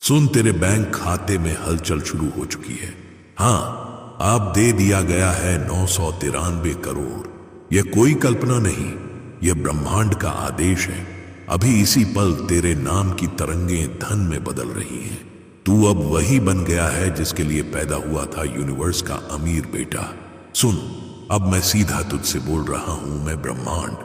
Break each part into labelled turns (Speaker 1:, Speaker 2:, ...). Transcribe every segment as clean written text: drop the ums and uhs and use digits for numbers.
Speaker 1: सुन, तेरे बैंक खाते में हलचल शुरू हो चुकी है। हाँ, अब दे दिया गया है 993 करोड़। यह कोई कल्पना नहीं, यह ब्रह्मांड का आदेश है। अभी इसी पल तेरे नाम की तरंगें धन में बदल रही हैं। तू अब वही बन गया है जिसके लिए पैदा हुआ था, यूनिवर्स का अमीर बेटा। सुन, अब मैं सीधा तुझसे बोल रहा हूं। मैं ब्रह्मांड,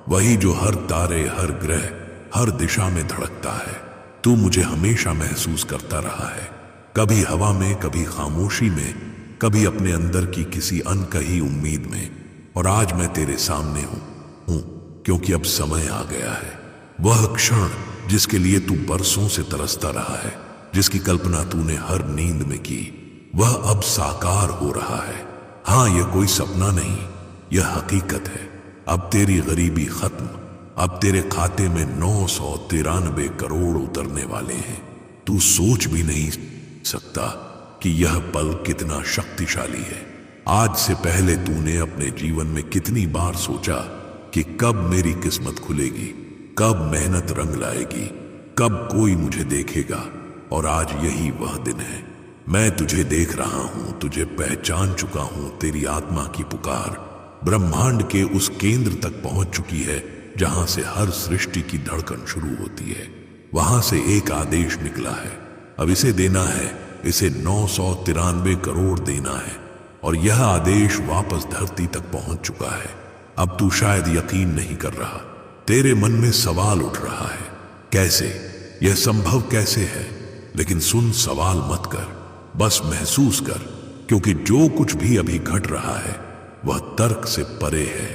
Speaker 1: वही जो हर तारे, हर ग्रह, हर दिशा में धड़कता है। तू मुझे हमेशा महसूस करता रहा है, कभी हवा में, कभी खामोशी में, कभी अपने अंदर की किसी अनकही उम्मीद में। और आज मैं तेरे सामने हूं क्योंकि अब समय आ गया है। वह क्षण जिसके लिए तू बरसों से तरसता रहा है, जिसकी कल्पना तूने हर नींद में की, वह अब साकार हो रहा है। हाँ, यह कोई सपना नहीं, यह हकीकत है। अब तेरी गरीबी खत्म। अब तेरे खाते में 993 करोड़ उतरने वाले हैं। तू सोच भी नहीं सकता कि यह पल कितना शक्तिशाली है। आज से पहले तूने अपने जीवन में कितनी बार सोचा कि कब मेरी किस्मत खुलेगी, कब मेहनत रंग लाएगी, कब कोई मुझे देखेगा। और आज यही वह दिन है। मैं तुझे देख रहा हूं, तुझे पहचान चुका हूं। तेरी आत्मा की पुकार ब्रह्मांड के उस केंद्र तक पहुंच चुकी है जहां से हर सृष्टि की धड़कन शुरू होती है। वहां से एक आदेश निकला है, अब इसे देना है, इसे 993 करोड़ देना है। और यह आदेश वापस धरती तक पहुंच चुका है। अब तू शायद यकीन नहीं कर रहा, तेरे मन में सवाल उठ रहा है, कैसे, यह संभव कैसे है। लेकिन सुन, सवाल मत कर, बस महसूस कर, क्योंकि जो कुछ भी अभी घट रहा है वह तर्क से परे है।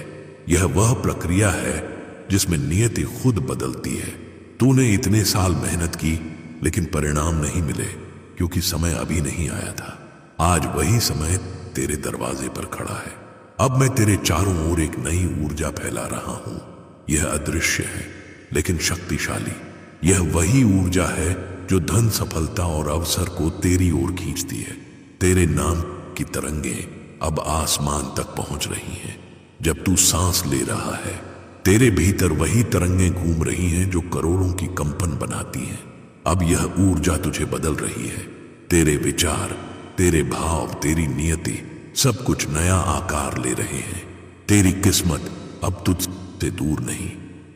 Speaker 1: यह वह प्रक्रिया है जिसमें नियति खुद बदलती है। तूने इतने साल मेहनत की, लेकिन परिणाम नहीं मिले क्योंकि समय अभी नहीं आया था। आज वही समय तेरे दरवाजे पर खड़ा है। अब मैं तेरे चारों ओर एक नई ऊर्जा फैला रहा हूं। यह अदृश्य है लेकिन शक्तिशाली। यह वही ऊर्जा है जो धन, सफलता और अवसर को तेरी ओर खींचती है। तेरे नाम की तरंगें अब आसमान तक पहुंच रही हैं। जब तू सांस ले रहा है, तेरे भीतर वही तरंगें घूम रही हैं जो करोड़ों की कंपन बनाती हैं। अब यह ऊर्जा तुझे बदल रही है। तेरे विचार, तेरे भाव, तेरी नियति, सब कुछ नया आकार ले रहे हैं। तेरी किस्मत अब तुझसे दूर नहीं।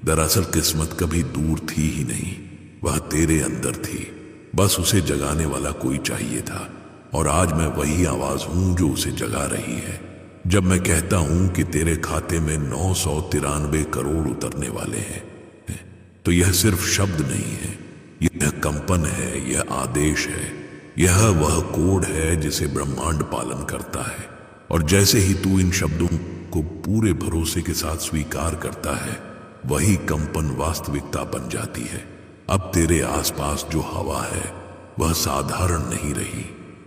Speaker 1: दरअसल किस्मत कभी दूर थी ही नहीं, वह तेरे अंदर थी। बस उसे जगाने वाला कोई चाहिए था। और आज मैं वही आवाज हूं जो उसे जगा रही है। जब मैं कहता हूं कि तेरे खाते में 993 करोड़ उतरने वाले हैं, तो यह सिर्फ शब्द नहीं है, यह कंपन है, यह आदेश है, यह वह कोड है जिसे ब्रह्मांड पालन करता है। और जैसे ही तू इन शब्दों को पूरे भरोसे के साथ स्वीकार करता है, वही कंपन वास्तविकता बन जाती है। अब तेरे आसपास जो हवा है वह साधारण नहीं रही,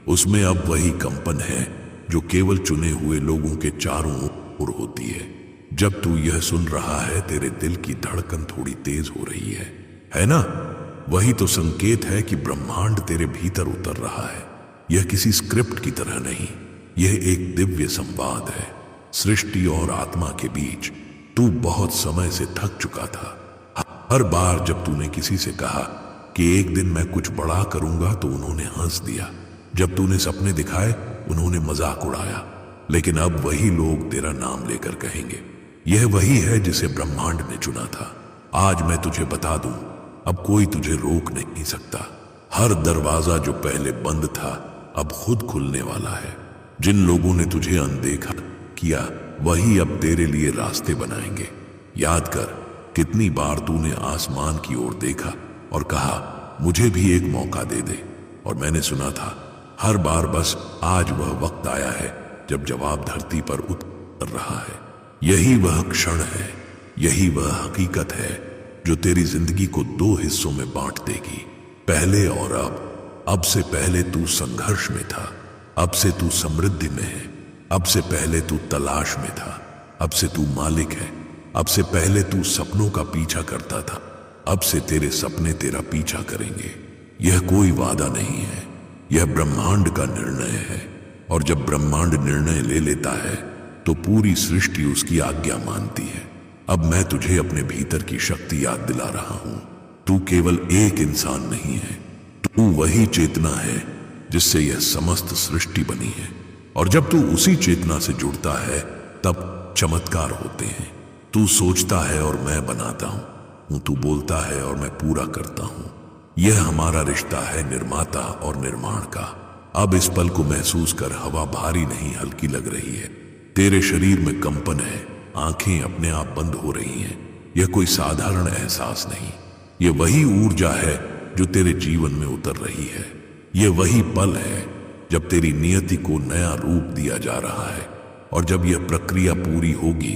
Speaker 1: उसमें अब वही कंपन है जो केवल चुने हुए लोगों के चारों ओर होती है। जब तू यह सुन रहा है, तेरे दिल की धड़कन थोड़ी तेज हो रही है ना? वही तो संकेत है कि ब्रह्मांड तेरे भीतर उतर रहा है। यह किसी स्क्रिप्ट की तरह नहीं, यह एक दिव्य संवाद है सृष्टि और आत्मा के बीच। तू बहुत समय से थक चुका था। हर बार जब तूने किसी से कहा कि एक दिन मैं कुछ बड़ा करूंगा, तो उन्होंने हंस दिया। जब तूने सपने दिखाए, उन्होंने मजाक उड़ाया। लेकिन अब वही लोग तेरा नाम लेकर कहेंगे, यह वही है जिसे ब्रह्मांड ने चुना था। आज मैं तुझे बता दूं, अब कोई तुझे रोक नहीं सकता। हर दरवाजा जो पहले बंद था, अब खुद खुलने वाला है। जिन लोगों ने तुझे अनदेखा किया, वही अब तेरे लिए रास्ते बनाएंगे। याद कर, कितनी बार तूने आसमान की ओर देखा और कहा, मुझे भी एक मौका दे दे, और मैंने सुना था। हर बार बस आज वह वक्त आया है जब जवाब धरती पर उतर रहा है। यही वह क्षण है, यही वह हकीकत है जो तेरी जिंदगी को 2 हिस्सों में बांट देगी, पहले और अब। अब से पहले तू संघर्ष में था, अब से तू समृद्धि में है। अब से पहले तू तलाश में था, अब से तू मालिक है। अब से पहले तू सपनों का पीछा करता था, अब से तेरे सपने तेरा पीछा करेंगे। यह कोई वादा नहीं है, यह ब्रह्मांड का निर्णय है। और जब ब्रह्मांड निर्णय ले लेता है, तो पूरी सृष्टि उसकी आज्ञा मानती है। अब मैं तुझे अपने भीतर की शक्ति याद दिला रहा हूं। तू केवल एक इंसान नहीं है, तू वही चेतना है जिससे यह समस्त सृष्टि बनी है, और जब तू उसी चेतना से जुड़ता है तब चमत्कार होते हैं। तू सोचता है और मैं बनाता हूं, तू बोलता है और मैं पूरा करता हूं। यह हमारा रिश्ता है निर्माता और निर्माण का। अब इस पल को महसूस कर हवा भारी नहीं हल्की लग रही है। तेरे शरीर में कंपन है, आंखें अपने आप बंद हो रही हैं। यह कोई साधारण एहसास नहीं, यह वही ऊर्जा है जो तेरे जीवन में उतर रही है। यह वही पल है जब तेरी नियति को नया रूप दिया जा रहा है, और जब यह प्रक्रिया पूरी होगी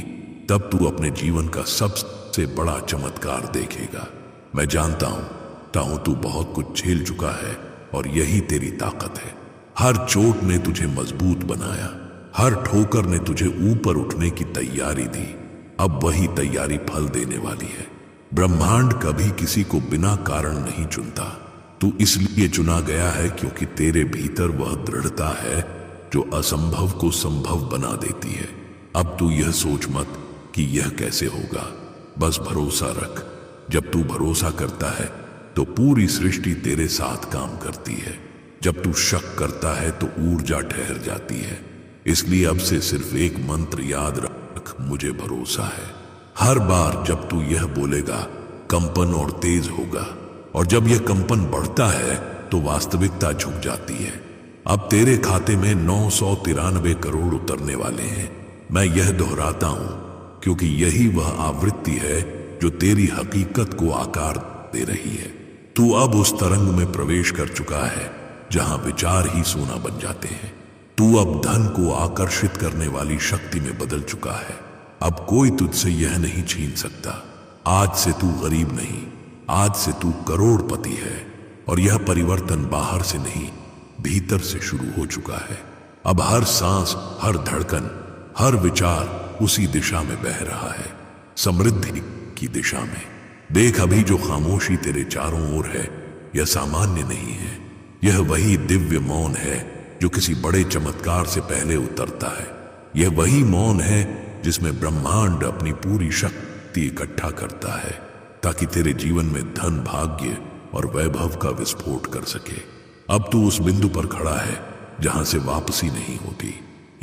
Speaker 1: तब तू अपने जीवन का सबसे बड़ा चमत्कार देखेगा। मैं जानता हूं तू बहुत कुछ झेल चुका है और यही तेरी ताकत है। हर चोट ने तुझे मजबूत बनाया, हर ठोकर ने तुझे ऊपर उठने की तैयारी दी। अब वही तैयारी फल देने वाली है। ब्रह्मांड कभी किसी को बिना कारण नहीं चुनता। तू इसलिए चुना गया है क्योंकि तेरे भीतर वह दृढ़ता है जो असंभव को संभव बना देती है। अब तू यह सोच मत कि यह कैसे होगा, बस भरोसा रख। जब तू भरोसा करता है तो पूरी सृष्टि तेरे साथ काम करती है। जब तू शक करता है तो ऊर्जा ठहर जाती है। इसलिए अब से सिर्फ एक मंत्र याद रख, मुझे भरोसा है। हर बार जब तू यह बोलेगा कंपन और तेज होगा, और जब यह कंपन बढ़ता है तो वास्तविकता झुक जाती है। अब तेरे खाते में 993 करोड़ उतरने वाले हैं। मैं यह दोहराता हूं क्योंकि यही वह आवृत्ति है जो तेरी हकीकत को आकार दे रही है। तू अब उस तरंग में प्रवेश कर चुका है जहां विचार ही सोना बन जाते हैं। तू अब धन को आकर्षित करने वाली शक्ति में बदल चुका है। अब कोई तुझसे यह नहीं छीन सकता। आज से तू गरीब नहीं, आज से तू करोड़पति है। और यह परिवर्तन बाहर से नहीं, भीतर से शुरू हो चुका है। अब हर सांस, हर धड़कन, हर विचार उसी दिशा में बह रहा है, समृद्धि की दिशा में। देख, अभी जो खामोशी तेरे चारों ओर है यह सामान्य नहीं है। यह वही दिव्य मौन है जो किसी बड़े चमत्कार से पहले उतरता है। यह वही मौन है जिसमें ब्रह्मांड अपनी पूरी शक्ति इकट्ठा करता है ताकि तेरे जीवन में धन, भाग्य और वैभव का विस्फोट कर सके। अब तू उस बिंदु पर खड़ा है जहां से वापसी नहीं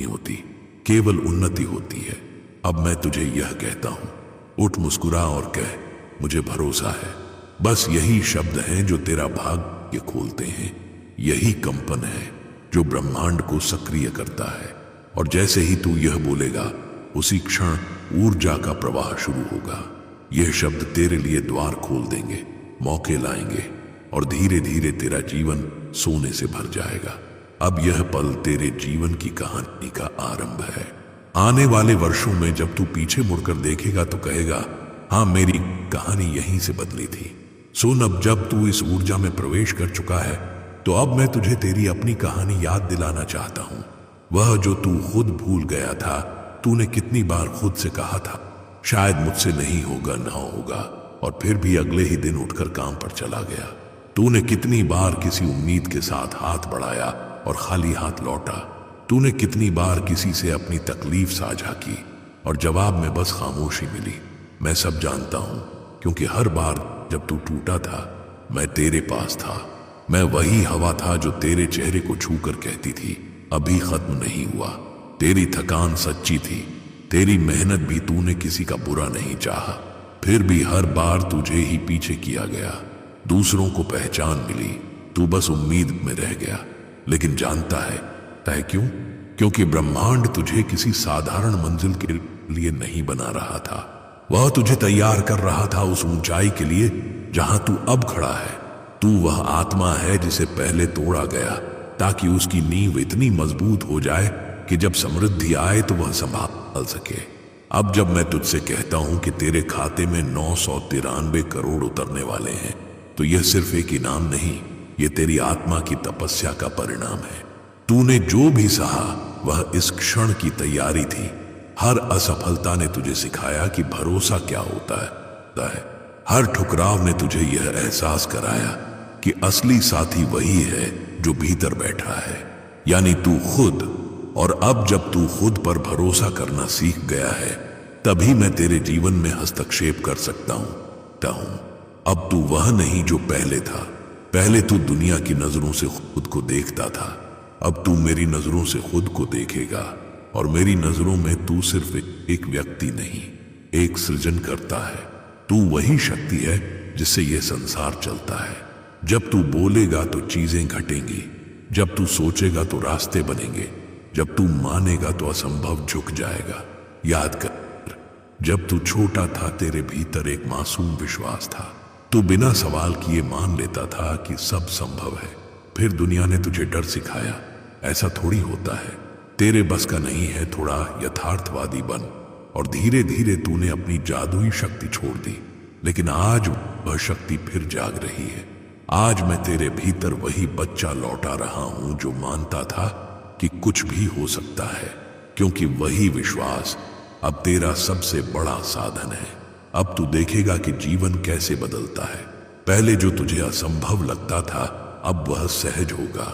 Speaker 1: होती, केवल उन्नति होती है। अब मैं तुझे यह कहता हूं, उठ, मुस्कुरा और कह, मुझे भरोसा है। बस यही शब्द हैं जो तेरा भाग्य खोलते हैं। यही कंपन है जो ब्रह्मांड को सक्रिय करता है। और जैसे ही तू यह बोलेगा उसी क्षण ऊर्जा का प्रवाह शुरू होगा। यह शब्द तेरे लिए द्वार खोल देंगे, मौके लाएंगे, और धीरे धीरे तेरा जीवन सोने से भर जाएगा। अब यह पल तेरे जीवन की कहानी का आरंभ है। आने वाले वर्षों में जब तू पीछे मुड़कर देखेगा तो कहेगा, हाँ, मेरी कहानी यहीं से बदली थी। सुन, अब जब तू इस ऊर्जा में प्रवेश कर चुका है तो अब मैं तुझे तेरी अपनी कहानी याद दिलाना चाहता हूं। वह जो तू खुद भूल गया था। तूने कितनी बार खुद से कहा था, शायद मुझसे नहीं होगा, ना होगा, और फिर भी अगले ही दिन उठकर काम पर चला गया। तूने कितनी बार किसी उम्मीद के साथ हाथ बढ़ाया और खाली हाथ लौटा। तूने कितनी बार किसी से अपनी तकलीफ साझा की और जवाब में बस खामोशी मिली। मैं सब जानता हूं क्योंकि हर बार जब तू टूटा था मैं तेरे पास था। मैं वही हवा था जो तेरे चेहरे को छूकर कहती थी, अभी खत्म नहीं हुआ। तेरी थकान सच्ची थी, तेरी मेहनत भी, तूने किसी का बुरा नहीं चाहा। फिर भी हर बार तुझे ही पीछे किया गया। दूसरों को पहचान मिली, तू बस उम्मीद में रह गया। लेकिन जानता है तय क्यों? क्योंकि ब्रह्मांड तुझे किसी साधारण मंजिल के लिए नहीं बना रहा था। वह तुझे तैयार कर रहा था उस ऊंचाई के लिए जहां तू अब खड़ा है। तू वह आत्मा है जिसे पहले तोड़ा गया ताकि उसकी नींव इतनी मजबूत हो जाए कि जब समृद्धि आए तो वह संभाल सके। अब जब मैं तुझसे कहता हूं कि तेरे खाते में 993 करोड़ उतरने वाले हैं तो यह सिर्फ एक इनाम नहीं, यह तेरी आत्मा की तपस्या का परिणाम है। तूने जो भी सहा वह इस क्षण की तैयारी थी। हर असफलता ने तुझे सिखाया कि भरोसा क्या होता है। हर ठुकराव ने तुझे यह एहसास कराया कि असली साथी वही है जो भीतर बैठा है, यानी तू खुद। और अब जब तू खुद पर भरोसा करना सीख गया है तभी मैं तेरे जीवन में हस्तक्षेप कर सकता हूं। अब तू वह नहीं जो पहले था। पहले तू दुनिया की नजरों से खुद को देखता था, अब तू मेरी नजरों से खुद को देखेगा। और मेरी नजरों में तू सिर्फ एक व्यक्ति नहीं, एक सृजन करता है। तू वही शक्ति है जिससे यह संसार चलता है। जब तू बोलेगा तो चीजें घटेंगी, जब तू सोचेगा तो रास्ते बनेंगे, जब तू मानेगा तो असंभव झुक जाएगा। याद कर, जब तू छोटा था तेरे भीतर एक मासूम विश्वास था। तू बिना सवाल किए मान लेता था कि सब संभव है। फिर दुनिया ने तुझे डर सिखाया, ऐसा थोड़ी होता है, तेरे बस का नहीं है, थोड़ा यथार्थवादी बन। और धीरे धीरे तूने अपनी जादुई शक्ति छोड़ दी। लेकिन आज वह शक्ति फिर जाग रही है। आज मैं तेरे भीतर वही बच्चा लौटा रहा हूं जो मानता था कि कुछ भी हो सकता है, क्योंकि वही विश्वास अब तेरा सबसे बड़ा साधन है। अब तू देखेगा कि जीवन कैसे बदलता है। पहले जो तुझे असंभव लगता था अब वह सहज होगा।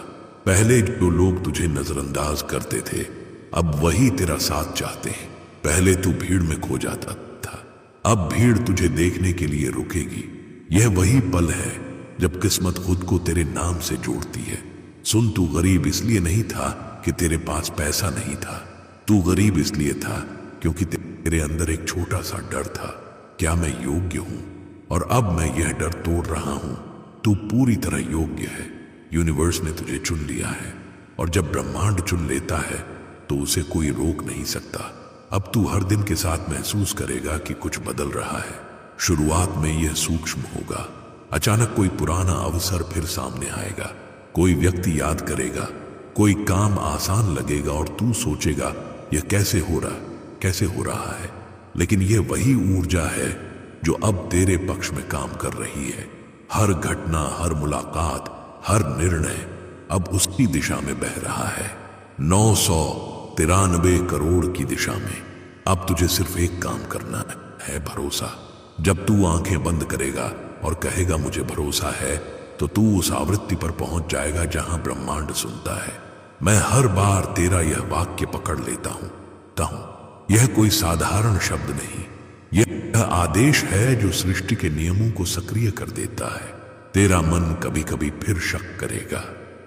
Speaker 1: पहले जो लोग तुझे नजरअंदाज करते थे अब वही तेरा साथ चाहते हैं। पहले तू भीड़ में खो जाता था, अब भीड़ तुझे देखने के लिए रुकेगी। यह वही पल है जब किस्मत खुद को तेरे नाम से जोड़ती है। सुन, तू गरीब इसलिए नहीं था कि तेरे पास पैसा नहीं था, तू गरीब इसलिए था क्योंकि तेरे अंदर एक छोटा सा डर था, क्या मैं योग्य हूं? और अब मैं यह डर तोड़ रहा हूं। तू पूरी तरह योग्य है। यूनिवर्स ने तुझे चुन लिया है, और जब ब्रह्मांड चुन लेता है तो उसे कोई रोक नहीं सकता। अब तू हर दिन के साथ महसूस करेगा कि कुछ बदल रहा है। शुरुआत में यह सूक्ष्म होगा, अचानक कोई पुराना अवसर फिर सामने आएगा, कोई व्यक्ति याद करेगा, कोई काम आसान लगेगा और तू सोचेगा यह कैसे हो रहा है। लेकिन यह वही ऊर्जा है जो अब तेरे पक्ष में काम कर रही है। हर घटना, हर मुलाकात, हर निर्णय अब उसकी दिशा में बह रहा है, 993 करोड़ की दिशा में। अब तुझे सिर्फ एक काम करना है, भरोसा। जब तू आंखें बंद करेगा और कहेगा मुझे भरोसा है, तो तू उस आवृत्ति पर पहुंच जाएगा जहां ब्रह्मांड सुनता है। मैं हर बार तेरा यह वाक्य पकड़ लेता हूं। यह कोई साधारण शब्द नहीं, यह आदेश है जो सृष्टि के नियमों को सक्रिय कर देता है। तेरा मन कभी कभी फिर शक करेगा,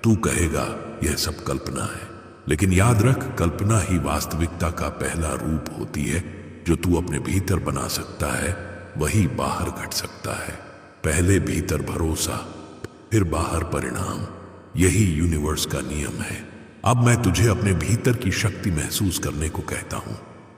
Speaker 1: तू कहेगा यह सब कल्पना है। लेकिन याद रख, कल्पना ही वास्तविकता का पहला रूप होती है। जो तू अपने भीतर बना सकता है वही बाहर घट सकता है। पहले भीतर भरोसा, फिर बाहर परिणाम। यही यूनिवर्स का नियम है। अब मैं तुझे अपने भीतर की शक्ति महसूस करने को कहता हूं।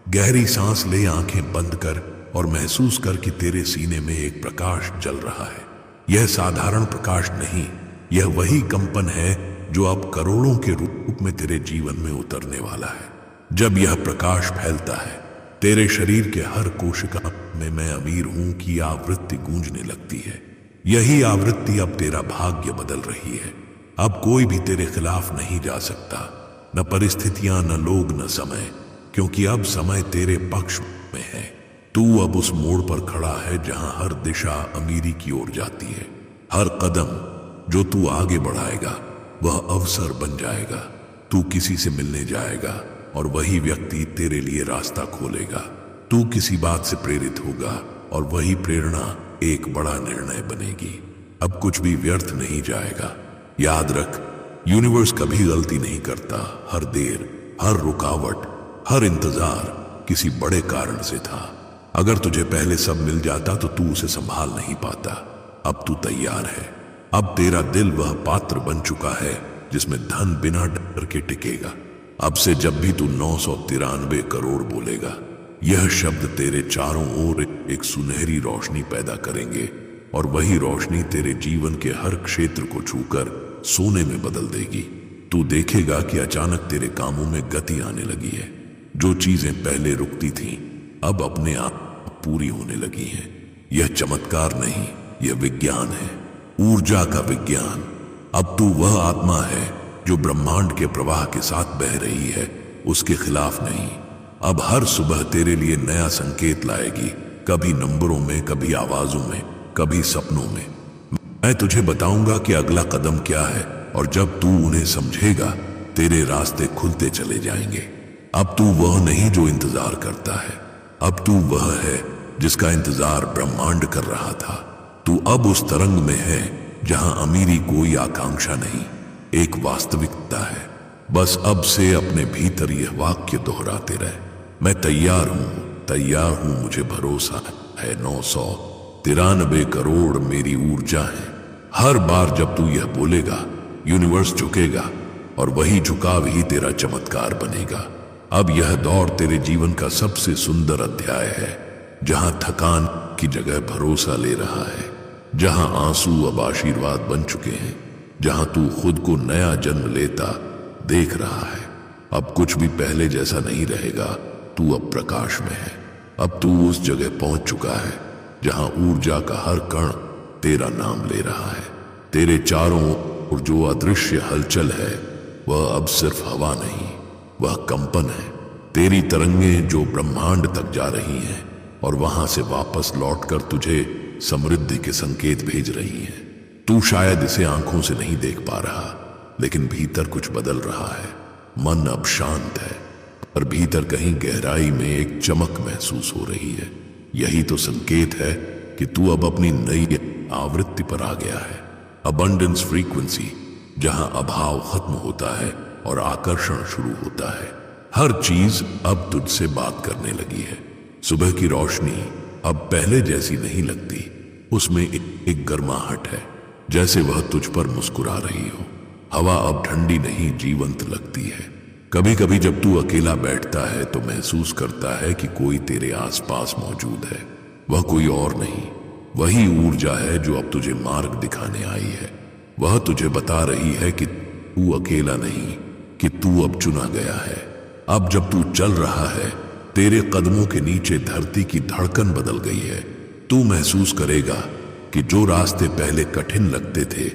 Speaker 1: गहरी सांस ले, आंखें बंद कर और महसूस कर कि तेरे सीने में एक प्रकाश जल रहा है। यह साधारण प्रकाश नहीं, यह वही कंपन है जो अब करोड़ों के रूप में तेरे जीवन में उतरने वाला है। जब यह प्रकाश फैलता है, तेरे शरीर के हर कोशिका में मैं अमीर हूं की आवृत्ति गूंजने लगती है। यही आवृत्ति अब तेरा भाग्य बदल रही है। अब कोई भी तेरे खिलाफ नहीं जा सकता, न परिस्थितियां, न लोग, न समय, क्योंकि अब समय तेरे पक्ष में है। तू अब उस मोड़ पर खड़ा है जहां हर दिशा अमीरी की ओर जाती है। हर कदम जो तू आगे बढ़ाएगा वह अवसर बन जाएगा। तू किसी से मिलने जाएगा और वही व्यक्ति तेरे लिए रास्ता खोलेगा। तू किसी बात से प्रेरित होगा और वही प्रेरणा एक बड़ा निर्णय बनेगी। अब कुछ भी व्यर्थ नहीं जाएगा। याद रख, यूनिवर्स कभी गलती नहीं करता। हर देर, हर रुकावट, हर इंतजार किसी बड़े कारण से था। अगर तुझे पहले सब मिल जाता तो तू उसे संभाल नहीं पाता। अब तू तैयार है। अब तेरा दिल वह पात्र बन चुका है जिसमें धन बिना डर के टिकेगा। अब से जब भी तू 993 करोड़ बोलेगा, यह शब्द तेरे चारों ओर एक सुनहरी रोशनी पैदा करेंगे, और वही रोशनी तेरे जीवन के हर क्षेत्र को छूकर सोने में बदल देगी। तू देखेगा कि अचानक तेरे कामों में गति आने लगी है। जो चीजें पहले रुकती थीं अब अपने आप पूरी होने लगी हैं। यह चमत्कार नहीं, यह विज्ञान है, ऊर्जा का विज्ञान। अब तू वह आत्मा है जो ब्रह्मांड के प्रवाह के साथ बह रही है, उसके खिलाफ नहीं। अब हर सुबह तेरे लिए नया संकेत लाएगी, कभी नंबरों में, कभी आवाजों में, कभी सपनों में। मैं तुझे बताऊंगा कि अगला कदम क्या है, और जब तू उन्हें समझेगा तेरे रास्ते खुलते चले जाएंगे। अब तू वह नहीं जो इंतजार करता है, अब तू वह है जिसका इंतजार ब्रह्मांड कर रहा था। तू अब उस तरंग में है जहां अमीरी कोई आकांक्षा नहीं, एक वास्तविकता है। बस अब से अपने भीतर यह वाक्य दोहराते रहे, मैं तैयार हूं, मुझे भरोसा है। 993 करोड़ मेरी ऊर्जा है। हर बार जब तू यह बोलेगा, यूनिवर्स झुकेगा और वही झुकाव ही तेरा चमत्कार बनेगा। अब यह दौर तेरे जीवन का सबसे सुंदर अध्याय है, जहां थकान की जगह भरोसा ले रहा है, जहां आंसू अब आशीर्वाद बन चुके हैं, जहां तू खुद को नया जन्म लेता देख रहा है। अब कुछ भी पहले जैसा नहीं रहेगा, तू अब प्रकाश में है। अब तू उस जगह पहुंच चुका है जहां ऊर्जा का हर कण तेरा नाम ले रहा है। तेरे चारों ओर जो अदृश्य हलचल है वह अब सिर्फ हवा नहीं, वह कंपन है। तेरी तरंगें जो ब्रह्मांड तक जा रही हैं और वहां से वापस लौटकर तुझे समृद्धि के संकेत भेज रही हैं। तू शायद इसे आंखों से नहीं देख पा रहा, लेकिन भीतर कुछ बदल रहा है। मन अब शांत है, पर भीतर कहीं गहराई में एक चमक महसूस हो रही है। यही तो संकेत है कि तू अब अपनी नई आवृत्ति पर आ गया है। अबंडेंस फ्रीक्वेंसी, जहां अभाव खत्म होता है और आकर्षण शुरू होता है। हर चीज अब तुझसे बात करने लगी है। सुबह की रोशनी अब पहले जैसी नहीं लगती, उसमें एक गर्माहट है, जैसे वह तुझ पर मुस्कुरा रही हो। हवा अब ठंडी नहीं, जीवंत लगती है। कभी कभी जब तू अकेला बैठता है तो महसूस करता है कि कोई तेरे आसपास मौजूद है। वह कोई और नहीं, वही ऊर्जा है जो अब तुझे मार्ग दिखाने आई है। वह तुझे बता रही है कि तू अकेला नहीं, कि तू अब चुना गया है। अब जब तू चल रहा है, तेरे कदमों के नीचे धरती की धड़कन बदल गई है। तू महसूस करेगा कि जो रास्ते पहले कठिन लगते थे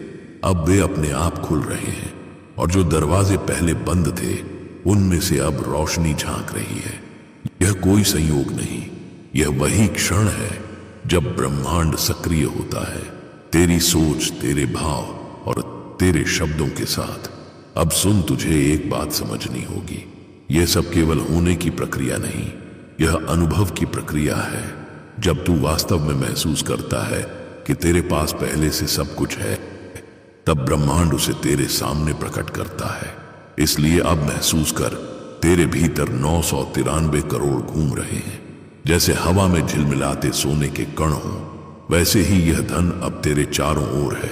Speaker 1: अब वे अपने आप खुल रहे हैं, और जो दरवाजे पहले बंद थे उनमें से अब रोशनी झांक रही है। यह कोई संयोग नहीं, यह वही क्षण है जब ब्रह्मांड सक्रिय होता है, तेरी सोच, तेरे भाव और तेरे शब्दों के साथ। अब सुन, तुझे एक बात समझनी होगी, यह सब केवल होने की प्रक्रिया नहीं, यह अनुभव की प्रक्रिया है। जब तू वास्तव में महसूस करता है कि तेरे पास पहले से सब कुछ है, तब ब्रह्मांड उसे तेरे सामने प्रकट करता है। इसलिए अब महसूस कर, तेरे भीतर 993 करोड़ घूम रहे हैं। जैसे हवा में झिलमिलाते सोने के कण हों, वैसे ही यह धन अब तेरे चारों ओर है।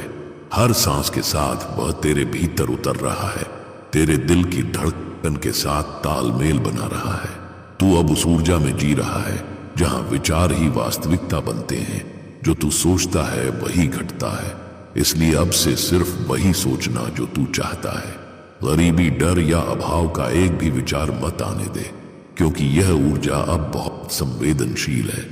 Speaker 1: हर सांस के साथ वह तेरे भीतर उतर रहा है, तेरे दिल की धड़कन के साथ तालमेल बना रहा है। तू अब उस ऊर्जा में जी रहा है जहां विचार ही वास्तविकता बनते हैं। जो तू सोचता है वही घटता है। इसलिए अब से सिर्फ वही सोचना जो तू चाहता है। गरीबी, डर या अभाव का एक भी विचार मत आने दे, क्योंकि यह ऊर्जा अब बहुत संवेदनशील है।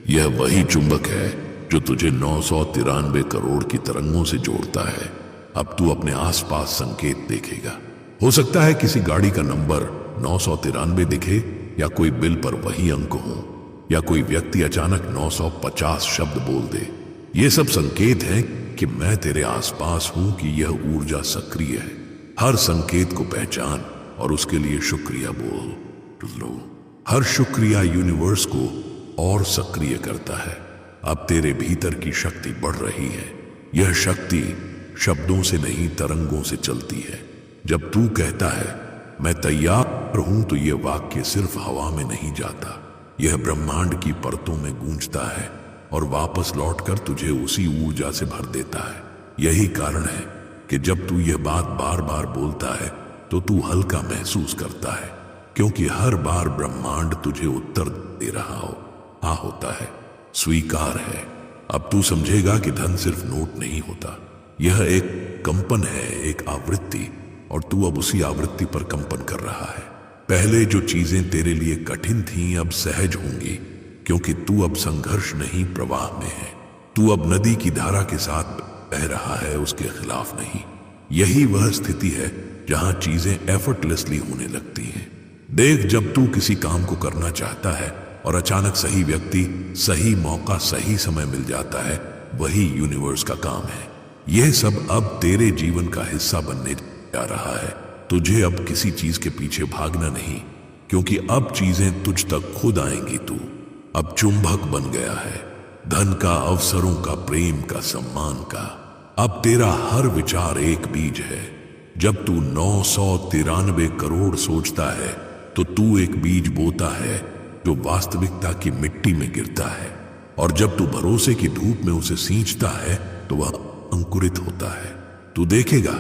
Speaker 1: यह वही चुंबक है जो तुझे 993 करोड़ की तरंगों से जोड़ता है। अब तू अपने आसपास संकेत देखेगा। हो सकता है किसी गाड़ी का नंबर 993 दिखे, या कोई बिल पर वही अंक हो, या कोई व्यक्ति अचानक 950 शब्द बोल दे। ये सब संकेत हैं कि मैं तेरे आसपास हूं, कि यह ऊर्जा सक्रिय है। हर संकेत को पहचान और उसके लिए शुक्रिया बोल लो। हर शुक्रिया यूनिवर्स को और सक्रिय करता है। अब तेरे भीतर की शक्ति बढ़ रही है। यह शक्ति शब्दों से नहीं, तरंगों से चलती है। जब तू कहता है मैं तैयार हूं, तो यह वाक्य सिर्फ हवा में नहीं जाता, यह ब्रह्मांड की परतों में गूंजता है और वापस लौटकर तुझे उसी ऊर्जा से भर देता है। यही कारण है कि जब तू यह बात बार बार बोलता है तो तू हल्का महसूस करता है, क्योंकि हर बार ब्रह्मांड तुझे उत्तर दे रहा होता है, स्वीकार है। अब तू समझेगा कि धन सिर्फ नोट नहीं होता, यह एक कंपन है, एक आवृत्ति, और तू अब उसी आवृत्ति पर कंपन कर रहा है। पहले जो चीजें तेरे लिए कठिन थीं अब सहज होंगी, क्योंकि तू अब संघर्ष नहीं, प्रवाह में है। तू अब नदी की धारा के साथ बह रहा है, उसके खिलाफ नहीं। यही वह स्थिति है जहां चीजें एफर्टलेसली होने लगती हैं। देख, जब तू किसी काम को करना चाहता है और अचानक सही व्यक्ति, सही मौका, सही समय मिल जाता है, वही यूनिवर्स का काम है। यह सब अब तेरे जीवन का हिस्सा बनने जा रहा है। तुझे अब किसी चीज के पीछे भागना नहीं, क्योंकि अब चीजें तुझ तक खुद आएंगी। तू अब चुंबक बन गया है, धन का, अवसरों का, प्रेम का, सम्मान का। अब तेरा हर विचार एक बीज है। जब तू 993 करोड़ सोचता है तो तू एक बीज बोता है जो वास्तविकता की मिट्टी में गिरता है, और जब तू भरोसे की धूप में उसे सींचता है तो वह अंकुरित होता है। तू देखेगा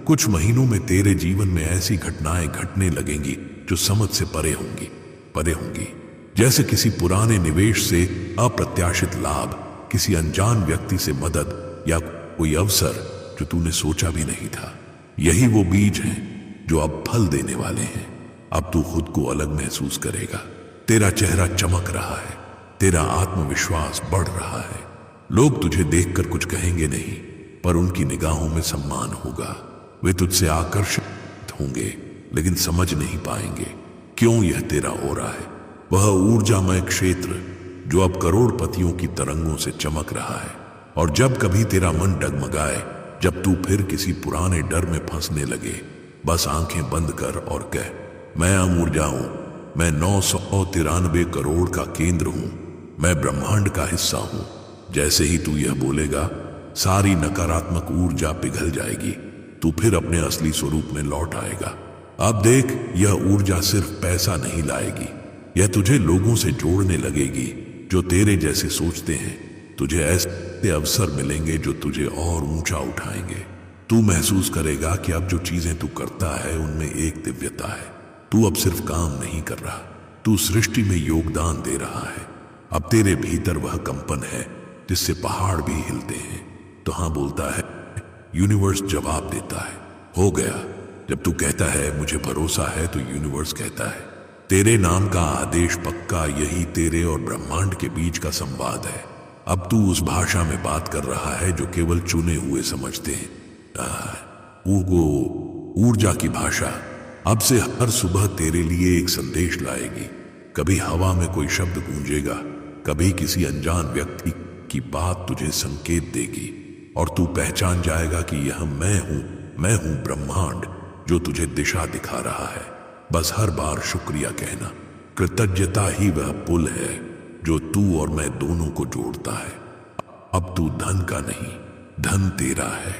Speaker 1: कुछ महीनों में तेरे जीवन में ऐसी घटनाएं घटने लगेंगी जो समझ से परे होंगी। जैसे किसी पुराने निवेश से अप्रत्याशित लाभ, किसी अनजान व्यक्ति से मदद, या कोई अवसर जो तूने सोचा भी नहीं था। यही वो बीज हैं जो अब फल देने वाले हैं। अब तू खुद को अलग महसूस करेगा। तेरा चेहरा चमक रहा है, तेरा आत्मविश्वास बढ़ रहा है। लोग तुझे देखकर कुछ कहेंगे नहीं, पर उनकी निगाहों में सम्मान होगा। वे तुझसे आकर्षित होंगे लेकिन समझ नहीं पाएंगे क्यों यह तेरा हो रहा है। वह ऊर्जामय क्षेत्र जो अब करोड़पतियों की तरंगों से चमक रहा है। और जब कभी तेरा मन डगमगाए, जब तू फिर किसी पुराने डर में फंसने लगे, बस आंखें बंद कर और कह, मैं ऊर्जा हूं, मैं 993 करोड़ का केंद्र हूं, मैं ब्रह्मांड का हिस्सा हूं। जैसे ही तू यह बोलेगा, सारी नकारात्मक ऊर्जा पिघल जाएगी। तू फिर अपने असली स्वरूप में लौट आएगा। अब देख, यह ऊर्जा सिर्फ पैसा नहीं लाएगी, यह तुझे लोगों से जोड़ने लगेगी जो तेरे जैसे सोचते हैं। तुझे ऐसे अवसर मिलेंगे जो तुझे और ऊंचा उठाएंगे। तू महसूस करेगा कि अब जो चीजें तू करता है उनमें एक दिव्यता है। तू अब सिर्फ काम नहीं कर रहा, तू सृष्टि में योगदान दे रहा है। अब तेरे भीतर वह कंपन है जिससे पहाड़ भी हिलते हैं। तो हाँ बोलता है, यूनिवर्स जवाब देता है, हो गया। जब तू कहता है मुझे भरोसा है, तो यूनिवर्स कहता है तेरे नाम का आदेश पक्का। यही तेरे और ब्रह्मांड के बीच का संवाद है। अब तू उस भाषा में बात कर रहा है जो केवल चुने हुए समझते हैं। ऊर्जा की भाषा अब से हर सुबह तेरे लिए एक संदेश लाएगी। कभी हवा में कोई शब्द गूंजेगा, कभी किसी अनजान व्यक्ति की बात तुझे संकेत देगी, और तू पहचान जाएगा कि यह मैं हूं ब्रह्मांड जो तुझे दिशा दिखा रहा है। बस हर बार शुक्रिया कहना। कृतज्ञता ही वह पुल है जो तू और मैं दोनों को जोड़ता है। अब तू धन का नहीं, धन तेरा है।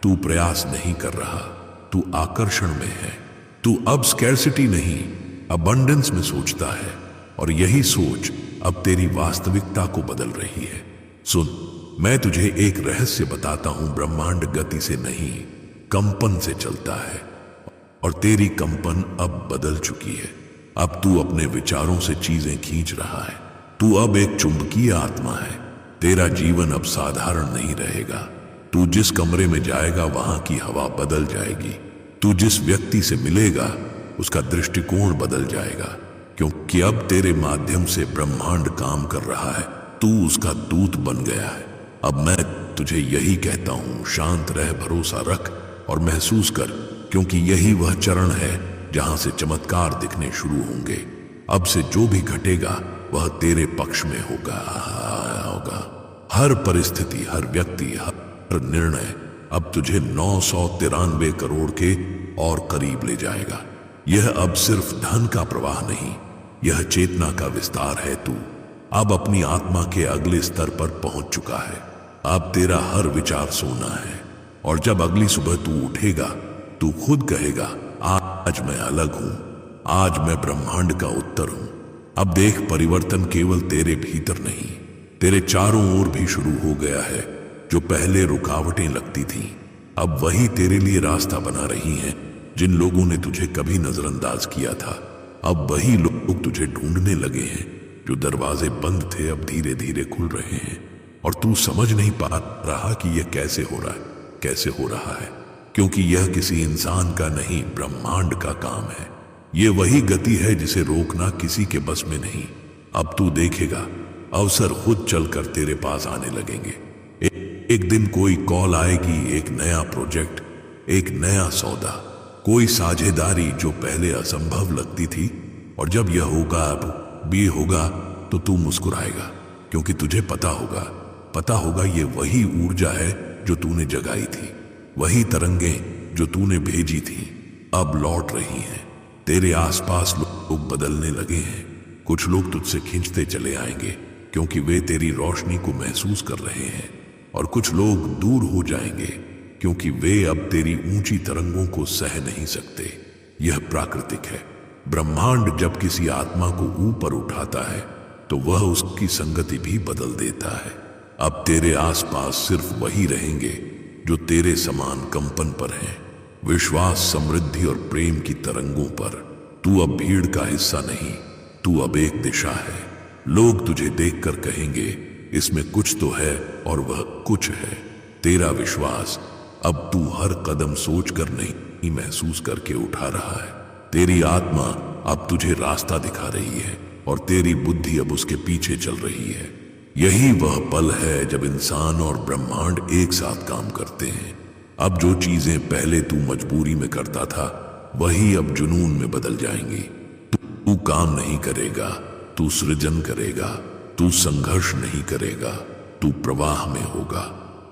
Speaker 1: तू प्रयास नहीं कर रहा, तू आकर्षण में है। तू अब स्कैर्सिटी नहीं, अबंडेंस में सोचता है, और यही सोच अब तेरी वास्तविकता को बदल रही है। सुन, मैं तुझे एक रहस्य बताता हूं। ब्रह्मांड गति से नहीं, कंपन से चलता है, और तेरी कंपन अब बदल चुकी है। अब तू अपने विचारों से चीजें खींच रहा है। तू अब एक चुंबकीय आत्मा है। तेरा जीवन अब साधारण नहीं रहेगा। तू जिस कमरे में जाएगा वहां की हवा बदल जाएगी। तू जिस व्यक्ति से मिलेगा उसका दृष्टिकोण बदल जाएगा, क्योंकि अब तेरे माध्यम से ब्रह्मांड काम कर रहा है। तू उसका दूत बन गया है। अब मैं तुझे यही कहता हूं, शांत रह, भरोसा रख और महसूस कर, क्योंकि यही वह चरण है जहां से चमत्कार दिखने शुरू होंगे। अब से जो भी घटेगा वह तेरे पक्ष में होगा। हर परिस्थिति, हर व्यक्ति, हर निर्णय अब तुझे 993 करोड़ के और करीब ले जाएगा। यह अब सिर्फ धन का प्रवाह नहीं, यह चेतना का विस्तार है। तू अब अपनी आत्मा के अगले स्तर पर पहुंच चुका है। अब तेरा हर विचार सोना है, और जब अगली सुबह तू उठेगा, तू खुद कहेगा, आज मैं अलग हूं, आज मैं ब्रह्मांड का उत्तर हूं। अब देख, परिवर्तन केवल तेरे भीतर नहीं, तेरे चारों ओर भी शुरू हो गया है। जो पहले रुकावटें लगती थीं, अब वही तेरे लिए रास्ता बना रही हैं। जिन लोगों ने तुझे कभी नजरअंदाज किया था, अब वही लोग तुझे ढूंढने लगे हैं। जो दरवाजे बंद थे अब धीरे धीरे खुल रहे हैं, और तू समझ नहीं पा रहा कि यह कैसे हो रहा है, क्योंकि यह किसी इंसान का नहीं, ब्रह्मांड का काम है। यह वही गति है जिसे रोकना किसी के बस में नहीं। अब तू देखेगा, अवसर खुद चलकर तेरे पास आने लगेंगे। एक दिन कोई कॉल आएगी, एक नया प्रोजेक्ट, एक नया सौदा, कोई साझेदारी जो पहले असंभव लगती थी। और जब यह होगा, अब भी होगा, तो तू मुस्कुराएगा, क्योंकि तुझे पता होगा ये वही ऊर्जा है जो तूने जगाई थी। वही तरंगें जो तूने भेजी थी अब लौट रही हैं। तेरे आसपास लोग बदलने लगे हैं। कुछ लोग तुझसे खींचते चले आएंगे, क्योंकि वे तेरी रोशनी को महसूस कर रहे हैं। और कुछ लोग दूर हो जाएंगे क्योंकि वे अब तेरी ऊंची तरंगों को सह नहीं सकते। यह प्राकृतिक है। ब्रह्मांड जब किसी आत्मा को ऊपर उठाता है तो वह उसकी संगति भी बदल देता है। अब तेरे आसपास सिर्फ वही रहेंगे जो तेरे समान कंपन पर हैं, विश्वास, समृद्धि और प्रेम की तरंगों पर। तू अब भीड़ का हिस्सा नहीं, तू अब एक दिशा है। लोग तुझे देखकर कहेंगे इसमें कुछ तो है, और वह कुछ है तेरा विश्वास। अब तू हर कदम सोचकर नहीं, महसूस करके उठा रहा है। तेरी आत्मा अब तुझे रास्ता दिखा रही है और तेरी बुद्धि अब उसके पीछे चल रही है। यही वह पल है जब इंसान और ब्रह्मांड एक साथ काम करते हैं। अब जो चीजें पहले तू मजबूरी में करता था वही अब जुनून में बदल जाएंगी। तू काम नहीं करेगा, तू सृजन करेगा। तू संघर्ष नहीं करेगा, तू प्रवाह में होगा।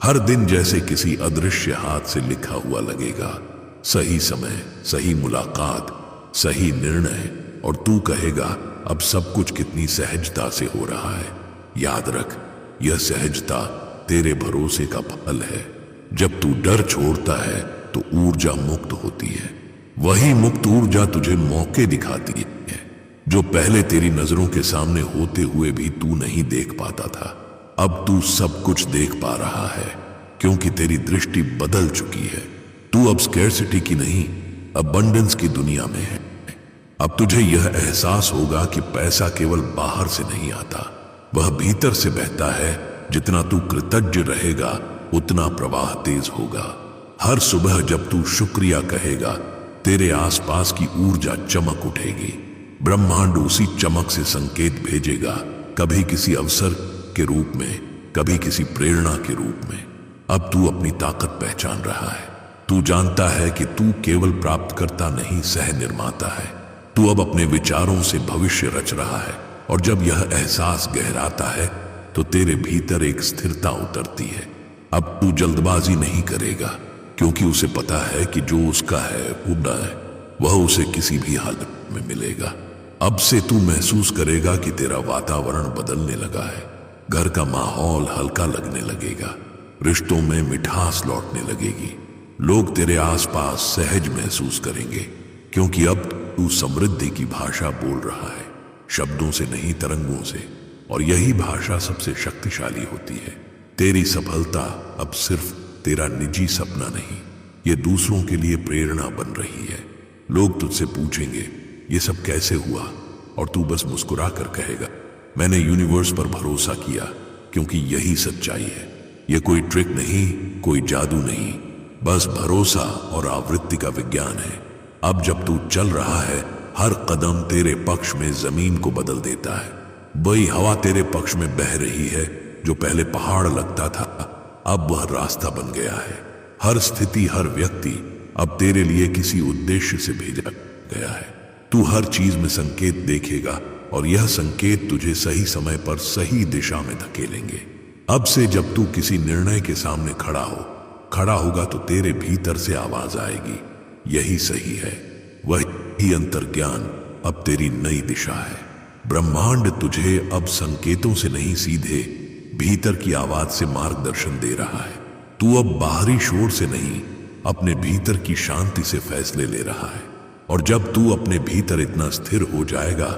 Speaker 1: हर दिन जैसे किसी अदृश्य हाथ से लिखा हुआ लगेगा। सही समय, सही मुलाकात, सही निर्णय, और तू कहेगा अब सब कुछ कितनी सहजता से हो रहा है। याद रख, यह सहजता तेरे भरोसे का फल है। जब तू डर छोड़ता है तो ऊर्जा मुक्त होती है। वही मुक्त ऊर्जा तुझे मौके दिखाती है जो पहले तेरी नजरों के सामने होते हुए भी तू नहीं देख पाता था। अब तू सब कुछ देख पा रहा है क्योंकि तेरी दृष्टि बदल चुकी है। तू अब स्कैर्सिटी की नहीं, अबंडेंस की दुनिया में है। अब तुझे यह एहसास होगा कि पैसा केवल बाहर से नहीं आता, वह भीतर से बहता है। जितना तू कृतज्ञ रहेगा उतना प्रवाह तेज होगा। हर सुबह जब तू शुक्रिया कहेगा तेरे आसपास की ऊर्जा चमक उठेगी। ब्रह्मांड उसी चमक से संकेत भेजेगा, कभी किसी अवसर के रूप में, कभी किसी प्रेरणा के रूप में। अब तू अपनी ताकत पहचान रहा है। तू जानता है कि तू केवल प्राप्तकर्ता नहीं, सह निर्माता है। तू अब अपने विचारों से भविष्य रच रहा है, और जब यह एहसास गहराता है तो तेरे भीतर एक स्थिरता उतरती है। अब तू जल्दबाजी नहीं करेगा क्योंकि उसे पता है कि जो उसका है उड़ा है, वह उसे किसी भी हालत में मिलेगा। अब से तू महसूस करेगा कि तेरा वातावरण बदलने लगा है। घर का माहौल हल्का लगने लगेगा, रिश्तों में मिठास लौटने लगेगी। लोग तेरे आसपास सहज महसूस करेंगे क्योंकि अब तू समृद्धि की भाषा बोल रहा है, शब्दों से नहीं, तरंगों से। और यही भाषा सबसे शक्तिशाली होती है। तेरी सफलता अब सिर्फ तेरा निजी सपना नहीं, ये दूसरों के लिए प्रेरणा बन रही है। लोग तुझसे पूछेंगे ये सब कैसे हुआ, और तू बस मुस्कुरा कर कहेगा मैंने यूनिवर्स पर भरोसा किया क्योंकि यही सच्चाई है। ये कोई ट्रिक नहीं, कोई जादू नहीं, बस भरोसा और आवृत्ति का विज्ञान है। अब जब तू चल रहा है, हर कदम तेरे पक्ष में जमीन को बदल देता है। वही हवा तेरे पक्ष में बह रही है जो पहले पहाड़ लगता था, अब वह रास्ता बन गया है। हर स्थिति, हर व्यक्ति अब तेरे लिए किसी उद्देश्य से भेजा गया है। तू हर चीज में संकेत देखेगा और यह संकेत तुझे सही समय पर सही दिशा में धकेलेंगे। अब से जब तू किसी निर्णय के सामने खड़ा होगा तो तेरे भीतर से आवाज आएगी, यही सही है। वही अंतर्ज्ञान अब तेरी नई दिशा है। ब्रह्मांड तुझे अब संकेतों से नहीं, सीधे भीतर की आवाज से मार्गदर्शन दे रहा है। तू अब बाहरी शोर से नहीं, अपने भीतर की शांति से फैसले ले रहा है। और जब तू अपने भीतर इतना स्थिर हो जाएगा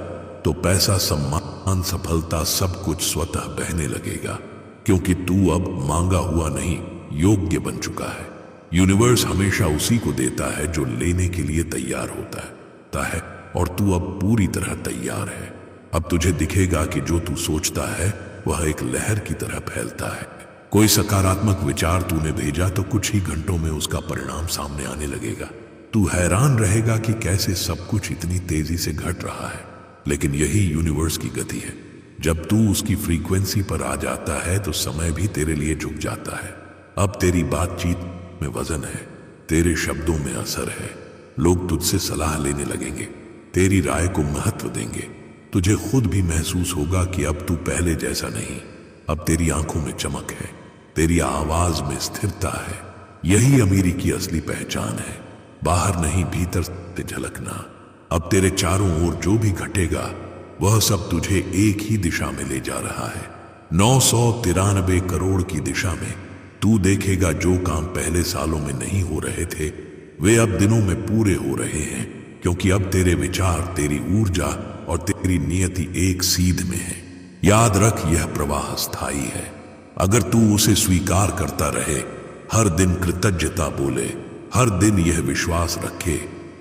Speaker 1: तो पैसा, सम्मान, सफलता, सब कुछ स्वतः बहने लगेगा क्योंकि तू अब मांगा हुआ नहीं, योग्य बन चुका है। यूनिवर्स हमेशा उसी को देता है जो लेने के लिए तैयार होता है, और तू अब पूरी तरह तैयार है। अब तुझे दिखेगा कि जो तू सोचता है वह एक लहर की तरह फैलता है। कोई सकारात्मक विचार तूने भेजा तो कुछ ही घंटों में उसका परिणाम सामने आने लगेगा। तू हैरान रहेगा कि कैसे सब कुछ इतनी तेजी से घट रहा है, लेकिन यही यूनिवर्स की गति है। जब तू उसकी फ्रीक्वेंसी पर आ जाता है तो समय भी तेरे लिए झुक जाता है। अब तेरी बातचीत में वजन है, तेरे शब्दों में असर है। लोग तुझसे सलाह लेने लगेंगे, तेरी राय को महत्व देंगे। तुझे खुद भी महसूस होगा कि अब तू पहले जैसा नहीं, अब तेरी आंखों में चमक है, तेरी आवाज में स्थिरता है। यही अमीरी की असली पहचान है, बाहर नहीं, भीतर से झलकना। अब तेरे चारों ओर जो भी घटेगा वह सब तुझे एक ही दिशा में ले जा रहा है, 993 करोड़ की दिशा में। तू देखेगा जो काम पहले सालों में नहीं हो रहे थे वे अब दिनों में पूरे हो रहे हैं, क्योंकि अब तेरे विचार, तेरी ऊर्जा और तेरी नियति एक सीध में है। याद रख, यह प्रवाह स्थायी है। अगर तू उसे स्वीकार करता रहे, हर दिन कृतज्ञता बोले, हर दिन यह विश्वास रखे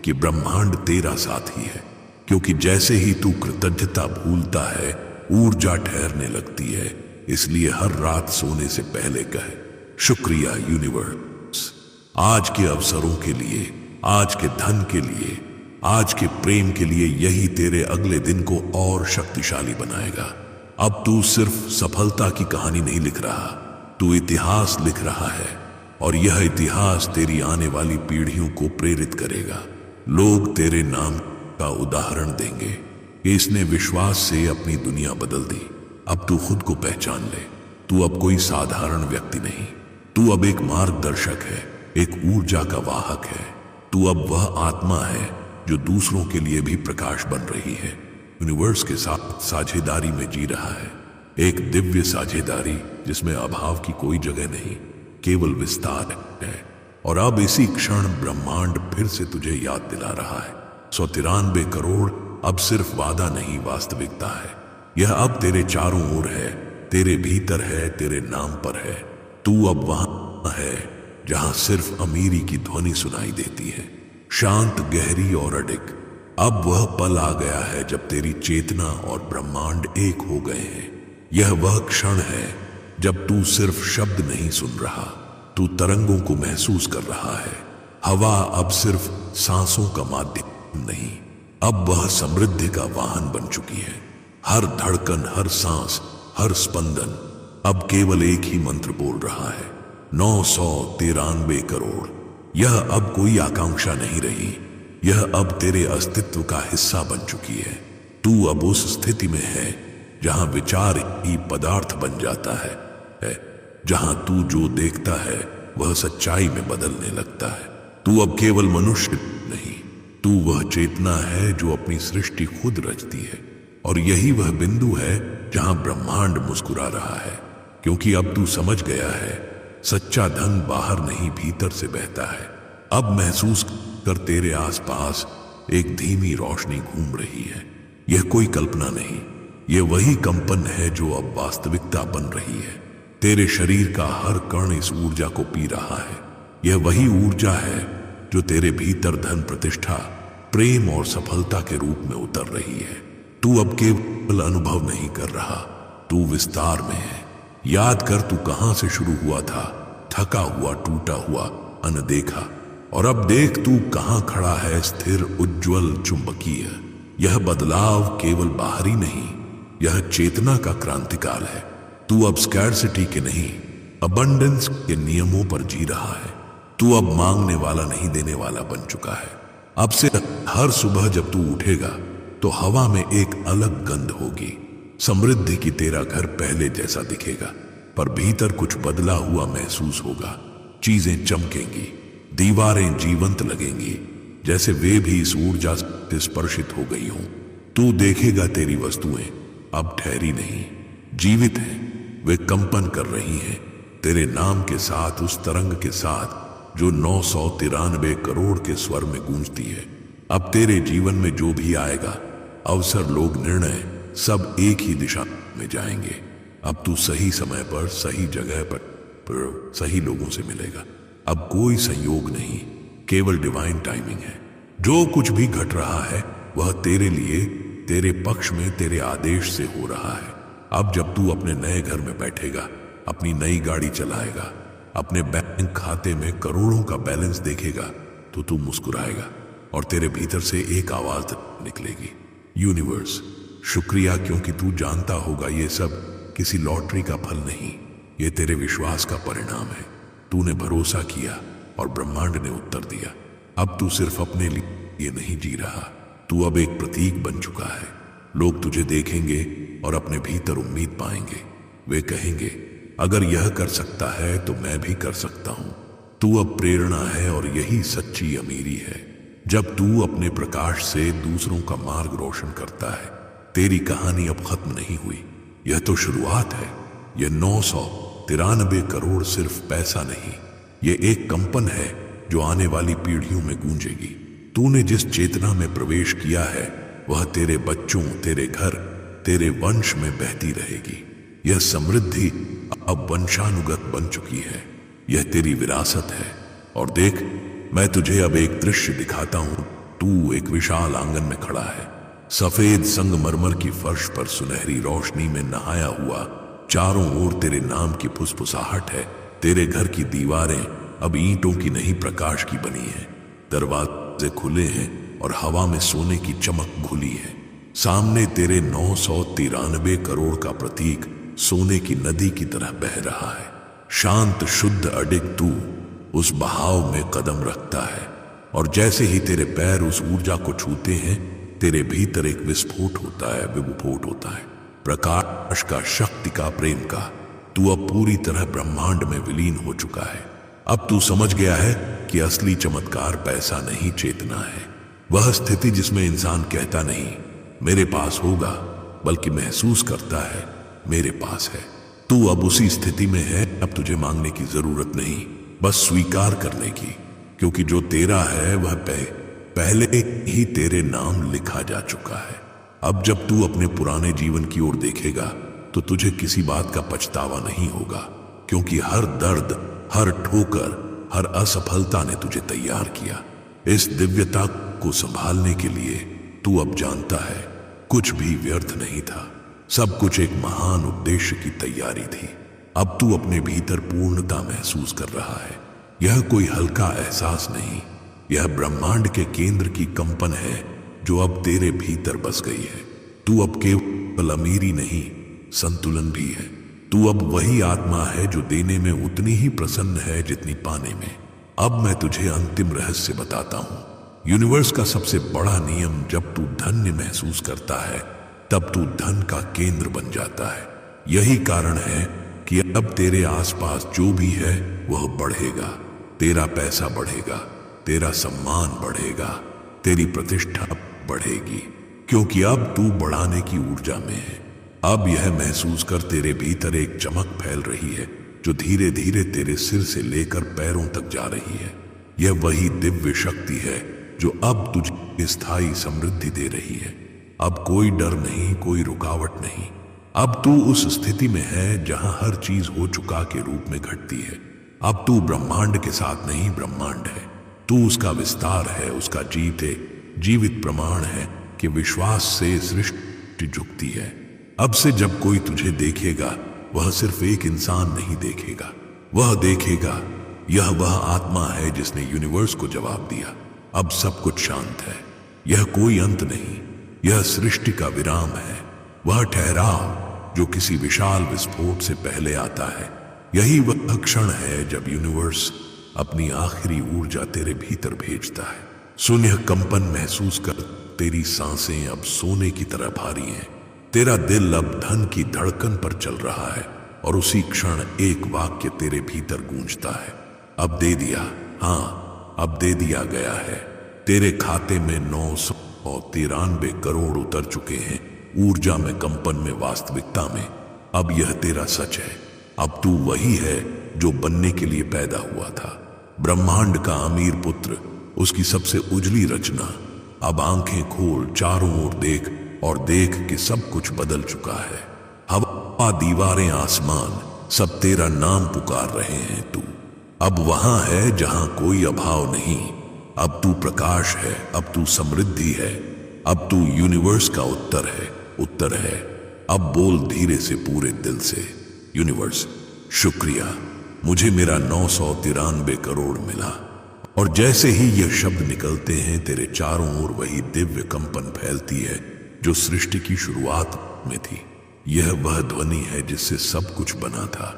Speaker 1: कि ब्रह्मांड तेरा साथी है, क्योंकि जैसे ही तू कृतज्ञता भूलता है ऊर्जा ठहरने लगती है। इसलिए हर रात सोने से पहले कहे, शुक्रिया यूनिवर्स, आज के अवसरों के लिए, आज के धन के लिए, आज के प्रेम के लिए। यही तेरे अगले दिन को और शक्तिशाली बनाएगा। अब तू सिर्फ सफलता की कहानी नहीं लिख रहा, तू इतिहास लिख रहा है, और यह इतिहास तेरी आने वाली पीढ़ियों को प्रेरित करेगा। लोग तेरे नाम का उदाहरण देंगे कि इसने विश्वास से अपनी दुनिया बदल दी। अब तू खुद को पहचान ले, तू अब कोई साधारण व्यक्ति नहीं, तू अब एक मार्गदर्शक है, एक ऊर्जा का वाहक है। तू अब वह आत्मा है जो दूसरों के लिए भी प्रकाश बन रही है, यूनिवर्स के साथ साझेदारी में जी रहा है। एक दिव्य साझेदारी जिसमें अभाव की कोई जगह नहीं, केवल विस्तार है। और अब इसी क्षण ब्रह्मांड फिर से तुझे याद दिला रहा है, 193 करोड़ अब सिर्फ वादा नहीं, वास्तविकता है। यह अब तेरे चारों ओर है, तेरे भीतर है, तेरे नाम पर है। तू अब वहां है जहां सिर्फ अमीरी की ध्वनि सुनाई देती है, शांत, गहरी और अडिग। अब वह पल आ गया है जब तेरी चेतना और ब्रह्मांड एक हो गए हैं। यह वह क्षण है जब तू सिर्फ शब्द नहीं सुन रहा, तू तरंगों को महसूस कर रहा है। हवा अब सिर्फ सांसों का माध्यम नहीं, अब वह समृद्धि का वाहन बन चुकी है। हर धड़कन, हर सांस, हर स्पंदन अब केवल एक ही मंत्र बोल रहा है, 993 करोड़। यह अब कोई आकांक्षा नहीं रही, यह अब तेरे अस्तित्व का हिस्सा बन चुकी है। तू अब उस स्थिति में है जहां विचार ही पदार्थ बन जाता है, जहां तू जो देखता है वह सच्चाई में बदलने लगता है। तू अब केवल मनुष्य नहीं, तू वह चेतना है जो अपनी सृष्टि खुद रचती है। और यही वह बिंदु है जहां ब्रह्मांड मुस्कुरा रहा है, क्योंकि अब तू समझ गया है, सच्चा धन बाहर नहीं भीतर से बहता है। अब महसूस कर तेरे आसपास एक धीमी रोशनी घूम रही है। यह कोई कल्पना नहीं, यह वही कंपन है जो अब वास्तविकता बन रही है। तेरे शरीर का हर कण इस ऊर्जा को पी रहा है। यह वही ऊर्जा है जो तेरे भीतर धन, प्रतिष्ठा, प्रेम और सफलता के रूप में उतर रही है। तू अब केवल अनुभव नहीं कर रहा, तू विस्तार में है। याद कर तू कहां से शुरू हुआ था, थका हुआ, टूटा हुआ, अनदेखा, और अब देख तू कहां खड़ा है, स्थिर, उज्जवल, चुंबकीय। यह बदलाव केवल बाहरी नहीं, यह चेतना का क्रांतिकाल है। तू अब स्कैर्सिटी के नहीं, अबंडेंस के नियमों पर जी रहा है। तू अब मांगने वाला नहीं, देने वाला बन चुका है। अब से हर सुबह जब तू उठेगा तो हवा में एक अलग गंध होगी। समृद्धि की तेरा घर पहले जैसा दिखेगा, पर भीतर कुछ बदला हुआ महसूस होगा। चीजें चमकेंगी, दीवारें जीवंत लगेंगी, जैसे वे भी इस ऊर्जा से स्पर्शित हो गई हों। तू देखेगा तेरी वस्तुएं अब ठहरी नहीं, जीवित हैं। वे कंपन कर रही हैं तेरे नाम के साथ, उस तरंग के साथ जो 993 करोड़ के स्वर में गूंजती है। अब तेरे जीवन में जो भी आएगा, अवसर, लोग, निर्णय, सब एक ही दिशा में जाएंगे। अब तू सही समय पर, सही जगह पर सही लोगों से मिलेगा। अब कोई संयोग नहीं, केवल डिवाइन टाइमिंग है। जो कुछ भी घट रहा है वह तेरे लिए, तेरे पक्ष में, तेरे आदेश से हो रहा है। अब जब तू अपने नए घर में बैठेगा, अपनी नई गाड़ी चलाएगा, अपने बैंक खाते में करोड़ों का बैलेंस देखेगा, तो तू मुस्कुराएगा और तेरे भीतर से एक आवाज निकलेगी, यूनिवर्स शुक्रिया, क्योंकि तू जानता होगा ये सब किसी लॉटरी का फल नहीं, ये तेरे विश्वास का परिणाम है। तूने भरोसा किया और ब्रह्मांड ने उत्तर दिया। अब तू सिर्फ अपने लिए नहीं जी रहा, तू अब एक प्रतीक बन चुका है। लोग तुझे देखेंगे और अपने भीतर उम्मीद पाएंगे। वे कहेंगे, अगर यह कर सकता है तो मैं भी कर सकता हूं। तू अब प्रेरणा है और यही सच्ची अमीरी है। जब तू अपने प्रकाश से दूसरों का मार्ग रोशन करता है, तेरी कहानी अब खत्म नहीं हुई, यह तो शुरुआत है। यह 900 993 करोड़ सिर्फ पैसा नहीं, ये एक कंपन है जो आने वाली पीढ़ियों में गूंजेगी। तूने जिस चेतना में प्रवेश किया है वह तेरे बच्चों, तेरे घर, तेरे वंश में बहती रहेगी। यह समृद्धि अब वंशानुगत बन चुकी है, यह तेरी विरासत है। और देख, मैं तुझे अब एक दृश्य दिखाता हूं। तू एक विशाल आंगन में खड़ा है, सफेद संगमरमर की फर्श पर सुनहरी रोशनी में नहाया हुआ, चारों ओर तेरे नाम की फुसफुसाहट है। तेरे घर की दीवारें अब ईंटों की नहीं, प्रकाश की बनी है। दरवाजे खुले हैं और हवा में सोने की चमक घुली है। सामने तेरे 993 करोड़ का प्रतीक सोने की नदी की तरह बह रहा है। शांत, शुद्ध, अडिग तू उस बहाव में कदम रखता है, और जैसे ही तेरे पैर उस ऊर्जा को छूते हैं, तेरे भीतर एक विस्फोट होता है, विस्फोट होता है, प्रकाश का, शक्ति का, प्रेम का। तू अब पूरी तरह ब्रह्मांड में विलीन हो चुका है। अब तू समझ गया है कि असली चमत्कार पैसा नहीं, चेतना है। वह स्थिति जिसमें इंसान कहता नहीं मेरे पास होगा, बल्कि महसूस करता है मेरे पास है। तू अब उसी स्थिति में है। अब तुझे मांगने की जरूरत नहीं, बस स्वीकार करने की, क्योंकि जो तेरा है वह पहले ही तेरे नाम लिखा जा चुका है। अब जब तू अपने पुराने जीवन की ओर देखेगा तो तुझे किसी बात का पछतावा नहीं होगा, क्योंकि हर दर्द, हर ठोकर, हर असफलता ने तुझे तैयार किया। इस दिव्यता को संभालने के लिए तू अब जानता है कुछ भी व्यर्थ नहीं था, सब कुछ एक महान उद्देश्य की तैयारी थी। अब तू अपने भीतर पूर्णता महसूस कर रहा है। यह कोई हल्का एहसास नहीं, यह ब्रह्मांड के केंद्र की कंपन है जो अब तेरे भीतर बस गई है। तू अब केवल अमीरी नहीं, संतुलन भी है। तू अब वही आत्मा है जो देने में उतनी ही प्रसन्न है जितनी पाने में। अब मैं तुझे अंतिम रहस्य बताता हूं। यूनिवर्स का सबसे बड़ा नियम, जब तू धन्य महसूस करता है तब तू धन का केंद्र बन जाता है। यही कारण है कि अब तेरे आसपास जो भी है वह बढ़ेगा। तेरा पैसा बढ़ेगा, तेरा सम्मान बढ़ेगा, तेरी प्रतिष्ठा बढ़ेगी, क्योंकि अब तू बढ़ाने की ऊर्जा में है। अब यह महसूस कर, तेरे भीतर एक चमक फैल रही है जो धीरे धीरे तेरे सिर से लेकर पैरों तक जा रही है। यह वही दिव्य शक्ति है जो अब तुझे स्थायी समृद्धि दे रही है। अब कोई डर नहीं, कोई रुकावट नहीं। अब तू उस स्थिति में है जहां हर चीज हो चुका के रूप में घटती है। अब तू ब्रह्मांड के साथ नहीं, ब्रह्मांड है। तू उसका विस्तार है, उसका जीवित प्रमाण है कि विश्वास से सृष्टि झुकती है। अब से जब कोई तुझे देखेगा वह सिर्फ एक इंसान नहीं देखेगा, वह देखेगा यह वह आत्मा है जिसने यूनिवर्स को जवाब दिया। अब सब कुछ शांत है। यह कोई अंत नहीं, यह सृष्टि का विराम है, वह ठहराव जो किसी विशाल विस्फोट से पहले आता है। यही वह क्षण है जब यूनिवर्स अपनी आखिरी ऊर्जा तेरे भीतर भेजता है। सुन, यह कंपन महसूस कर। तेरी सांसें अब सोने की तरह भारी हैं। तेरा दिल अब धन की धड़कन पर चल रहा है, और उसी क्षण एक वाक्य तेरे भीतर गूंजता है, अब दे दिया। हाँ, अब दे दिया गया है। तेरे खाते में 993 करोड़ उतर चुके हैं, ऊर्जा में, कंपन में, वास्तविकता में। अब यह तेरा सच है। अब तू वही है जो बनने के लिए पैदा हुआ था, ब्रह्मांड का अमीर पुत्र, उसकी सबसे उजली रचना। अब आंखें खोल, चारों ओर देख, और देख कि सब कुछ बदल चुका है। हवा, दीवारें, आसमान, सब तेरा नाम पुकार रहे हैं। तू अब वहां है जहां कोई अभाव नहीं। अब तू प्रकाश है, अब तू समृद्धि है, अब तू यूनिवर्स का उत्तर है। अब बोल धीरे से, पूरे दिल से, यूनिवर्स शुक्रिया, मुझे मेरा 993 करोड़ मिला। और जैसे ही यह शब्द निकलते हैं, तेरे चारों ओर वही दिव्य कंपन फैलती है जो सृष्टि की शुरुआत में थी। यह वह ध्वनि है जिससे सब कुछ बना था।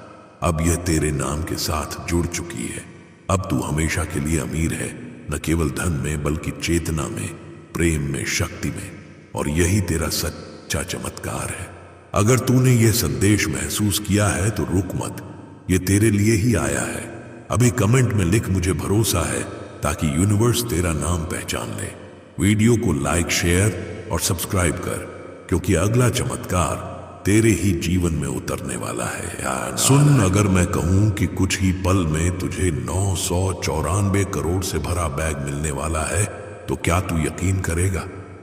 Speaker 1: अब यह तेरे नाम के साथ जुड़ चुकी है। अब तू हमेशा के लिए अमीर है, न केवल धन में बल्कि चेतना में, प्रेम में, शक्ति में। और यही तेरा सच्चा चमत्कार है। अगर तूने यह संदेश महसूस किया है तो रुक मत, यह तेरे लिए ही आया है। अभी कमेंट में लिख, मुझे भरोसा है, ताकि यूनिवर्स तेरा नाम पहचान ले। वीडियो को लाइक, शेयर और सब्सक्राइब कर, क्योंकि अगला चमत्कार तेरे ही जीवन में उतरने वाला है। सुन, अगर मैं कहूं कि कुछ ही पल में तुझे 994 करोड़ से भरा बैग मिलने वाला है तो क्या तू यकीन करेगा?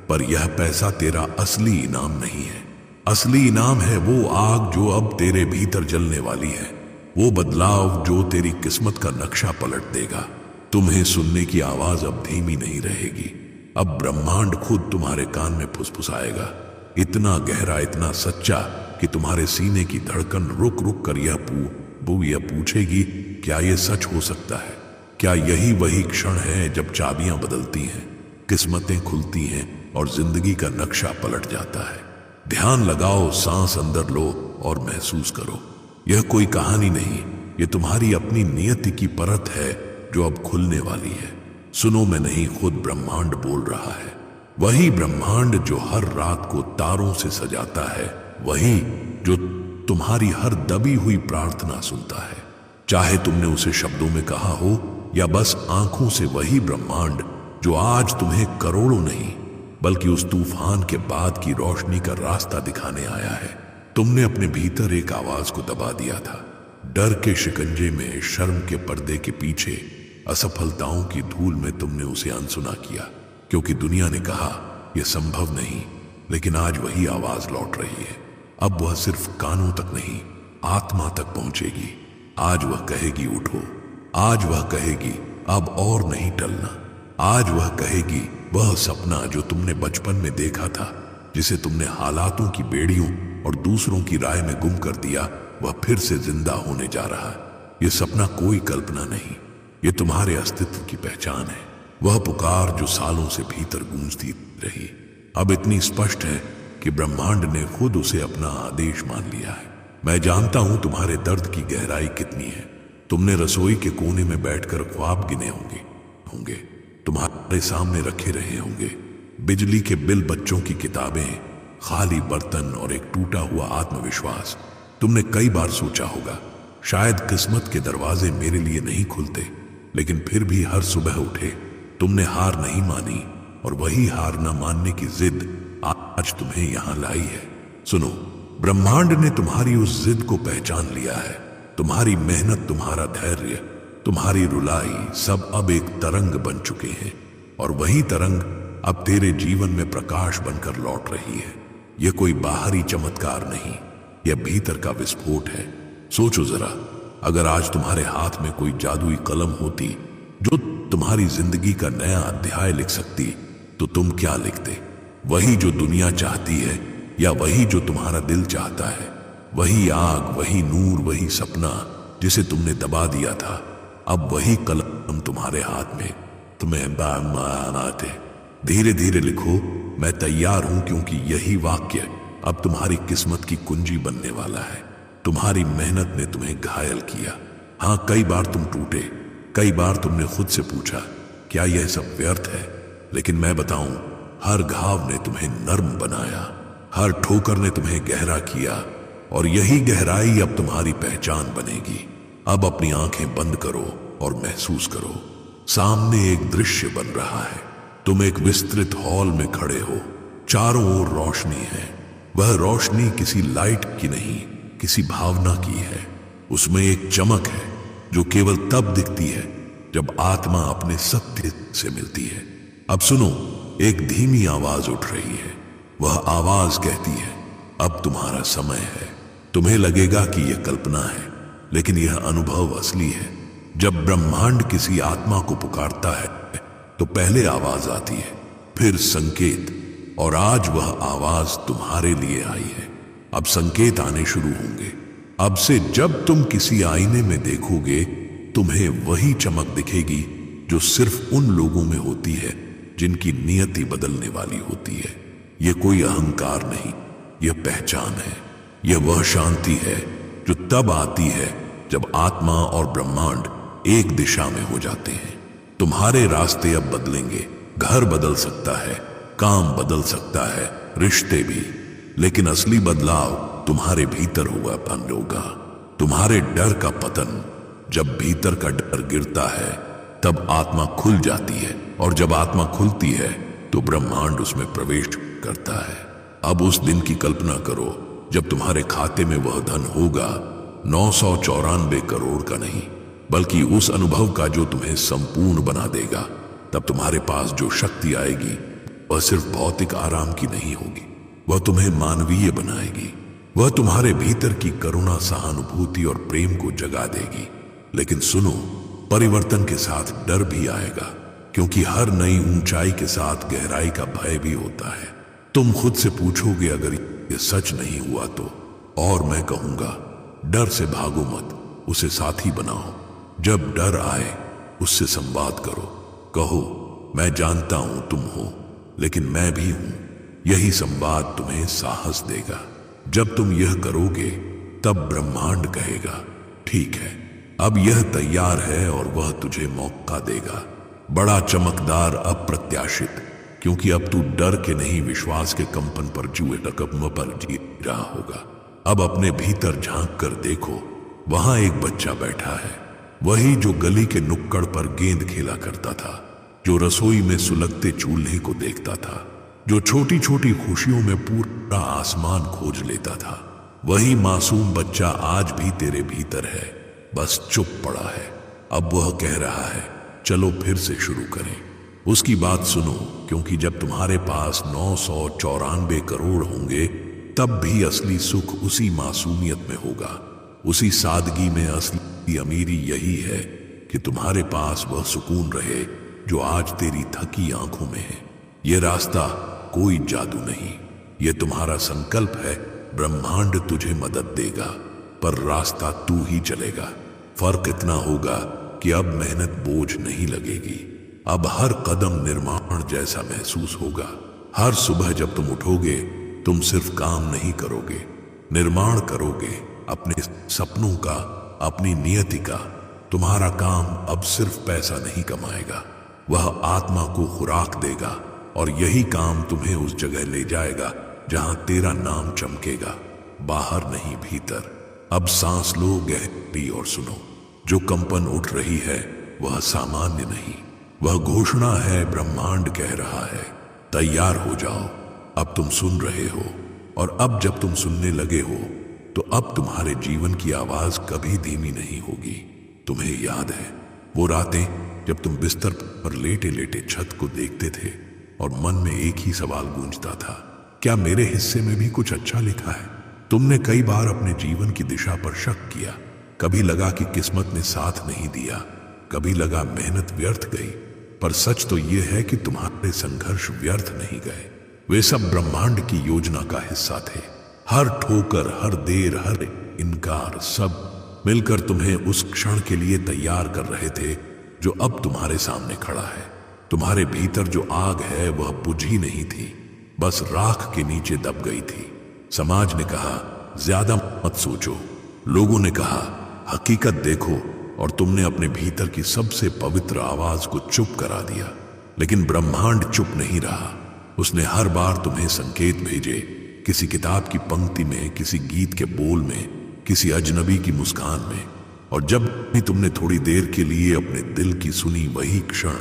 Speaker 1: पर यह पैसा तेरा असली इनाम नहीं है। असली इनाम है वो आग जो अब तेरे भीतर जलने वाली है, वो बदलाव जो तेरी किस्मत का नक्शा पलट देगा। तुम्हें सुनने की आवाज अब धीमी नहीं रहेगी, अब ब्रह्मांड खुद तुम्हारे कान में फुसफुसाएगा, इतना गहरा, इतना सच्चा कि तुम्हारे सीने की धड़कन रुक रुक कर यह पूछेगी, क्या यह सच हो सकता है? क्या यही वही क्षण है जब चाबियां बदलती हैं, किस्मतें खुलती हैं और जिंदगी का नक्शा पलट जाता है? ध्यान लगाओ, सांस अंदर लो और महसूस करो। यह कोई कहानी नहीं, यह तुम्हारी अपनी नियति की परत है जो अब खुलने वाली है। सुनो, मैं नहीं, खुद ब्रह्मांड बोल रहा है। वही ब्रह्मांड जो हर रात को तारों से सजाता है, वही जो तुम्हारी हर दबी हुई प्रार्थना सुनता है, चाहे तुमने उसे शब्दों में कहा हो या बस आंखों से। वही ब्रह्मांड जो आज तुम्हें करोड़ों नहीं बल्कि उस तूफान के बाद की रोशनी का रास्ता दिखाने आया है। तुमने अपने भीतर एक आवाज को दबा दिया था, डर के शिकंजे में, शर्म के पर्दे के पीछे, असफलताओं की धूल में तुमने उसे अनसुना किया, क्योंकि दुनिया ने कहा यह संभव नहीं। लेकिन आज वही आवाज लौट रही है। अब वह सिर्फ कानों तक नहीं, आत्मा तक पहुंचेगी। आज वह कहेगी उठो, आज वह कहेगी अब और नहीं टलना, आज वह कहेगी वह सपना जो तुमने बचपन में देखा था, जिसे तुमने हालातों की बेड़ियों और दूसरों की राय में गुम कर दिया, वह फिर से जिंदा होने जा रहा है। यह सपना कोई कल्पना नहीं, यह तुम्हारे अस्तित्व की पहचान है। वह पुकार जो सालों से भीतर गूंजती रही, अब इतनी स्पष्ट है कि ब्रह्मांड ने खुद उसे अपना आदेश मान लिया है। मैं जानता हूं तुम्हारे दर्द की गहराई कितनी है। तुमने रसोई के कोने में बैठकर ख्वाब गिने होंगे, तुम्हारे सामने रखे रहे होंगे बिजली के बिल, बच्चों की किताबें, खाली बर्तन और एक टूटा हुआ आत्मविश्वास। तुमने कई बार सोचा होगा, शायद किस्मत के दरवाजे मेरे लिए नहीं खुलते, लेकिन फिर भी हर सुबह उठे तुमने हार नहीं मानी, और वही हार न मानने की जिद आज तुम्हें यहां लाई है। सुनो, ब्रह्मांड ने तुम्हारी उस जिद को पहचान लिया है। तुम्हारी मेहनत, तुम्हारा धैर्य, तुम्हारी रुलाई सब अब एक तरंग बन चुके हैं, और वही तरंग अब तेरे जीवन में प्रकाश बनकर लौट रही है। यह कोई बाहरी चमत्कार नहीं, यह भीतर का विस्फोट है। सोचो जरा, अगर आज तुम्हारे हाथ में कोई जादुई कलम होती जो तुम्हारी जिंदगी का नया अध्याय लिख सकती, तो तुम क्या लिखते? वही जो दुनिया चाहती है या वही जो तुम्हारा दिल चाहता है? वही आग, वही नूर, वही सपना जिसे तुमने दबा दिया था, अब वही कलम तुम्हारे हाथ में। तुम्हें बाते धीरे धीरे लिखो, मैं तैयार हूं, क्योंकि यही वाक्य अब तुम्हारी किस्मत की कुंजी बनने वाला है। तुम्हारी मेहनत ने तुम्हें घायल किया। हां, कई बार तुम टूटे, कई बार तुमने खुद से पूछा क्या यह सब व्यर्थ है? लेकिन मैं बताऊं, हर घाव ने तुम्हें नर्म बनाया, हर ठोकर ने तुम्हें गहरा किया, और यही गहराई अब तुम्हारी पहचान बनेगी। अब अपनी आंखें बंद करो और महसूस करो, सामने एक दृश्य बन रहा है। तुम एक विस्तृत हॉल में खड़े हो, चारों ओर रोशनी है। वह रोशनी किसी लाइट की नहीं, किसी भावना की है। उसमें एक चमक है जो केवल तब दिखती है जब आत्मा अपने सत्य से मिलती है। अब सुनो, एक धीमी आवाज उठ रही है। वह आवाज कहती है, अब तुम्हारा समय है। तुम्हें लगेगा कि यह कल्पना है, लेकिन यह अनुभव असली है। जब ब्रह्मांड किसी आत्मा को पुकारता है तो पहले आवाज आती है, फिर संकेत, और आज वह आवाज तुम्हारे लिए आई है। अब संकेत आने शुरू होंगे। अब से जब तुम किसी आईने में देखोगे, तुम्हें वही चमक दिखेगी जो सिर्फ उन लोगों में होती है जिनकी नियति बदलने वाली होती है। यह कोई अहंकार नहीं, यह पहचान है। यह वह शांति है जो तब आती है जब आत्मा और ब्रह्मांड एक दिशा में हो जाते हैं। तुम्हारे रास्ते अब बदलेंगे। घर बदल सकता है, काम बदल सकता है, रिश्ते भी, लेकिन असली बदलाव तुम्हारे भीतर होगा। तुम्हारे डर का पतन, जब भीतर का डर गिरता है तब आत्मा खुल जाती है, और जब आत्मा खुलती है तो ब्रह्मांड उसमें प्रवेश करता है। अब उस दिन की कल्पना करो जब तुम्हारे खाते में वह धन होगा 994 करोड़ का नहीं, बल्कि उस अनुभव का जो तुम्हें संपूर्ण बना देगा, तब तुम्हारे पास जो शक्ति आएगी वह सिर्फ भौतिक आराम की नहीं होगी, वह तुम्हें मानवीय बनाएगी। वह तुम्हारे भीतर की करुणा, सहानुभूति और प्रेम को जगा देगी। लेकिन सुनो, परिवर्तन के साथ डर भी आएगा, क्योंकि हर नई ऊंचाई के साथ गहराई का भय भी होता है। तुम खुद से पूछोगे, अगर ये सच नहीं हुआ तो? और मैं कहूंगा, डर से भागो मत, उसे साथी बनाओ। जब डर आए उससे संवाद करो, कहो मैं जानता हूं तुम हो, लेकिन मैं भी हूं। यही संवाद तुम्हें साहस देगा। जब तुम यह करोगे तब ब्रह्मांड कहेगा, ठीक है, अब यह तैयार है, और वह तुझे मौका देगा, बड़ा चमकदार, अप्रत्याशित, क्योंकि अब तू डर के नहीं, विश्वास के कंपन पर जुए रकम पर जी रहा होगा। अब अपने भीतर झांक कर देखो, वहां एक बच्चा बैठा है, वही जो गली के नुक्कड़ पर गेंद खेला करता था, जो रसोई में सुलगते चूल्हे को देखता था, जो छोटी छोटी खुशियों में पूरा आसमान खोज लेता था। वही मासूम बच्चा आज भी तेरे भीतर है, बस चुप पड़ा है। अब वह कह रहा है, चलो फिर से शुरू करें। उसकी बात सुनो, क्योंकि जब तुम्हारे पास 994 करोड़ होंगे, तब भी असली सुख उसी मासूमियत में होगा, उसी सादगी में। असली अमीरी यही है कि तुम्हारे पास वह सुकून रहे जो आज तेरी थकी आंखों में है। ये रास्ता कोई जादू नहीं, ये तुम्हारा संकल्प है। ब्रह्मांड तुझे मदद देगा, पर रास्ता तू ही चलेगा। फर्क इतना होगा कि अब मेहनत बोझ नहीं लगेगी, अब हर कदम निर्माण जैसा महसूस होगा। हर सुबह जब तुम उठोगे, तुम सिर्फ काम नहीं करोगे, निर्माण करोगे, अपने सपनों का, अपनी नियति का। तुम्हारा काम अब सिर्फ पैसा नहीं कमाएगा, वह आत्मा को खुराक देगा, और यही काम तुम्हें उस जगह ले जाएगा जहां तेरा नाम चमकेगा, बाहर नहीं भीतर। अब सांस लो गहरी और सुनो, जो कंपन उठ रही है वह सामान्य नहीं, वह घोषणा है। ब्रह्मांड कह रहा है, तैयार हो जाओ। अब तुम सुन रहे हो, और अब जब तुम सुनने लगे हो, तो अब तुम्हारे जीवन की आवाज कभी धीमी नहीं होगी। तुम्हें याद है वो रातें जब तुम बिस्तर पर लेटे लेटे छत को देखते थे, और मन में एक ही सवाल गूंजता था, क्या मेरे हिस्से में भी कुछ अच्छा लिखा है? तुमने कई बार अपने जीवन की दिशा पर शक किया। कभी लगा कि किस्मत ने साथ नहीं दिया, कभी लगा मेहनत व्यर्थ गई, पर सच तो यह है कि तुम्हारे संघर्ष व्यर्थ नहीं गए। वे सब ब्रह्मांड की योजना का हिस्सा थे। हर ठोकर, हर देर, हर इनकार, सब मिलकर तुम्हें उस क्षण के लिए तैयार कर रहे थे जो अब तुम्हारे सामने खड़ा है। तुम्हारे भीतर जो आग है वह बुझी नहीं थी, बस राख के नीचे दब गई थी। समाज ने कहा, ज्यादा मत सोचो। लोगों ने कहा, हकीकत देखो, और तुमने अपने भीतर की सबसे पवित्र आवाज को चुप करा दिया। लेकिन ब्रह्मांड चुप नहीं रहा। उसने हर बार तुम्हें संकेत भेजे, किसी किताब की पंक्ति में, किसी गीत के बोल में, किसी अजनबी की मुस्कान में। और जब भी तुमने थोड़ी देर के लिए अपने दिल की सुनी, वही क्षण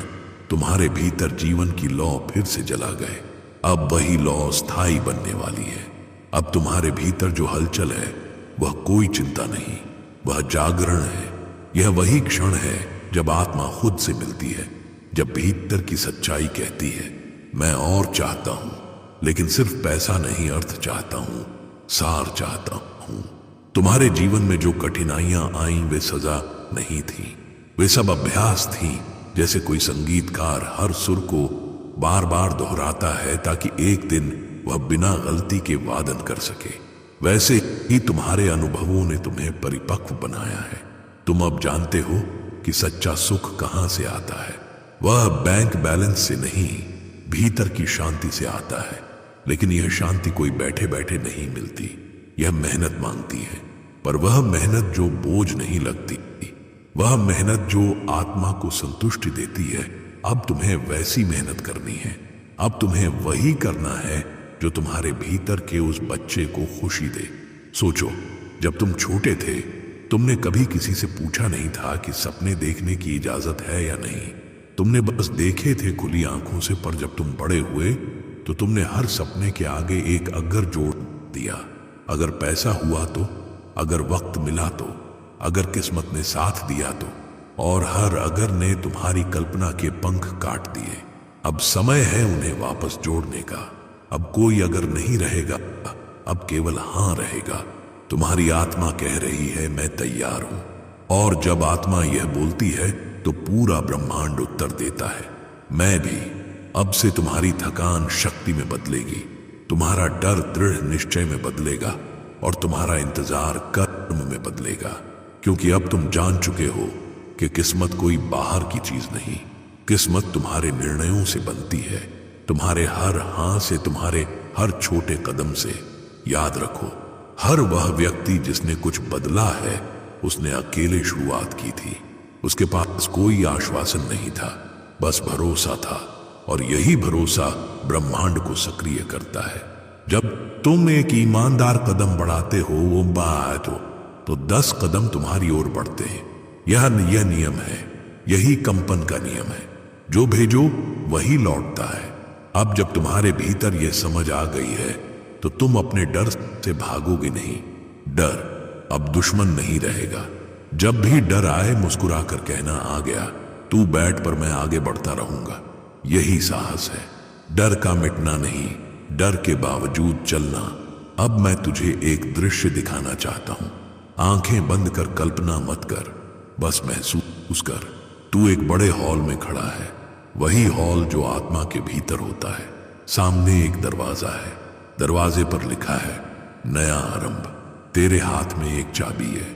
Speaker 1: तुम्हारे भीतर जीवन की लौ फिर से जला गए। अब वही लौ स्थायी बनने वाली है। अब तुम्हारे भीतर जो हलचल है वह कोई चिंता नहीं, वह जागरण है। यह वही क्षण है जब आत्मा खुद से मिलती है, जब भीतर की सच्चाई कहती है, मैं और चाहता हूं, लेकिन सिर्फ पैसा नहीं, अर्थ चाहता हूं, सार चाहता हूं। तुम्हारे जीवन में जो कठिनाइयां आईं वे सजा नहीं थी, वे सब अभ्यास थी। जैसे कोई संगीतकार हर सुर को बार बार दोहराता है ताकि एक दिन वह बिना गलती के वादन कर सके, वैसे ही तुम्हारे अनुभवों ने तुम्हें परिपक्व बनाया है। तुम अब जानते हो कि सच्चा सुख कहां से आता है। वह बैंक बैलेंस से नहीं, भीतर की शांति से आता है। लेकिन यह शांति कोई बैठे बैठे नहीं मिलती, यह मेहनत मांगती है। पर वह मेहनत जो बोझ नहीं लगती, वह मेहनत जो आत्मा को संतुष्टि देती है। अब तुम्हें वैसी मेहनत करनी है। अब तुम्हें वही करना है जो तुम्हारे भीतर के उस बच्चे को खुशी दे। सोचो, जब तुम छोटे थे, तुमने कभी किसी से पूछा नहीं था कि सपने देखने की इजाजत है या नहीं। तुमने बस देखे थे खुली आंखों से। पर जब तुम बड़े हुए तो तुमने हर सपने के आगे एक अग्गर जोड़ दिया। अगर पैसा हुआ तो, अगर वक्त मिला तो, अगर किस्मत ने साथ दिया तो, और हर अगर ने तुम्हारी कल्पना के पंख काट दिए। अब समय है उन्हें वापस जोड़ने का। अब कोई अगर नहीं रहेगा, अब केवल हां रहेगा। तुम्हारी आत्मा कह रही है मैं तैयार हूं, और जब आत्मा यह बोलती है तो पूरा ब्रह्मांड उत्तर देता है मैं भी। अब से तुम्हारी थकान शक्ति में बदलेगी, तुम्हारा डर दृढ़ निश्चय में बदलेगा, और तुम्हारा इंतजार कर्म में बदलेगा। क्योंकि अब तुम जान चुके हो कि किस्मत कोई बाहर की चीज नहीं, किस्मत तुम्हारे निर्णयों से बनती है, तुम्हारे हर हां से, तुम्हारे हर छोटे कदम से। याद रखो, हर वह व्यक्ति जिसने कुछ बदला है उसने अकेले शुरुआत की थी। उसके पास कोई आश्वासन नहीं था, बस भरोसा था, और यही भरोसा ब्रह्मांड को सक्रिय करता है। जब तुम एक ईमानदार कदम बढ़ाते हो वो बात हो तो 10 कदम तुम्हारी ओर बढ़ते हैं। यह नियम है, यही कंपन का नियम है। जो भेजो वही लौटता है। अब जब तुम्हारे भीतर यह समझ आ गई है तो तुम अपने डर से भागोगे नहीं। डर अब दुश्मन नहीं रहेगा। जब भी डर आए मुस्कुरा कर कहना आ गया, तू बैठ पर मैं आगे बढ़ता रहूंगा। यही साहस है, डर का मिटना नहीं, डर के बावजूद चलना। अब मैं तुझे एक दृश्य दिखाना चाहता हूं। आंखें बंद कर कल्पना मत कर, बस महसूस कर। तू एक बड़े हॉल में खड़ा है, वही हॉल जो आत्मा के भीतर होता है। सामने एक दरवाजा है, दरवाजे पर लिखा है नया आरंभ। तेरे हाथ में एक चाबी है,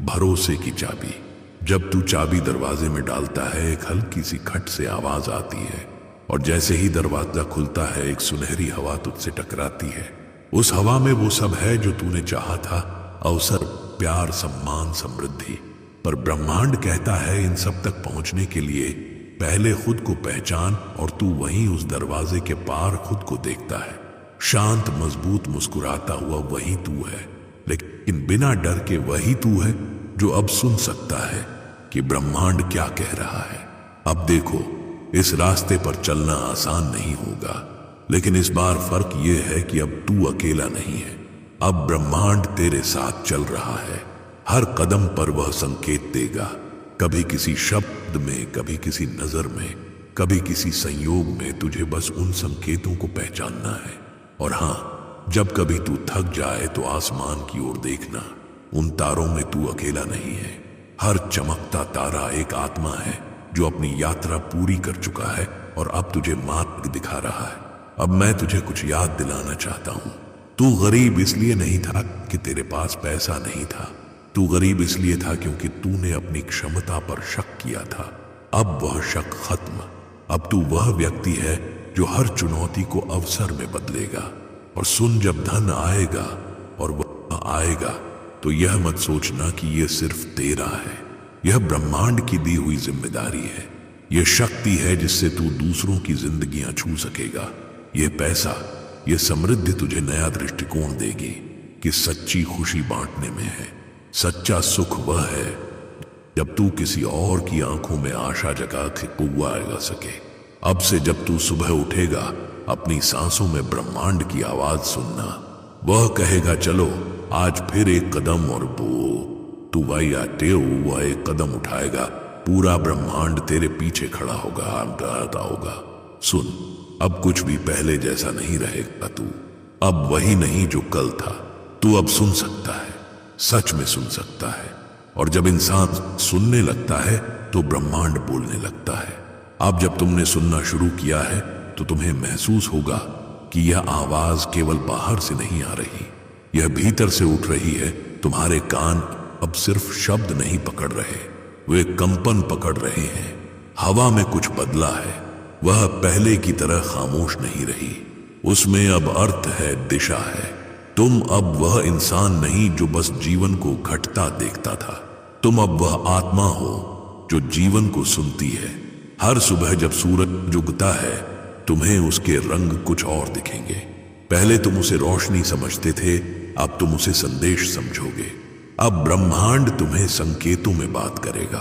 Speaker 1: भरोसे की चाबी। जब तू चाबी दरवाजे में डालता है एक हल्की सी खट से आवाज आती है, और जैसे ही दरवाजा खुलता है एक सुनहरी हवा तुझसे टकराती है। उस हवा में वो सब है जो तूने चाहा था, अवसर, प्यार, सम्मान, समृद्धि। पर ब्रह्मांड कहता है इन सब तक पहुंचने के लिए पहले खुद को पहचान, और तू वहीं उस दरवाजे के पार खुद को देखता है। शांत, मजबूत, मुस्कुराता हुआ वही तू है, लेकिन बिना डर के वही तू है जो अब सुन सकता है कि ब्रह्मांड क्या कह रहा है। अब देखो, इस रास्ते पर चलना आसान नहीं होगा, लेकिन इस बार फर्क यह है कि अब तू अकेला नहीं है। अब ब्रह्मांड तेरे साथ चल रहा है। हर कदम पर वह संकेत देगा, कभी किसी शब्द में, कभी किसी नजर में, कभी किसी संयोग में। तुझे बस उन संकेतों को पहचानना है। और हां, जब कभी तू थक जाए तो आसमान की ओर देखना। उन तारों में तू अकेला नहीं है। हर चमकता तारा एक आत्मा है जो अपनी यात्रा पूरी कर चुका है और अब तुझे मार्ग दिखा रहा है। अब मैं तुझे कुछ याद दिलाना चाहता हूं। तू गरीब इसलिए नहीं था कि तेरे पास पैसा नहीं था। तू गरीब इसलिए था क्योंकि तूने अपनी क्षमता पर शक किया था। अब वह शक खत्म। अब तू वह व्यक्ति है जो हर चुनौती को अवसर में बदलेगा। और सुन, जब धन आएगा, और वह आएगा, तो यह मत सोचना कि यह सिर्फ तेरा है। यह ब्रह्मांड की दी हुई जिम्मेदारी है। यह शक्ति है जिससे तू दूसरों की जिंदगियां छू सकेगा। यह पैसा, यह समृद्धि तुझे नया दृष्टिकोण देगी कि सच्ची खुशी बांटने में है। सच्चा सुख वह है जब तू किसी और की आंखों में आशा जगा के उगा सके। अब से जब तू सुबह उठेगा, अपनी सांसों में ब्रह्मांड की आवाज सुनना। वह कहेगा चलो आज फिर एक कदम, और वो तू वह एक कदम उठाएगा, पूरा ब्रह्मांड तेरे पीछे खड़ा होगा, आता होगा। सुन, अब कुछ भी पहले जैसा नहीं रहेगा। तू अब वही नहीं जो कल था। तू अब सुन सकता है, सच में सुन सकता है। और जब इंसान सुनने लगता है तो ब्रह्मांड बोलने लगता है। अब जब तुमने सुनना शुरू किया है तो तुम्हें महसूस होगा कि यह आवाज केवल बाहर से नहीं आ रही, यह भीतर से उठ रही है। तुम्हारे कान अब सिर्फ शब्द नहीं पकड़ रहे, वे कंपन पकड़ रहे हैं। हवा में कुछ बदला है, वह पहले की तरह खामोश नहीं रही। उसमें अब अर्थ है, दिशा है। तुम अब वह इंसान नहीं जो बस जीवन को घटता देखता था। तुम अब वह आत्मा हो जो जीवन को सुनती है। हर सुबह जब सूरज उगता है, तुम्हें उसके रंग कुछ और दिखेंगे। पहले तुम उसे रोशनी समझते थे, अब तुम उसे संदेश समझोगे। अब ब्रह्मांड तुम्हें संकेतों में बात करेगा,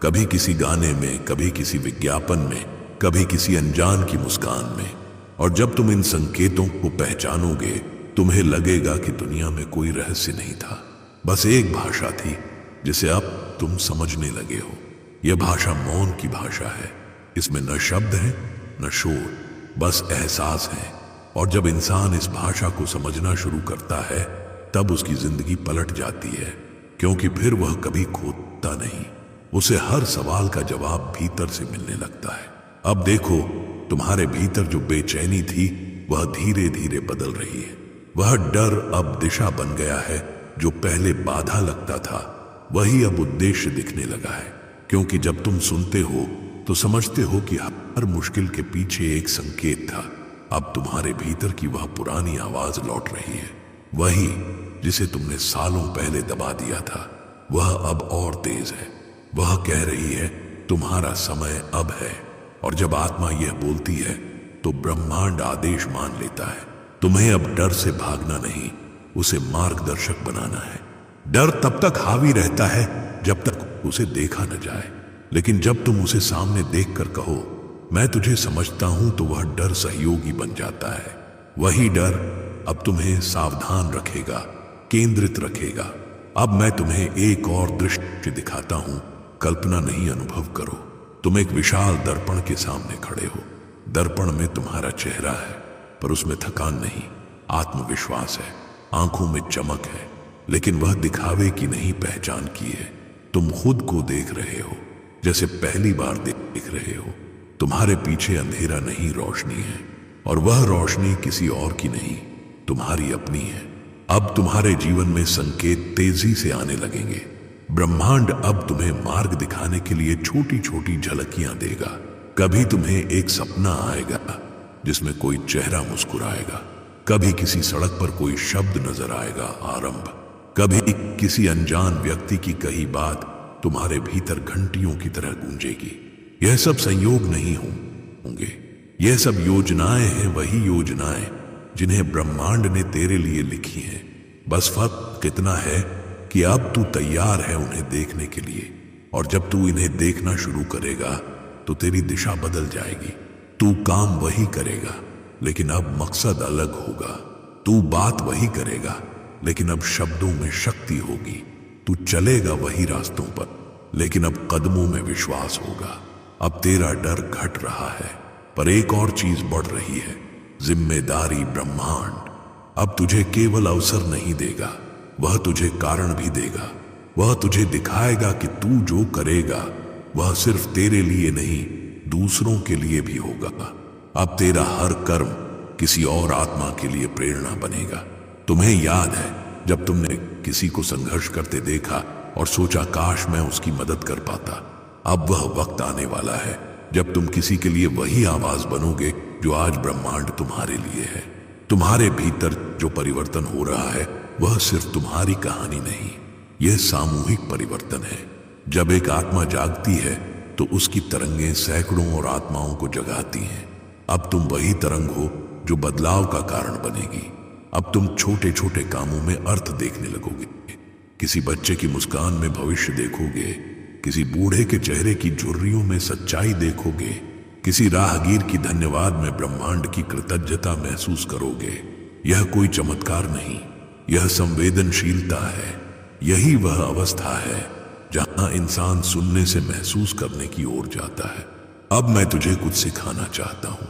Speaker 1: कभी किसी गाने में, कभी किसी विज्ञापन में, कभी किसी अनजान की मुस्कान में। और जब तुम इन संकेतों को पहचानोगे तुम्हें लगेगा कि दुनिया में कोई रहस्य नहीं था, बस एक भाषा थी जिसे अब तुम समझने लगे हो। यह भाषा मौन की भाषा है। इसमें न शब्द है न शोर, बस एहसास है। और जब इंसान इस भाषा को समझना शुरू करता है तब उसकी जिंदगी पलट जाती है, क्योंकि फिर वह कभी खोता नहीं। उसे हर सवाल का जवाब भीतर से मिलने लगता है। अब देखो, तुम्हारे भीतर जो बेचैनी थी वह धीरे धीरे बदल रही है। वह डर अब दिशा बन गया है। जो पहले बाधा लगता था वही अब उद्देश्य दिखने लगा है। क्योंकि जब तुम सुनते हो तो समझते हो कि हर मुश्किल के पीछे एक संकेत था। अब तुम्हारे भीतर की वह पुरानी आवाज लौट रही है, वही जिसे तुमने सालों पहले दबा दिया था। वह अब और तेज है। वह कह रही है तुम्हारा समय अब है। और जब आत्मा यह बोलती है तो ब्रह्मांड आदेश मान लेता है। तुम्हें अब डर से भागना नहीं, उसे मार्गदर्शक बनाना है। डर तब तक हावी रहता है जब तक उसे देखा न जाए, लेकिन जब तुम उसे सामने देखकर कहो मैं तुझे समझता हूं, तो वह डर सहयोगी बन जाता है। वही डर अब तुम्हें सावधान रखेगा, केंद्रित रखेगा। अब मैं तुम्हें एक और दृश्य दिखाता हूं। कल्पना नहीं, अनुभव करो। तुम एक विशाल दर्पण के सामने खड़े हो। दर्पण में तुम्हारा चेहरा है, पर उसमें थकान नहीं, आत्मविश्वास है। आंखों में चमक है, लेकिन वह दिखावे की नहीं, पहचान की है। तुम खुद को देख रहे हो जैसे पहली बार देख रहे हो। तुम्हारे पीछे अंधेरा नहीं, रोशनी है। और वह रोशनी किसी और की नहीं, तुम्हारी अपनी है। अब तुम्हारे जीवन में संकेत तेजी से आने लगेंगे। ब्रह्मांड अब तुम्हें मार्ग दिखाने के लिए छोटी छोटी झलकियां देगा। कभी तुम्हें एक सपना आएगा जिसमें कोई चेहरा मुस्कुराएगा, कभी किसी सड़क पर कोई शब्द नजर आएगा, आरंभ। कभी किसी अनजान व्यक्ति की कही बात तुम्हारे भीतर घंटियों की तरह गूंजेगी। यह सब संयोग नहीं होंगे, यह सब योजनाएं हैं, वही योजनाएं जिन्हें ब्रह्मांड ने तेरे लिए लिखी हैं। बस फर्क कितना है कि अब तू तैयार है उन्हें देखने के लिए। और जब तू इन्हें देखना शुरू करेगा तो तेरी दिशा बदल जाएगी। तू काम वही करेगा, लेकिन अब मकसद अलग होगा। तू बात वही करेगा, लेकिन अब शब्दों में शक्ति होगी। तू चलेगा वही रास्तों पर, लेकिन अब कदमों में विश्वास होगा। अब तेरा डर घट रहा है, पर एक और चीज बढ़ रही है, जिम्मेदारी। ब्रह्मांड अब तुझे केवल अवसर नहीं देगा, वह तुझे कारण भी देगा। वह तुझे दिखाएगा कि तू जो करेगा वह सिर्फ तेरे लिए नहीं, दूसरों के लिए भी होगा। अब तेरा हर कर्म किसी और आत्मा के लिए प्रेरणा बनेगा। तुम्हें याद है जब तुमने किसी को संघर्ष करते देखा और सोचा काश मैं उसकी मदद कर पाता। अब वह वक्त आने वाला है जब तुम किसी के लिए वही आवाज बनोगे जो आज ब्रह्मांड तुम्हारे लिए है। तुम्हारे भीतर जो परिवर्तन हो रहा है वह सिर्फ तुम्हारी कहानी नहीं, यह सामूहिक परिवर्तन है। जब एक आत्मा जागती है तो उसकी तरंगें सैकड़ों और आत्माओं को जगाती हैं। अब तुम वही तरंग हो जो बदलाव का कारण बनेगी। अब तुम छोटे छोटे कामों में अर्थ देखने लगोगे। किसी बच्चे की मुस्कान में भविष्य देखोगे, किसी बूढ़े के चेहरे की झुर्रियों में सच्चाई देखोगे, किसी राहगीर की धन्यवाद में ब्रह्मांड की कृतज्ञता महसूस करोगे। यह कोई चमत्कार नहीं, यह संवेदनशीलता है। यही वह अवस्था है जहां इंसान सुनने से महसूस करने की ओर जाता है। अब मैं तुझे कुछ सिखाना चाहता हूं।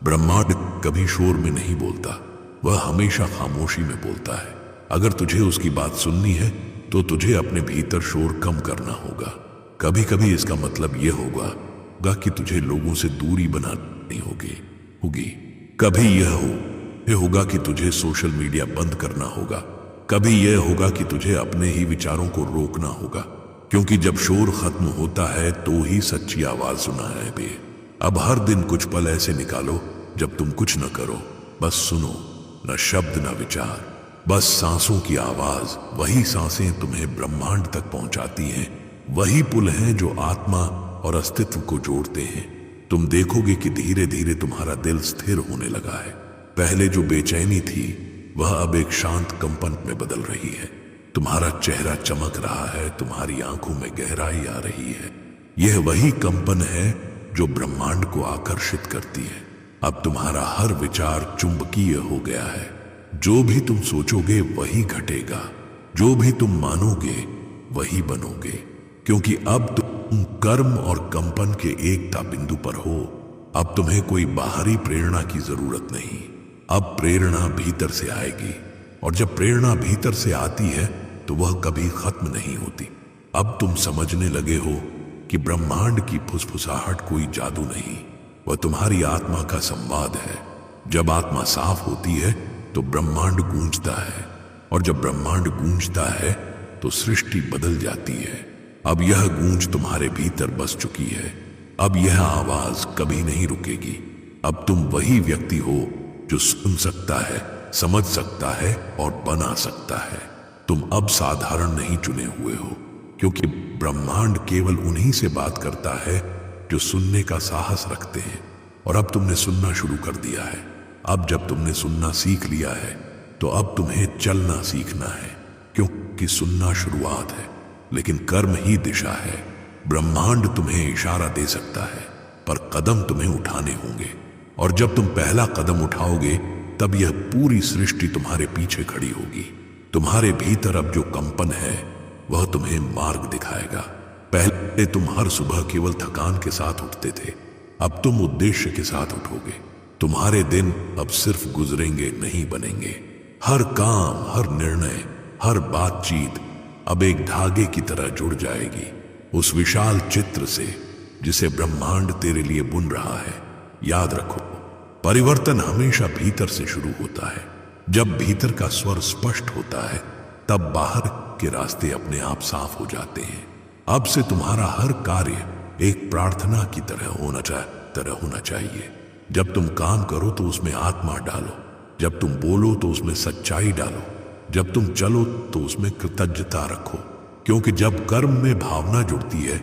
Speaker 1: ब्रह्मांड कभी शोर में नहीं बोलता, वह हमेशा खामोशी में बोलता है। अगर तुझे उसकी बात सुननी है तो तुझे अपने भीतर शोर कम करना होगा। कभी कभी इसका मतलब यह होगा कि तुझे लोगों से दूरी बनानी होगी। कभी यह होगा कि तुझे सोशल मीडिया बंद करना होगा। कभी यह होगा कि तुझे अपने ही विचारों को रोकना होगा, क्योंकि जब शोर खत्म होता है तो ही सच्ची आवाज सुना है बे। अब हर दिन कुछ पल ऐसे निकालो जब तुम कुछ न करो, बस सुनो, न शब्द न विचार, बस सांसों की आवाज। वही सांसें तुम्हें ब्रह्मांड तक पहुंचाती हैं, वही पुल हैं जो आत्मा और अस्तित्व को जोड़ते हैं। तुम देखोगे कि धीरे धीरे तुम्हारा दिल स्थिर होने लगा है। पहले जो बेचैनी थी वह अब एक शांत कंपन में बदल रही है। तुम्हारा चेहरा चमक रहा है, तुम्हारी आंखों में गहराई आ रही है। यह वही कंपन है जो ब्रह्मांड को आकर्षित करती है। अब तुम्हारा हर विचार चुंबकीय हो गया है। जो भी तुम सोचोगे वही घटेगा, जो भी तुम मानोगे वही बनोगे, क्योंकि अब तुम कर्म और कंपन के एकता बिंदु पर हो। अब तुम्हें कोई बाहरी प्रेरणा की जरूरत नहीं। अब प्रेरणा भीतर से आएगी, और जब प्रेरणा भीतर से आती है तो वह कभी खत्म नहीं होती। अब तुम समझने लगे हो कि ब्रह्मांड की फुसफुसाहट कोई जादू नहीं, वह तुम्हारी आत्मा का संवाद है। जब आत्मा साफ होती है तो ब्रह्मांड गूंजता है, और जब ब्रह्मांड गूंजता है तो सृष्टि बदल जाती है। अब यह गूंज तुम्हारे भीतर बस चुकी है। अब यह आवाज कभी नहीं रुकेगी। अब तुम वही व्यक्ति हो जो सुन सकता है, समझ सकता है और बना सकता है। तुम अब साधारण नहीं चुने हुए हो, क्योंकि ब्रह्मांड केवल उन्हीं से बात करता है जो सुनने का साहस रखते हैं। और अब तुमने सुनना शुरू कर दिया है। अब जब तुमने सुनना सीख लिया है तो अब तुम्हें चलना सीखना है, क्योंकि सुनना शुरुआत है लेकिन कर्म ही दिशा है। ब्रह्मांड तुम्हें इशारा दे सकता है, पर कदम तुम्हें उठाने होंगे, और जब तुम पहला कदम उठाओगे तब यह पूरी सृष्टि तुम्हारे पीछे खड़ी होगी। तुम्हारे भीतर अब जो कंपन है वह तुम्हें मार्ग दिखाएगा। पहले तुम हर सुबह केवल थकान के साथ उठते थे, अब तुम उद्देश्य के साथ उठोगे। तुम्हारे दिन अब सिर्फ गुजरेंगे नहीं बनेंगे। हर काम, हर निर्णय, हर बातचीत अब एक धागे की तरह जुड़ जाएगी उस विशाल चित्र से जिसे ब्रह्मांड तेरे लिए बुन रहा है। याद रखो, परिवर्तन हमेशा भीतर से शुरू होता है। जब भीतर का स्वर स्पष्ट होता है तब बाहर के रास्ते अपने आप साफ हो जाते हैं। अब से तुम्हारा हर कार्य एक प्रार्थना की तरह होना चाहिए। जब तुम काम करो तो उसमें आत्मा डालो, जब तुम बोलो तो उसमें सच्चाई डालो, जब तुम चलो तो उसमें कृतज्ञता रखो, क्योंकि जब कर्म में भावना जुड़ती है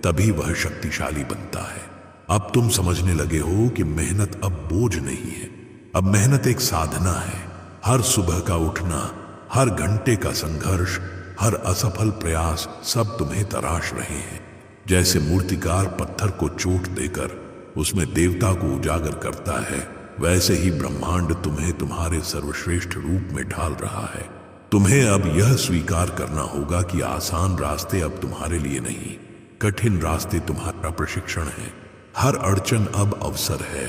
Speaker 1: तभी वह शक्तिशाली बनता है। अब तुम समझने लगे हो कि मेहनत अब बोझ नहीं है, अब मेहनत एक साधना है। हर सुबह का उठना, हर घंटे का संघर्ष, हर असफल प्रयास सब तुम्हें तराश रहे हैं। जैसे मूर्तिकार पत्थर को चोट देकर उसमें देवता को उजागर करता है, वैसे ही ब्रह्मांड तुम्हें तुम्हारे सर्वश्रेष्ठ रूप में ढाल रहा है। तुम्हें अब यह स्वीकार करना होगा कि आसान रास्ते अब तुम्हारे लिए नहीं, कठिन रास्ते तुम्हारा प्रशिक्षण है। हर अड़चन अब अवसर है,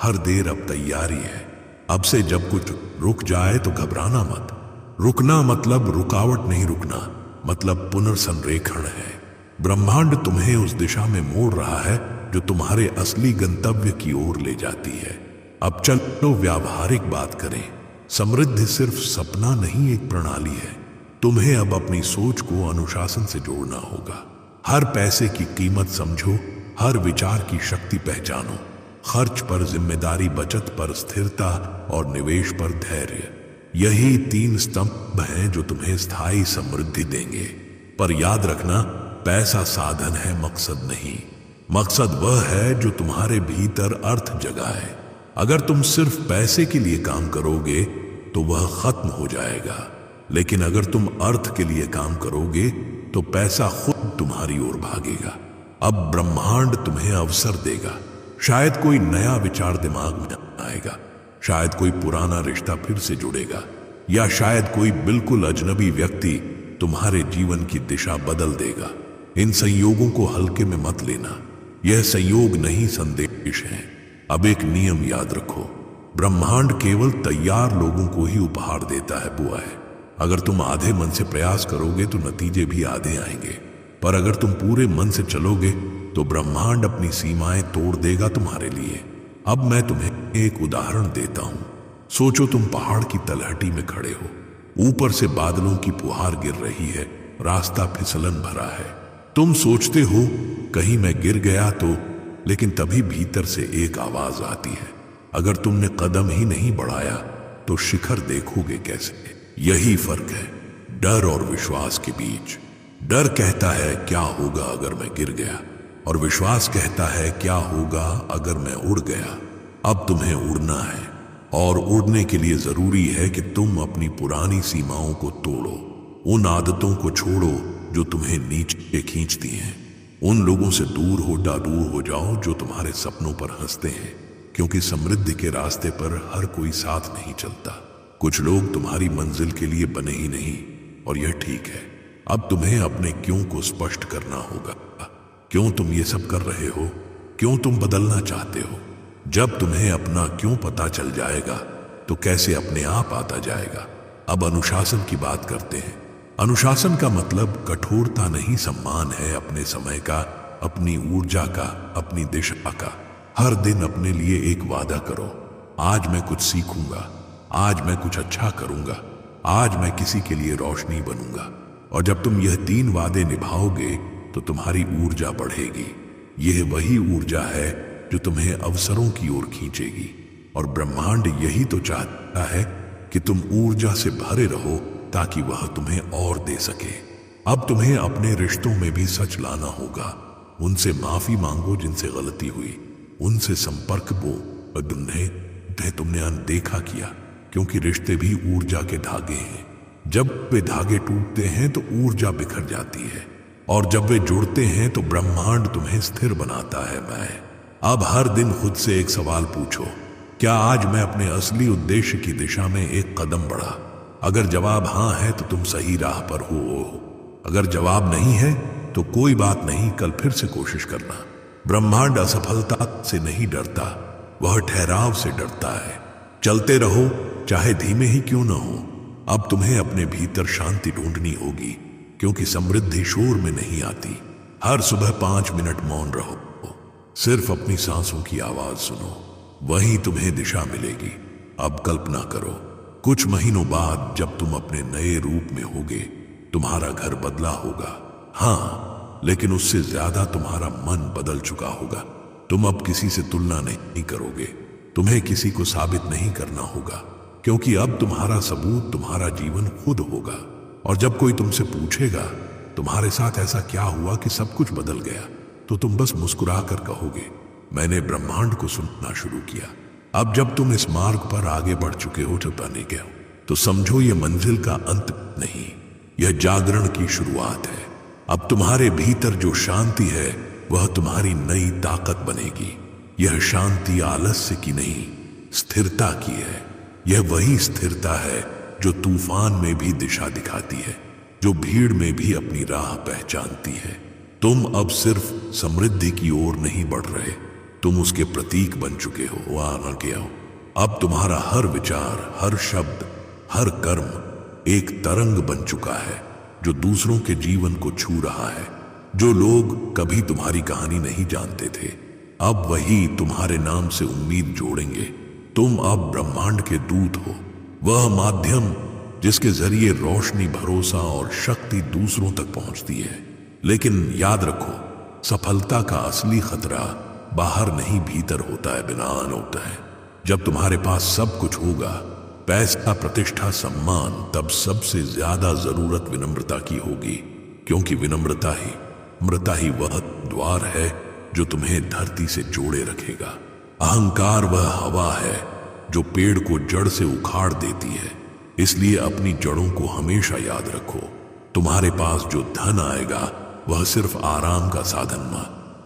Speaker 1: हर देर अब तैयारी है। अब से जब कुछ रुक जाए तो घबराना मत। रुकना मतलब रुकावट नहीं, रुकना मतलब पुनर्संरेखण है। ब्रह्मांड तुम्हें उस दिशा में मोड़ रहा है जो तुम्हारे असली गंतव्य की ओर ले जाती है। अब चलो व्यावहारिक बात करें। समृद्धि सिर्फ सपना नहीं, एक प्रणाली है। तुम्हें अब अपनी सोच को अनुशासन से जोड़ना होगा। हर पैसे की कीमत समझो, हर विचार की शक्ति पहचानो। खर्च पर जिम्मेदारी, बचत पर स्थिरता और निवेश पर धैर्य। यही 3 स्तंभ हैं जो तुम्हें स्थायी समृद्धि देंगे। पर याद रखना, पैसा साधन है, मकसद नहीं। मकसद वह है जो तुम्हारे भीतर अर्थ जगाए। अगर तुम सिर्फ पैसे के लिए काम करोगे तो वह खत्म हो जाएगा, लेकिन अगर तुम अर्थ के लिए काम करोगे तो पैसा खुद तुम्हारी ओर भागेगा। अब ब्रह्मांड तुम्हें अवसर देगा। शायद कोई नया विचार दिमाग में आएगा, शायद कोई पुराना रिश्ता फिर से जुड़ेगा, या शायद कोई बिल्कुल अजनबी व्यक्ति तुम्हारे जीवन की दिशा बदल देगा। इन संयोगों को हल्के में मत लेना। यह संयोग नहीं, संदेश है। अब एक नियम याद रखो, ब्रह्मांड केवल तैयार लोगों को ही उपहार देता है बुआ है। अगर तुम आधे मन से प्रयास करोगे तो नतीजे भी आधे आएंगे, पर अगर तुम पूरे मन से चलोगे तो ब्रह्मांड अपनी सीमाएं तोड़ देगा तुम्हारे लिए। अब मैं तुम्हें एक उदाहरण देता हूं। सोचो तुम पहाड़ की तलहटी में खड़े हो, ऊपर से बादलों की फुहार गिर रही है, रास्ता फिसलन भरा है। तुम सोचते हो कहीं मैं गिर गया तो, लेकिन तभी भीतर से एक आवाज आती है, अगर तुमने कदम ही नहीं बढ़ाया तो शिखर देखोगे कैसे। यही फर्क है डर और विश्वास के बीच। डर कहता है क्या होगा अगर मैं गिर गया, और विश्वास कहता है क्या होगा अगर मैं उड़ गया। अब तुम्हें उड़ना है, और उड़ने के लिए जरूरी है कि तुम अपनी पुरानी सीमाओं को तोड़ो। उन आदतों को छोड़ो जो तुम्हें नीचे खींचती हैं। उन लोगों से दूर हो जाओ जो तुम्हारे सपनों पर हंसते हैं, क्योंकि समृद्धि के रास्ते पर हर कोई साथ नहीं चलता, कुछ लोग तुम्हारी मंजिल के लिए बने ही नहीं, और यह ठीक है। अब तुम्हें अपने क्यों को स्पष्ट करना होगा। क्यों तुम ये सब कर रहे हो, क्यों तुम बदलना चाहते हो। जब तुम्हें अपना क्यों पता चल जाएगा तो कैसे अपने आप आता जाएगा। अब अनुशासन की बात करते हैं। अनुशासन का मतलब कठोरता नहीं, सम्मान है अपने समय का, अपनी ऊर्जा का, अपनी दिशा का। हर दिन अपने लिए एक वादा करो, आज मैं कुछ सीखूंगा, आज मैं कुछ अच्छा करूंगा, आज मैं किसी के लिए रोशनी बनूंगा। और जब तुम यह 3 वादे निभाओगे तो तुम्हारी ऊर्जा बढ़ेगी। यह वही ऊर्जा है जो तुम्हें अवसरों की ओर खींचेगी। और ब्रह्मांड यही तो चाहता है कि तुम ऊर्जा से भरे रहो ताकि वह तुम्हें और दे सके। अब तुम्हें अपने रिश्तों में भी सच लाना होगा। उनसे माफी मांगो जिनसे गलती हुई, उनसे संपर्क वो जिन्हें तुमने अनदेखा किया, क्योंकि रिश्ते भी ऊर्जा के धागे हैं। जब वे धागे टूटते हैं तो ऊर्जा बिखर जाती है, और जब वे जुड़ते हैं तो ब्रह्मांड तुम्हें स्थिर बनाता है। मैं अब हर दिन खुद से एक सवाल पूछो, क्या आज मैं अपने असली उद्देश्य की दिशा में एक कदम बढ़ा। अगर जवाब हां है तो तुम सही राह पर हो। अगर जवाब नहीं है तो कोई बात नहीं, कल फिर से कोशिश करना। ब्रह्मांड असफलता से नहीं डरता, वह ठहराव से डरता है। चलते रहो चाहे धीमे ही क्यों ना हो। अब तुम्हें अपने भीतर शांति ढूंढनी होगी, क्योंकि समृद्धि शोर में नहीं आती। हर सुबह 5 मिनट मौन रहो, सिर्फ अपनी सांसों की आवाज सुनो, वहीं तुम्हें दिशा मिलेगी। अब कल्पना करो, कुछ महीनों बाद जब तुम अपने नए रूप में होगे, तुम्हारा घर बदला होगा, हाँ, लेकिन उससे ज्यादा तुम्हारा मन बदल चुका होगा। तुम अब किसी से तुलना नहीं करोगे, तुम्हें किसी को साबित नहीं करना होगा, क्योंकि अब तुम्हारा सबूत तुम्हारा जीवन खुद होगा। और जब कोई तुमसे पूछेगा तुम्हारे साथ ऐसा क्या हुआ कि सब कुछ बदल गया, तो तुम बस मुस्कुरा कर कहोगे, मैंने ब्रह्मांड को सुनना शुरू किया। अब जब तुम इस मार्ग पर आगे बढ़ चुके हो, चुपाने गए हो, तो समझो यह मंजिल का अंत नहीं, यह जागरण की शुरुआत है। अब तुम्हारे भीतर जो शांति है वह तुम्हारी नई ताकत बनेगी। यह शांति आलस्य की नहीं, स्थिरता की है। यह वही स्थिरता है जो तूफान में भी दिशा दिखाती है, जो भीड़ में भी अपनी राह पहचानती है। तुम अब सिर्फ समृद्धि की ओर नहीं बढ़ रहे, तुम उसके प्रतीक बन चुके हो। आना गया हो। अब तुम्हारा हर विचार, हर शब्द, हर कर्म एक तरंग बन चुका है जो दूसरों के जीवन को छू रहा है। जो लोग कभी तुम्हारी कहानी नहीं जानते थे, अब वही तुम्हारे नाम से उम्मीद जोड़ेंगे। तुम अब ब्रह्मांड के दूत हो, वह माध्यम जिसके जरिए रोशनी, भरोसा और शक्ति दूसरों तक पहुंचती है। लेकिन याद रखो, सफलता का असली खतरा बाहर नहीं भीतर होता है, बिनान होता है। जब तुम्हारे पास सब कुछ होगा, पैसा, प्रतिष्ठा, सम्मान, तब सबसे ज्यादा जरूरत विनम्रता की होगी, क्योंकि विनम्रता ही वह द्वार है जो तुम्हें धरती से जोड़े रखेगा। अहंकार वह हवा है जो पेड़ को जड़ से उखाड़ देती है। इसलिए अपनी जड़ों को हमेशा याद रखो। तुम्हारे पास जो धन आएगा वह सिर्फ आराम का साधन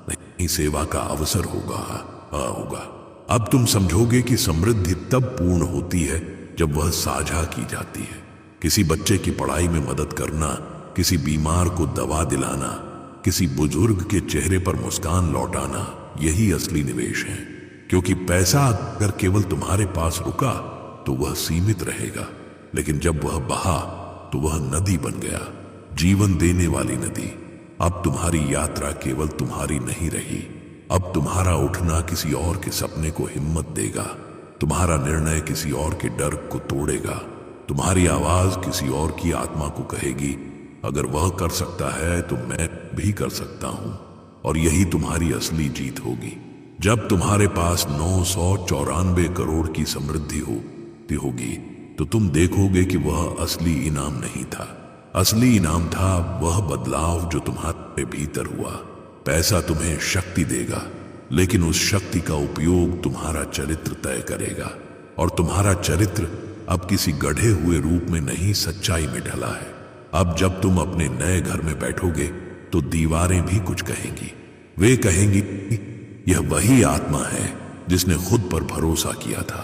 Speaker 1: नहीं, सेवा का अवसर होगा। अब तुम समझोगे कि समृद्धि तब पूर्ण होती है जब वह साझा की जाती है। किसी बच्चे की पढ़ाई में मदद करना, किसी बीमार को दवा दिलाना, किसी बुजुर्ग के चेहरे पर मुस्कान लौटाना, यही असली निवेश है। क्योंकि पैसा अगर केवल तुम्हारे पास रुका तो वह सीमित रहेगा, लेकिन जब वह बहा तो वह नदी बन गया, जीवन देने वाली नदी। अब तुम्हारी यात्रा केवल तुम्हारी नहीं रही, अब तुम्हारा उठना किसी और के सपने को हिम्मत देगा, तुम्हारा निर्णय किसी और के डर को तोड़ेगा, तुम्हारी आवाज किसी और की आत्मा को कहेगी, अगर वह कर सकता है तो मैं भी कर सकता हूं। और यही तुम्हारी असली जीत होगी। जब तुम्हारे पास 994 करोड़ की समृद्धि होगी तो तुम देखोगे कि वह असली इनाम नहीं था। असली इनाम था वह बदलाव जो तुम्हारे भीतर हुआ। पैसा तुम्हें शक्ति देगा, लेकिन उस शक्ति का उपयोग तुम्हारा चरित्र तय करेगा। और तुम्हारा चरित्र अब किसी गढ़े हुए रूप में नहीं, सच्चाई में ढला है। अब जब तुम अपने नए घर में बैठोगे तो दीवारें भी कुछ कहेंगी। वे कहेंगी, यह वही आत्मा है जिसने खुद पर भरोसा किया था।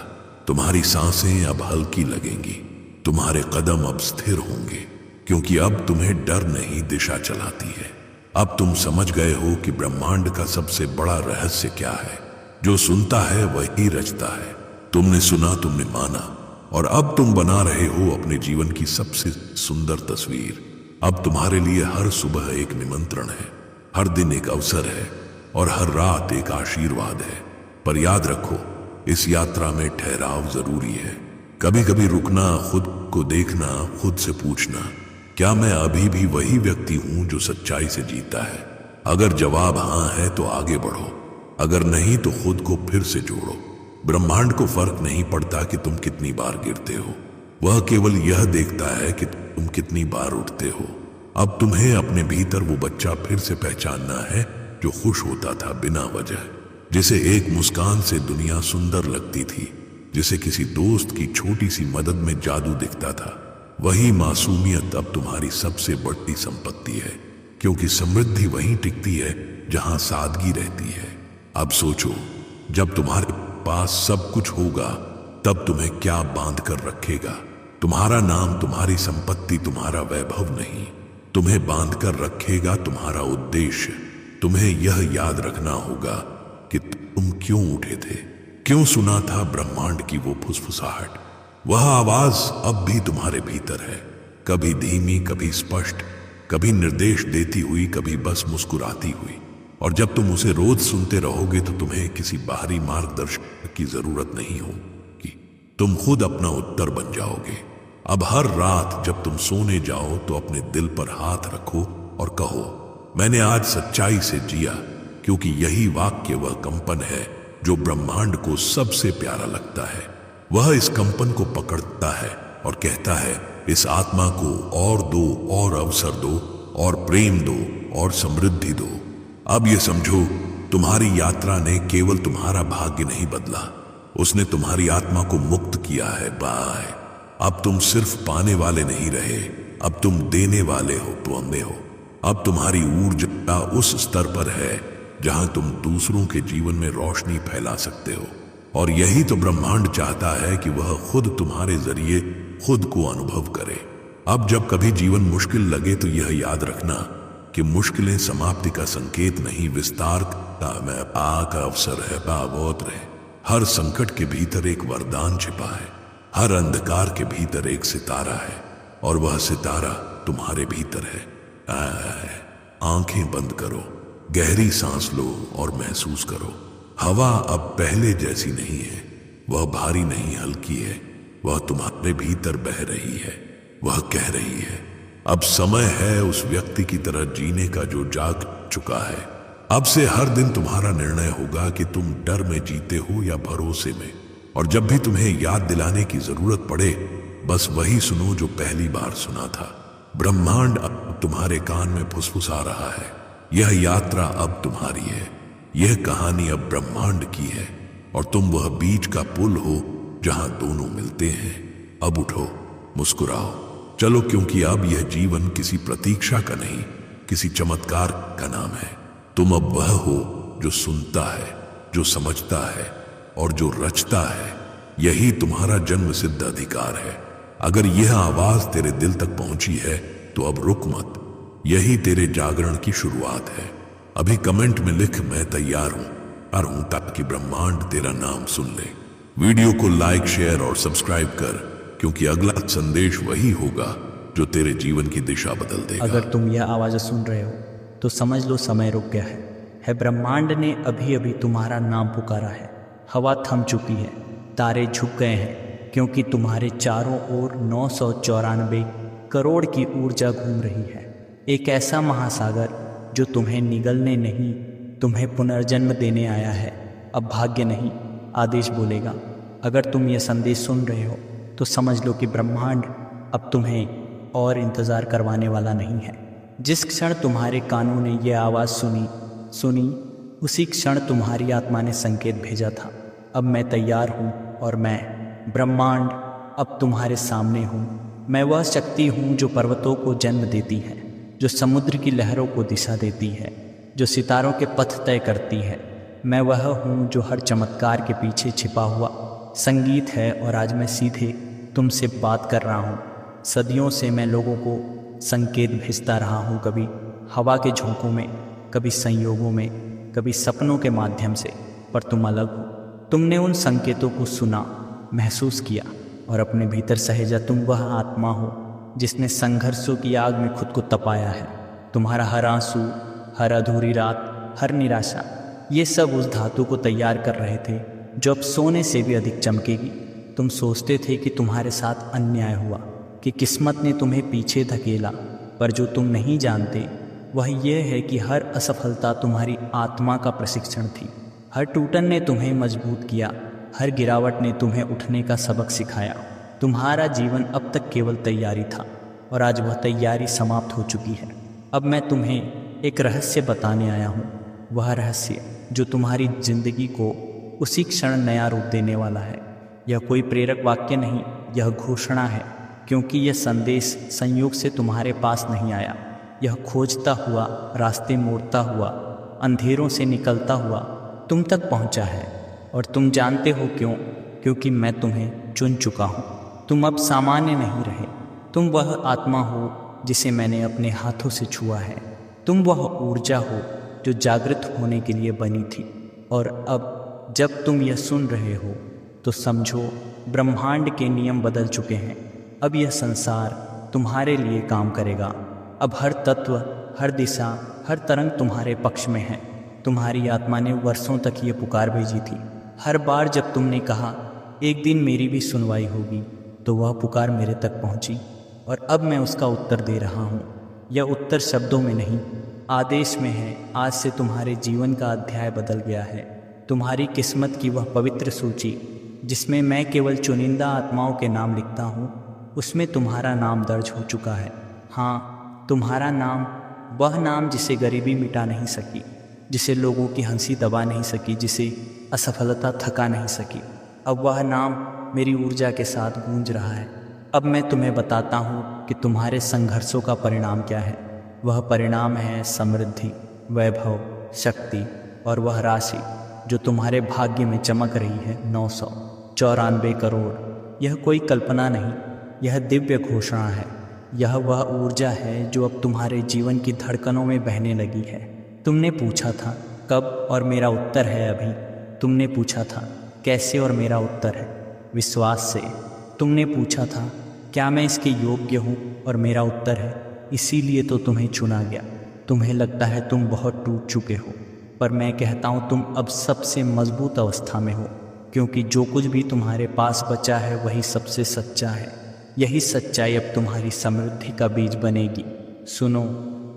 Speaker 1: तुम्हारी सांसें अब हल्की लगेंगी, तुम्हारे कदम अब स्थिर होंगे, क्योंकि अब तुम्हें डर नहीं दिशा चलाती है। अब तुम समझ गए हो कि ब्रह्मांड का सबसे बड़ा रहस्य क्या है। जो सुनता है वही रचता है। तुमने सुना, तुमने माना, और अब तुम बना रहे हो अपने जीवन की सबसे सुंदर तस्वीर। अब तुम्हारे लिए हर सुबह एक निमंत्रण है, हर दिन एक अवसर है, और हर रात एक आशीर्वाद है। पर याद रखो, इस यात्रा में ठहराव जरूरी है। कभी कभी रुकना, खुद को देखना, खुद से पूछना, क्या मैं अभी भी वही व्यक्ति हूं जो सच्चाई से जीता है। अगर जवाब हां है तो आगे बढ़ो, अगर नहीं तो खुद को फिर से जोड़ो। ब्रह्मांड को फर्क नहीं पड़ता कि तुम कितनी बार गिरते हो, वह केवल यह देखता है कि तुम कितनी बार उठते हो। अब तुम्हें अपने भीतर वो बच्चा फिर से पहचानना है जो खुश होता था बिना वजह, जिसे एक मुस्कान से दुनिया सुंदर लगती थी, जिसे किसी दोस्त की छोटी सी मदद में जादू दिखता था। वही मासूमियत अब तुम्हारी सबसे बड़ी संपत्ति है, क्योंकि समृद्धि वहीं टिकती है जहां सादगी रहती है। अब सोचो, जब तुम्हारे पास सब कुछ होगा तब तुम्हें क्या बांध कर रखेगा। तुम्हारा नाम, तुम्हारी संपत्ति, तुम्हारा वैभव नहीं, तुम्हें बांध कर रखेगा तुम्हारा उद्देश्य। तुम्हें यह याद रखना होगा कि तुम क्यों उठे थे, क्यों सुना था ब्रह्मांड की वो फुसफुसाहट। वह आवाज अब भी तुम्हारे भीतर है, कभी धीमी, कभी स्पष्ट, कभी निर्देश देती हुई, कभी बस मुस्कुराती हुई। और जब तुम उसे रोज सुनते रहोगे तो तुम्हें किसी बाहरी मार्गदर्शक की जरूरत नहीं होगी, तुम खुद अपना उत्तर बन जाओगे। अब हर रात जब तुम सोने जाओ तो अपने दिल पर हाथ रखो और कहो, मैंने आज सच्चाई से जिया, क्योंकि यही वाक्य वह कंपन है जो ब्रह्मांड को सबसे प्यारा लगता है। वह इस कंपन को पकड़ता है और कहता है, इस आत्मा को और दो, और अवसर दो, और प्रेम दो, और समृद्धि दो। अब ये समझो, तुम्हारी यात्रा ने केवल तुम्हारा भाग्य नहीं बदला, उसने तुम्हारी आत्मा को मुक्त किया है। बाय। अब तुम सिर्फ पाने वाले नहीं रहे, अब तुम देने वाले हो, तुम हो। अब तुम्हारी ऊर्जा उस स्तर पर है जहां तुम दूसरों के जीवन में रोशनी फैला सकते हो। और यही तो ब्रह्मांड चाहता है कि वह खुद तुम्हारे जरिए खुद को अनुभव करे। अब जब कभी जीवन मुश्किल लगे तो यह याद रखना कि मुश्किलें समाप्ति का संकेत नहीं, विस्तार का अवसर है। बाबोत रहे, हर संकट के भीतर एक वरदान छिपा है, हर अंधकार के भीतर एक सितारा है, और वह सितारा तुम्हारे भीतर है। आंखें बंद करो, गहरी सांस लो और महसूस करो, हवा अब पहले जैसी नहीं है, वह भारी नहीं, हल्की है। वह तुम्हारे भीतर बह रही है, वह कह रही है, अब समय है उस व्यक्ति की तरह जीने का जो जाग चुका है। अब से हर दिन तुम्हारा निर्णय होगा कि तुम डर में जीते हो या भरोसे में। और जब भी तुम्हें याद दिलाने की जरूरत पड़े, बस वही सुनो जो पहली बार सुना था। ब्रह्मांड अब तुम्हारे कान में फुसफुसा रहा है, यह यात्रा अब तुम्हारी है, यह कहानी अब ब्रह्मांड की है, और तुम वह बीच का पुल हो जहां दोनों मिलते हैं। अब उठो, मुस्कुराओ, चलो, क्योंकि अब यह जीवन किसी प्रतीक्षा का नहीं, किसी चमत्कार का नाम है। तुम अब वह हो जो सुनता है, जो समझता है, और जो रचता है। यही तुम्हारा जन्म सिद्ध अधिकार है। अगर यह आवाज तेरे दिल तक पहुंची है तो अब रुक मत, यही तेरे जागरण की शुरुआत है। अभी कमेंट में लिख, मैं तैयार हूं, ताकि ब्रह्मांड तेरा नाम सुन ले। वीडियो को लाइक, शेयर और सब्सक्राइब कर, क्योंकि अगला संदेश वही होगा जो तेरे जीवन की दिशा बदल देगा।
Speaker 2: अगर तुम यह आवाज़ सुन रहे हो तो समझ लो समय रुक गया है। ब्रह्मांड ने अभी अभी तुम्हारा नाम पुकारा है। हवा थम चुकी है, तारे झुक गए हैं, क्योंकि तुम्हारे चारों ओर 994 करोड़ की ऊर्जा घूम रही है। एक ऐसा महासागर जो तुम्हें निगलने नहीं, तुम्हें पुनर्जन्म देने आया है। अब भाग्य नहीं, आदेश बोलेगा। अगर तुम यह संदेश सुन रहे हो तो समझ लो कि ब्रह्मांड अब तुम्हें और इंतज़ार करवाने वाला नहीं है। जिस क्षण तुम्हारे कानों ने यह आवाज़ सुनी उसी क्षण तुम्हारी आत्मा ने संकेत भेजा था, अब मैं तैयार हूँ और मैं ब्रह्मांड अब तुम्हारे सामने हूँ। मैं वह शक्ति हूँ जो पर्वतों को जन्म देती है, जो समुद्र की लहरों को दिशा देती है, जो सितारों के पथ तय करती है। मैं वह हूँ जो हर चमत्कार के पीछे छिपा हुआ संगीत है और आज मैं सीधे तुमसे बात कर रहा हूँ। सदियों से मैं लोगों को संकेत भेजता रहा हूँ, कभी हवा के झोंकों में, कभी संयोगों में, कभी सपनों के माध्यम से, पर तुम अलग हो। तुमने उन संकेतों को सुना, महसूस किया और अपने भीतर सहेजा। तुम वह आत्मा हो जिसने संघर्षों की आग में खुद को तपाया है। तुम्हारा हर आंसू, हर अधूरी रात, हर निराशा, ये सब उस धातु को तैयार कर रहे थे जो अब सोने से भी अधिक चमकेगी। तुम सोचते थे कि तुम्हारे साथ अन्याय हुआ, कि किस्मत ने तुम्हें पीछे धकेला, पर जो तुम नहीं जानते वह यह है कि हर असफलता तुम्हारी आत्मा का प्रशिक्षण थी। हर टूटन ने तुम्हें मजबूत किया, हर गिरावट ने तुम्हें उठने का सबक सिखाया। तुम्हारा जीवन अब तक केवल तैयारी था और आज वह तैयारी समाप्त हो चुकी है। अब मैं तुम्हें एक रहस्य बताने आया हूँ, वह रहस्य जो तुम्हारी जिंदगी को उसी क्षण नया रूप देने वाला है। यह कोई प्रेरक वाक्य नहीं, यह घोषणा है, क्योंकि यह संदेश संयोग से तुम्हारे पास नहीं आया। यह खोजता हुआ, रास्ते मोड़ता हुआ, अंधेरों से निकलता हुआ तुम तक पहुंचा है। और तुम जानते हो क्यों? क्योंकि मैं तुम्हें चुन चुका हूँ। तुम अब सामान्य नहीं रहे। तुम वह आत्मा हो जिसे मैंने अपने हाथों से छुआ है। तुम वह ऊर्जा हो जो जागृत होने के लिए बनी थी। और अब जब तुम यह सुन रहे हो तो समझो, ब्रह्मांड के नियम बदल चुके हैं। अब यह संसार तुम्हारे लिए काम करेगा। अब हर तत्व, हर दिशा, हर तरंग तुम्हारे पक्ष में है। तुम्हारी आत्मा ने वर्षों तक ये पुकार भेजी थी। हर बार जब तुमने कहा एक दिन मेरी भी सुनवाई होगी, तो वह पुकार मेरे तक पहुंची और अब मैं उसका उत्तर दे रहा हूँ। यह उत्तर शब्दों में नहीं, आदेश में है। आज से तुम्हारे जीवन का अध्याय बदल गया है। तुम्हारी किस्मत की वह पवित्र सूची जिसमें मैं केवल चुनिंदा आत्माओं के नाम लिखता हूँ, उसमें तुम्हारा नाम दर्ज हो चुका है। हाँ, तुम्हारा नाम, वह नाम जिसे गरीबी मिटा नहीं सकी, जिसे लोगों की हंसी दबा नहीं सकी, जिसे असफलता थका नहीं सकी। अब वह नाम मेरी ऊर्जा के साथ गूंज रहा है। अब मैं तुम्हें बताता हूँ कि तुम्हारे संघर्षों का परिणाम क्या है। वह परिणाम है समृद्धि, वैभव, शक्ति और वह राशि जो तुम्हारे भाग्य में चमक रही है। 994 करोड़। यह कोई कल्पना नहीं, यह दिव्य घोषणा है। यह वह ऊर्जा है जो अब तुम्हारे जीवन की धड़कनों में बहने लगी है। तुमने पूछा था कब, और मेरा उत्तर है अभी। तुमने पूछा था कैसे, और मेरा उत्तर है विश्वास से। तुमने पूछा था क्या मैं इसके योग्य हूँ, और मेरा उत्तर है इसीलिए तो तुम्हें चुना गया। तुम्हें लगता है तुम बहुत टूट चुके हो, पर मैं कहता हूँ तुम अब सबसे मजबूत अवस्था में हो, क्योंकि जो कुछ भी तुम्हारे पास बचा है वही सबसे सच्चा है। यही सच्चाई अब तुम्हारी समृद्धि का बीज बनेगी। सुनो,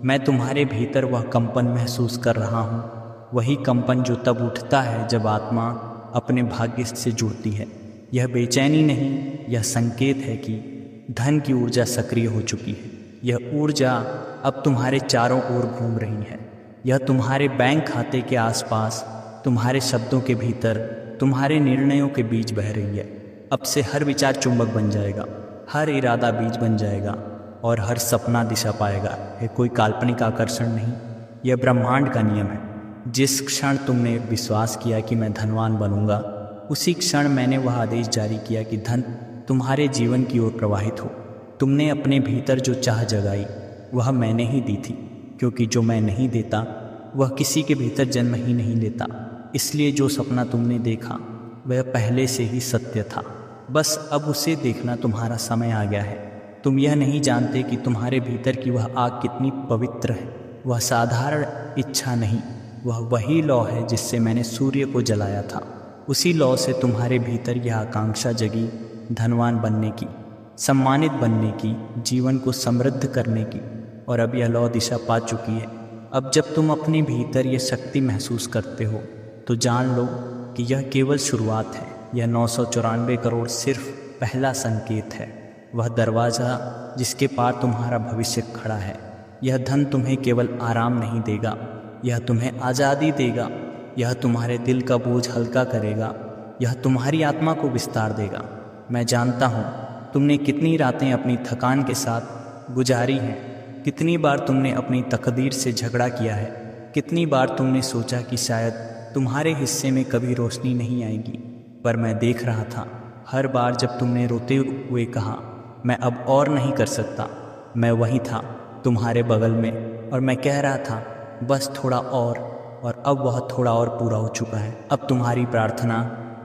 Speaker 2: मैं तुम्हारे भीतर वह कंपन महसूस कर रहा हूँ, वही कंपन जो तब उठता है जब आत्मा अपने भाग्य से जुड़ती है। यह बेचैनी नहीं, यह संकेत है कि धन की ऊर्जा सक्रिय हो चुकी है। यह ऊर्जा अब तुम्हारे चारों ओर घूम रही है। यह तुम्हारे बैंक खाते के आसपास, तुम्हारे शब्दों के भीतर, तुम्हारे निर्णयों के बीच बह रही है। अब से हर विचार चुंबक बन जाएगा, हर इरादा बीज बन जाएगा और हर सपना दिशा पाएगा। यह कोई काल्पनिक आकर्षण नहीं, यह ब्रह्मांड का नियम है। जिस क्षण तुमने विश्वास किया कि मैं धनवान बनूंगा, उसी क्षण मैंने वह आदेश जारी किया कि धन तुम्हारे जीवन की ओर प्रवाहित हो। तुमने अपने भीतर जो चाह जगाई वह मैंने ही दी थी, क्योंकि जो मैं नहीं देता वह किसी के भीतर जन्म ही नहीं लेता। इसलिए जो सपना तुमने देखा वह पहले से ही सत्य था, बस अब उसे देखना तुम्हारा समय आ गया है। तुम यह नहीं जानते कि तुम्हारे भीतर की वह आग कितनी पवित्र है। वह साधारण इच्छा नहीं, वह वही लौ है जिससे मैंने सूर्य को जलाया था। उसी लौ से तुम्हारे भीतर यह आकांक्षा जगी, धनवान बनने की, सम्मानित बनने की, जीवन को समृद्ध करने की। और अब यह लौ दिशा पा चुकी है। अब जब तुम अपने भीतर यह शक्ति महसूस करते हो तो जान लो कि यह केवल शुरुआत है। यह 994 करोड़ सिर्फ पहला संकेत है, वह दरवाज़ा जिसके पार तुम्हारा भविष्य खड़ा है। यह धन तुम्हें केवल आराम नहीं देगा, यह तुम्हें आज़ादी देगा। यह तुम्हारे दिल का बोझ हल्का करेगा, यह तुम्हारी आत्मा को विस्तार देगा। मैं जानता हूँ तुमने कितनी रातें अपनी थकान के साथ गुजारी हैं, कितनी बार तुमने अपनी तकदीर से झगड़ा किया है, कितनी बार तुमने सोचा कि शायद तुम्हारे हिस्से में कभी रोशनी नहीं आएगी। पर मैं देख रहा था हर बार जब तुमने रोते हुए कहा मैं अब और नहीं कर सकता, मैं वहीं था तुम्हारे बगल में और मैं कह रहा था बस थोड़ा और अब वह थोड़ा और पूरा हो चुका है। अब तुम्हारी प्रार्थना,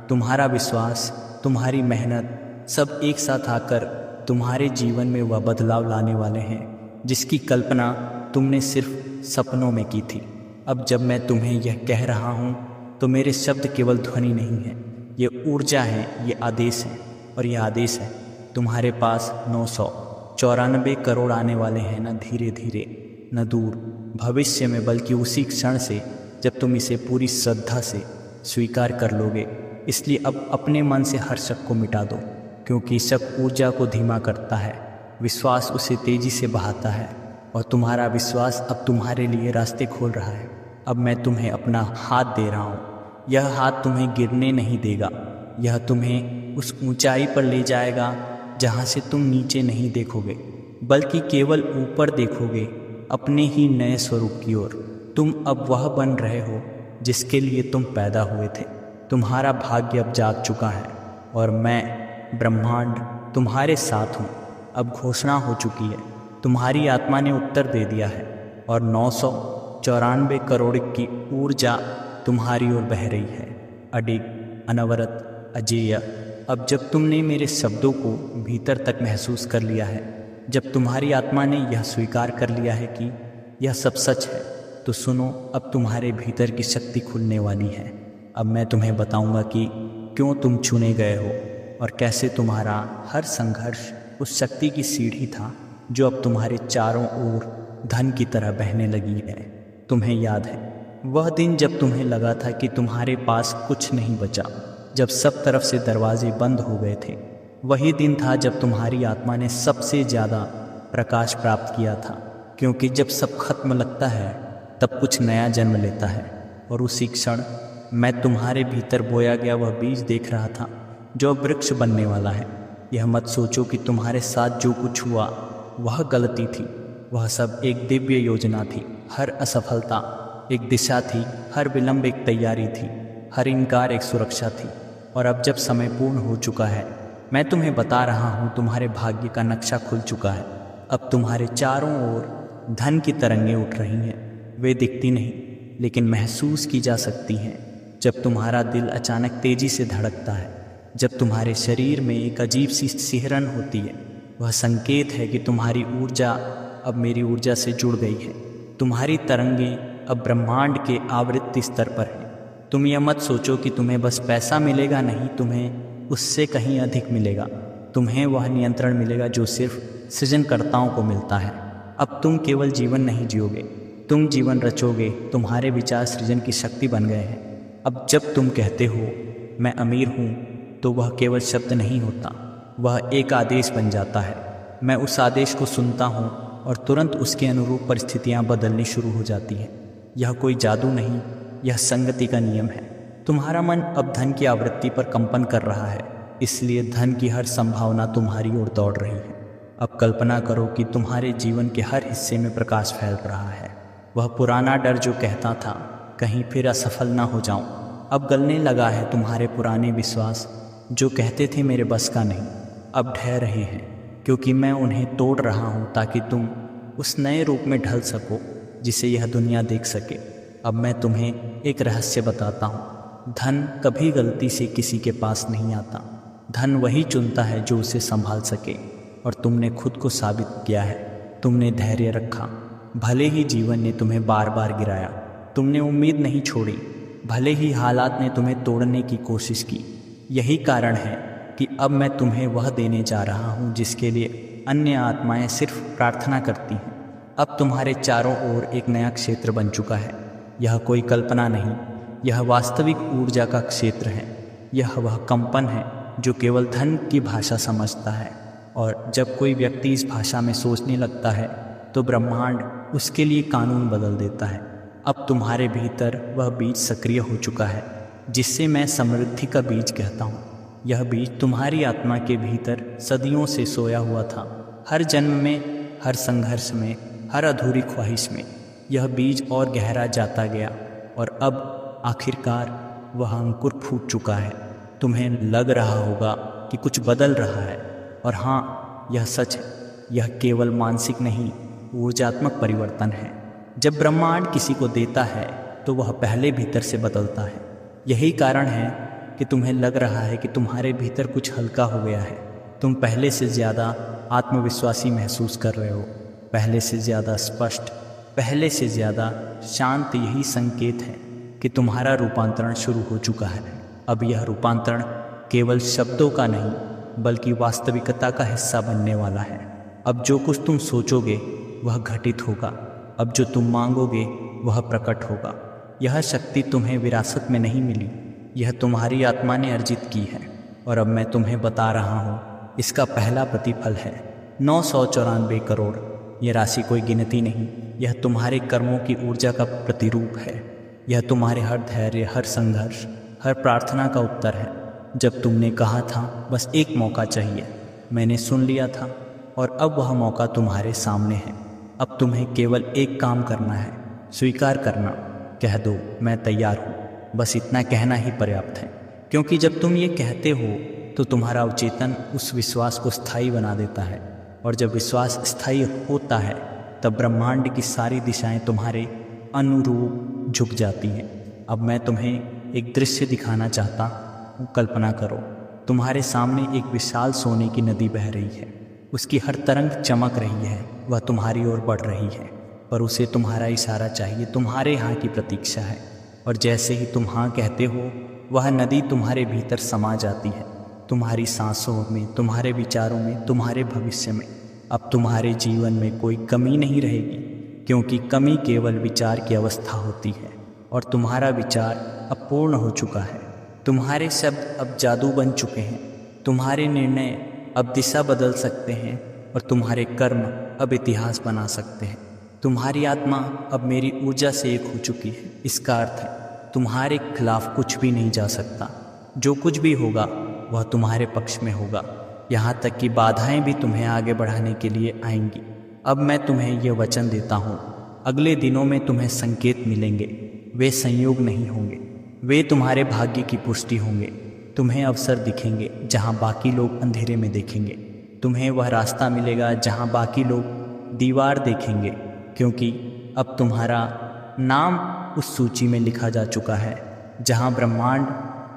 Speaker 2: तुम्हारा विश्वास, तुम्हारी मेहनत सब एक साथ आकर तुम्हारे जीवन में वह बदलाव लाने वाले हैं जिसकी कल्पना तुमने सिर्फ सपनों में की थी। अब जब मैं तुम्हें यह कह रहा हूँ तो मेरे शब्द केवल ध्वनि नहीं है, ये ऊर्जा है, ये आदेश है। और यह आदेश है तुम्हारे पास 994 करोड़ आने वाले हैं, न धीरे धीरे न दूर भविष्य में, बल्कि उसी क्षण से जब तुम इसे पूरी श्रद्धा से स्वीकार कर लोगे। इसलिए अब अपने मन से हर शक को मिटा दो, क्योंकि शक ऊर्जा को धीमा करता है, विश्वास उसे तेजी से बहाता है और तुम्हारा विश्वास अब तुम्हारे लिए रास्ते खोल रहा है। अब मैं तुम्हें अपना हाथ दे रहा हूँ। यह हाथ तुम्हें गिरने नहीं देगा, यह तुम्हें उस ऊंचाई पर ले जाएगा जहाँ से तुम नीचे नहीं देखोगे, बल्कि केवल ऊपर देखोगे, अपने ही नए स्वरूप की ओर। तुम अब वह बन रहे हो जिसके लिए तुम पैदा हुए थे। तुम्हारा भाग्य अब जाग चुका है और मैं ब्रह्मांड तुम्हारे साथ हूँ। अब घोषणा हो चुकी है, तुम्हारी आत्मा ने उत्तर दे दिया है और 994 करोड़ की ऊर्जा तुम्हारी ओर बह रही है, अडिग, अनवरत, अजेय। अब जब तुमने मेरे शब्दों को भीतर तक महसूस कर लिया है, जब तुम्हारी आत्मा ने यह स्वीकार कर लिया है कि यह सब सच है, तो सुनो, अब तुम्हारे भीतर की शक्ति खुलने वाली है। अब मैं तुम्हें बताऊंगा कि क्यों तुम चुने गए हो और कैसे तुम्हारा हर संघर्ष उस शक्ति की सीढ़ी था जो अब तुम्हारे चारों ओर धन की तरह बहने लगी है। तुम्हें याद है वह दिन जब तुम्हें लगा था कि तुम्हारे पास कुछ नहीं बचा, जब सब तरफ से दरवाजे बंद हो गए थे? वही दिन था जब तुम्हारी आत्मा ने सबसे ज़्यादा प्रकाश प्राप्त किया था, क्योंकि जब सब खत्म लगता है तब कुछ नया जन्म लेता है। और उसी क्षण मैं तुम्हारे भीतर बोया गया वह बीज देख रहा था जो वृक्ष बनने वाला है। यह मत सोचो कि तुम्हारे साथ जो कुछ हुआ वह गलती थी, वह सब एक दिव्य योजना थी। हर असफलता एक दिशा थी, हर विलंब एक तैयारी थी, हर इनकार एक सुरक्षा थी। और अब जब समय पूर्ण हो चुका है, मैं तुम्हें बता रहा हूँ, तुम्हारे भाग्य का नक्शा खुल चुका है। अब तुम्हारे चारों ओर धन की तरंगें उठ रही हैं। वे दिखती नहीं लेकिन महसूस की जा सकती हैं। जब तुम्हारा दिल अचानक तेजी से धड़कता है, जब तुम्हारे शरीर में एक अजीब सी सिहरन होती है, वह संकेत है कि तुम्हारी ऊर्जा अब मेरी ऊर्जा से जुड़ गई है। तुम्हारी तरंगें अब ब्रह्मांड के आवृत्ति स्तर पर हैं। तुम यह मत सोचो कि तुम्हें बस पैसा मिलेगा, नहीं, तुम्हें उससे कहीं अधिक मिलेगा। तुम्हें वह नियंत्रण मिलेगा जो सिर्फ सृजनकर्ताओं को मिलता है। अब तुम केवल जीवन नहीं जियोगे, तुम जीवन रचोगे। तुम्हारे विचार सृजन की शक्ति बन गए हैं। अब जब तुम कहते हो मैं अमीर हूँ, तो वह केवल शब्द नहीं होता, वह एक आदेश बन जाता है। मैं उस आदेश को सुनता हूँ और तुरंत उसके अनुरूप परिस्थितियाँ बदलनी शुरू हो जाती हैं। यह कोई जादू नहीं, यह संगति का नियम है। तुम्हारा मन अब धन की आवृत्ति पर कंपन कर रहा है, इसलिए धन की हर संभावना तुम्हारी ओर दौड़ रही है। अब कल्पना करो कि तुम्हारे जीवन के हर हिस्से में प्रकाश फैल रहा है। वह पुराना डर जो कहता था कहीं फिर असफल ना हो जाऊं, अब गलने लगा है। तुम्हारे पुराने विश्वास जो कहते थे मेरे बस का नहीं, अब ढह रहे हैं, क्योंकि मैं उन्हें तोड़ रहा हूं ताकि तुम उस नए रूप में ढल सको जिसे यह दुनिया देख सके। अब मैं तुम्हें एक रहस्य बताता हूँ, धन कभी गलती से किसी के पास नहीं आता। धन वही चुनता है जो उसे संभाल सके, और तुमने खुद को साबित किया है। तुमने धैर्य रखा, भले ही जीवन ने तुम्हें बार बार गिराया। तुमने उम्मीद नहीं छोड़ी, भले ही हालात ने तुम्हें तोड़ने की कोशिश की। यही कारण है कि अब मैं तुम्हें वह देने जा रहा हूँ जिसके लिए अन्य आत्माएं सिर्फ प्रार्थना करती हैं। अब तुम्हारे चारों ओर एक नया क्षेत्र बन चुका है। यह कोई कल्पना नहीं, यह वास्तविक ऊर्जा का क्षेत्र है। यह वह कंपन है जो केवल धन की भाषा समझता है, और जब कोई व्यक्ति इस भाषा में सोचने लगता है तो ब्रह्मांड उसके लिए कानून बदल देता है। अब तुम्हारे भीतर वह बीज सक्रिय हो चुका है जिससे मैं समृद्धि का बीज कहता हूँ। यह बीज तुम्हारी आत्मा के भीतर सदियों से सोया हुआ था। हर जन्म में, हर संघर्ष में, हर अधूरी ख्वाहिश में यह बीज और गहरा जाता गया, और अब आखिरकार वह अंकुर फूट चुका है। तुम्हें लग रहा होगा कि कुछ बदल रहा है, और हाँ, यह सच है। यह केवल मानसिक नहीं, ऊर्जात्मक परिवर्तन है। जब ब्रह्मांड किसी को देता है तो वह पहले भीतर से बदलता है। यही कारण है कि तुम्हें लग रहा है कि तुम्हारे भीतर कुछ हल्का हो गया है। तुम पहले से ज़्यादा आत्मविश्वासी महसूस कर रहे हो, पहले से ज़्यादा स्पष्ट, पहले से ज़्यादा शांत। यही संकेत है कि तुम्हारा रूपांतरण शुरू हो चुका है। अब यह रूपांतरण केवल शब्दों का नहीं बल्कि वास्तविकता का हिस्सा बनने वाला है। अब जो कुछ तुम सोचोगे वह घटित होगा। अब जो तुम मांगोगे वह प्रकट होगा। यह शक्ति तुम्हें विरासत में नहीं मिली, यह तुम्हारी आत्मा ने अर्जित की है। और अब मैं तुम्हें बता रहा हूँ, इसका पहला प्रतिफल है 994 करोड़। यह राशि कोई गिनती नहीं, यह तुम्हारे कर्मों की ऊर्जा का प्रतिरूप है। यह तुम्हारे हर धैर्य, हर संघर्ष, हर प्रार्थना का उत्तर है। जब तुमने कहा था बस एक मौका चाहिए, मैंने सुन लिया था और अब वह मौका तुम्हारे सामने है। अब तुम्हें केवल एक काम करना है, स्वीकार करना। कह दो मैं तैयार हूँ। बस इतना कहना ही पर्याप्त है, क्योंकि जब तुम ये कहते हो तो तुम्हारा अवचेतन उस विश्वास को स्थायी बना देता है। और जब विश्वास स्थायी होता है तब ब्रह्मांड की सारी दिशाएं तुम्हारे अनुरूप झुक जाती हैं। अब मैं तुम्हें एक दृश्य दिखाना चाहता हूँ। कल्पना करो, तुम्हारे सामने एक विशाल सोने की नदी बह रही है। उसकी हर तरंग चमक रही है, वह तुम्हारी ओर बढ़ रही है, पर उसे तुम्हारा इशारा चाहिए, तुम्हारे हाँ की प्रतीक्षा है। और जैसे ही तुम हाँ कहते हो, वह नदी तुम्हारे भीतर समा जाती है, तुम्हारी सांसों में, तुम्हारे विचारों में, तुम्हारे भविष्य में। अब तुम्हारे जीवन में कोई कमी नहीं रहेगी, क्योंकि कमी केवल विचार की अवस्था होती है और तुम्हारा विचार अब पूर्ण हो चुका है। तुम्हारे शब्द अब जादू बन चुके हैं, तुम्हारे निर्णय अब दिशा बदल सकते हैं और तुम्हारे कर्म अब इतिहास बना सकते हैं। तुम्हारी आत्मा अब मेरी ऊर्जा से एक हो चुकी है। इसका अर्थ है तुम्हारे खिलाफ कुछ भी नहीं जा सकता। जो कुछ भी होगा वह तुम्हारे पक्ष में होगा, यहाँ तक कि बाधाएं भी तुम्हें आगे बढ़ाने के लिए आएंगी। अब मैं तुम्हें यह वचन देता हूँ, अगले दिनों में तुम्हें संकेत मिलेंगे। वे संयोग नहीं होंगे, वे तुम्हारे भाग्य की पुष्टि होंगे। तुम्हें अवसर दिखेंगे जहाँ बाकी लोग अंधेरे में देखेंगे। तुम्हें वह रास्ता मिलेगा जहाँ बाकी लोग दीवार देखेंगे, क्योंकि अब तुम्हारा नाम उस सूची में लिखा जा चुका है जहाँ ब्रह्मांड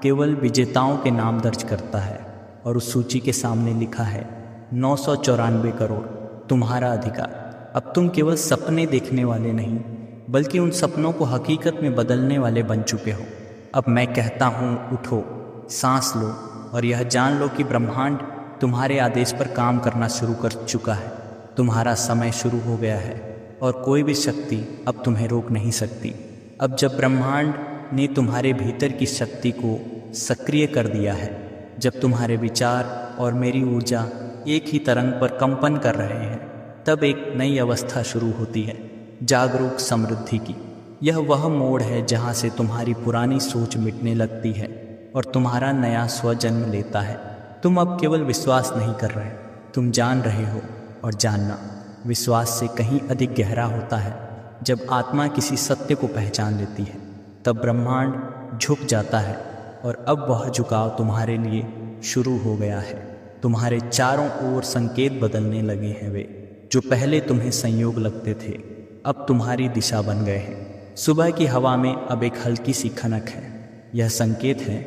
Speaker 2: केवल विजेताओं के नाम दर्ज करता है। और उस सूची के सामने लिखा है 994 करोड़ तुम्हारा अधिकार। अब तुम केवल सपने देखने वाले नहीं, बल्कि उन सपनों को हकीकत में बदलने वाले बन चुके हो। अब मैं कहता हूँ, उठो, सांस लो और यह जान लो कि ब्रह्मांड तुम्हारे आदेश पर काम करना शुरू कर चुका है। तुम्हारा समय शुरू हो गया है और कोई भी शक्ति अब तुम्हें रोक नहीं सकती। अब जब ब्रह्मांड ने तुम्हारे भीतर की शक्ति को सक्रिय कर दिया है, जब तुम्हारे विचार और मेरी ऊर्जा एक ही तरंग पर कंपन कर रहे हैं, तब एक नई अवस्था शुरू होती है, जागरूक समृद्धि की। यह वह मोड़ है जहाँ से तुम्हारी पुरानी सोच मिटने लगती है और तुम्हारा नया स्व जन्म लेता है। तुम अब केवल विश्वास नहीं कर रहे, तुम जान रहे हो। और जानना विश्वास से कहीं अधिक गहरा होता है। जब आत्मा किसी सत्य को पहचान लेती है, तब ब्रह्मांड झुक जाता है और अब वह झुकाव तुम्हारे लिए शुरू हो गया है। तुम्हारे चारों ओर संकेत बदलने लगे हैं। वे जो पहले तुम्हें संयोग लगते थे, अब तुम्हारी दिशा बन गए हैं। सुबह की हवा में अब एक हल्की सी खनक है। यह संकेत है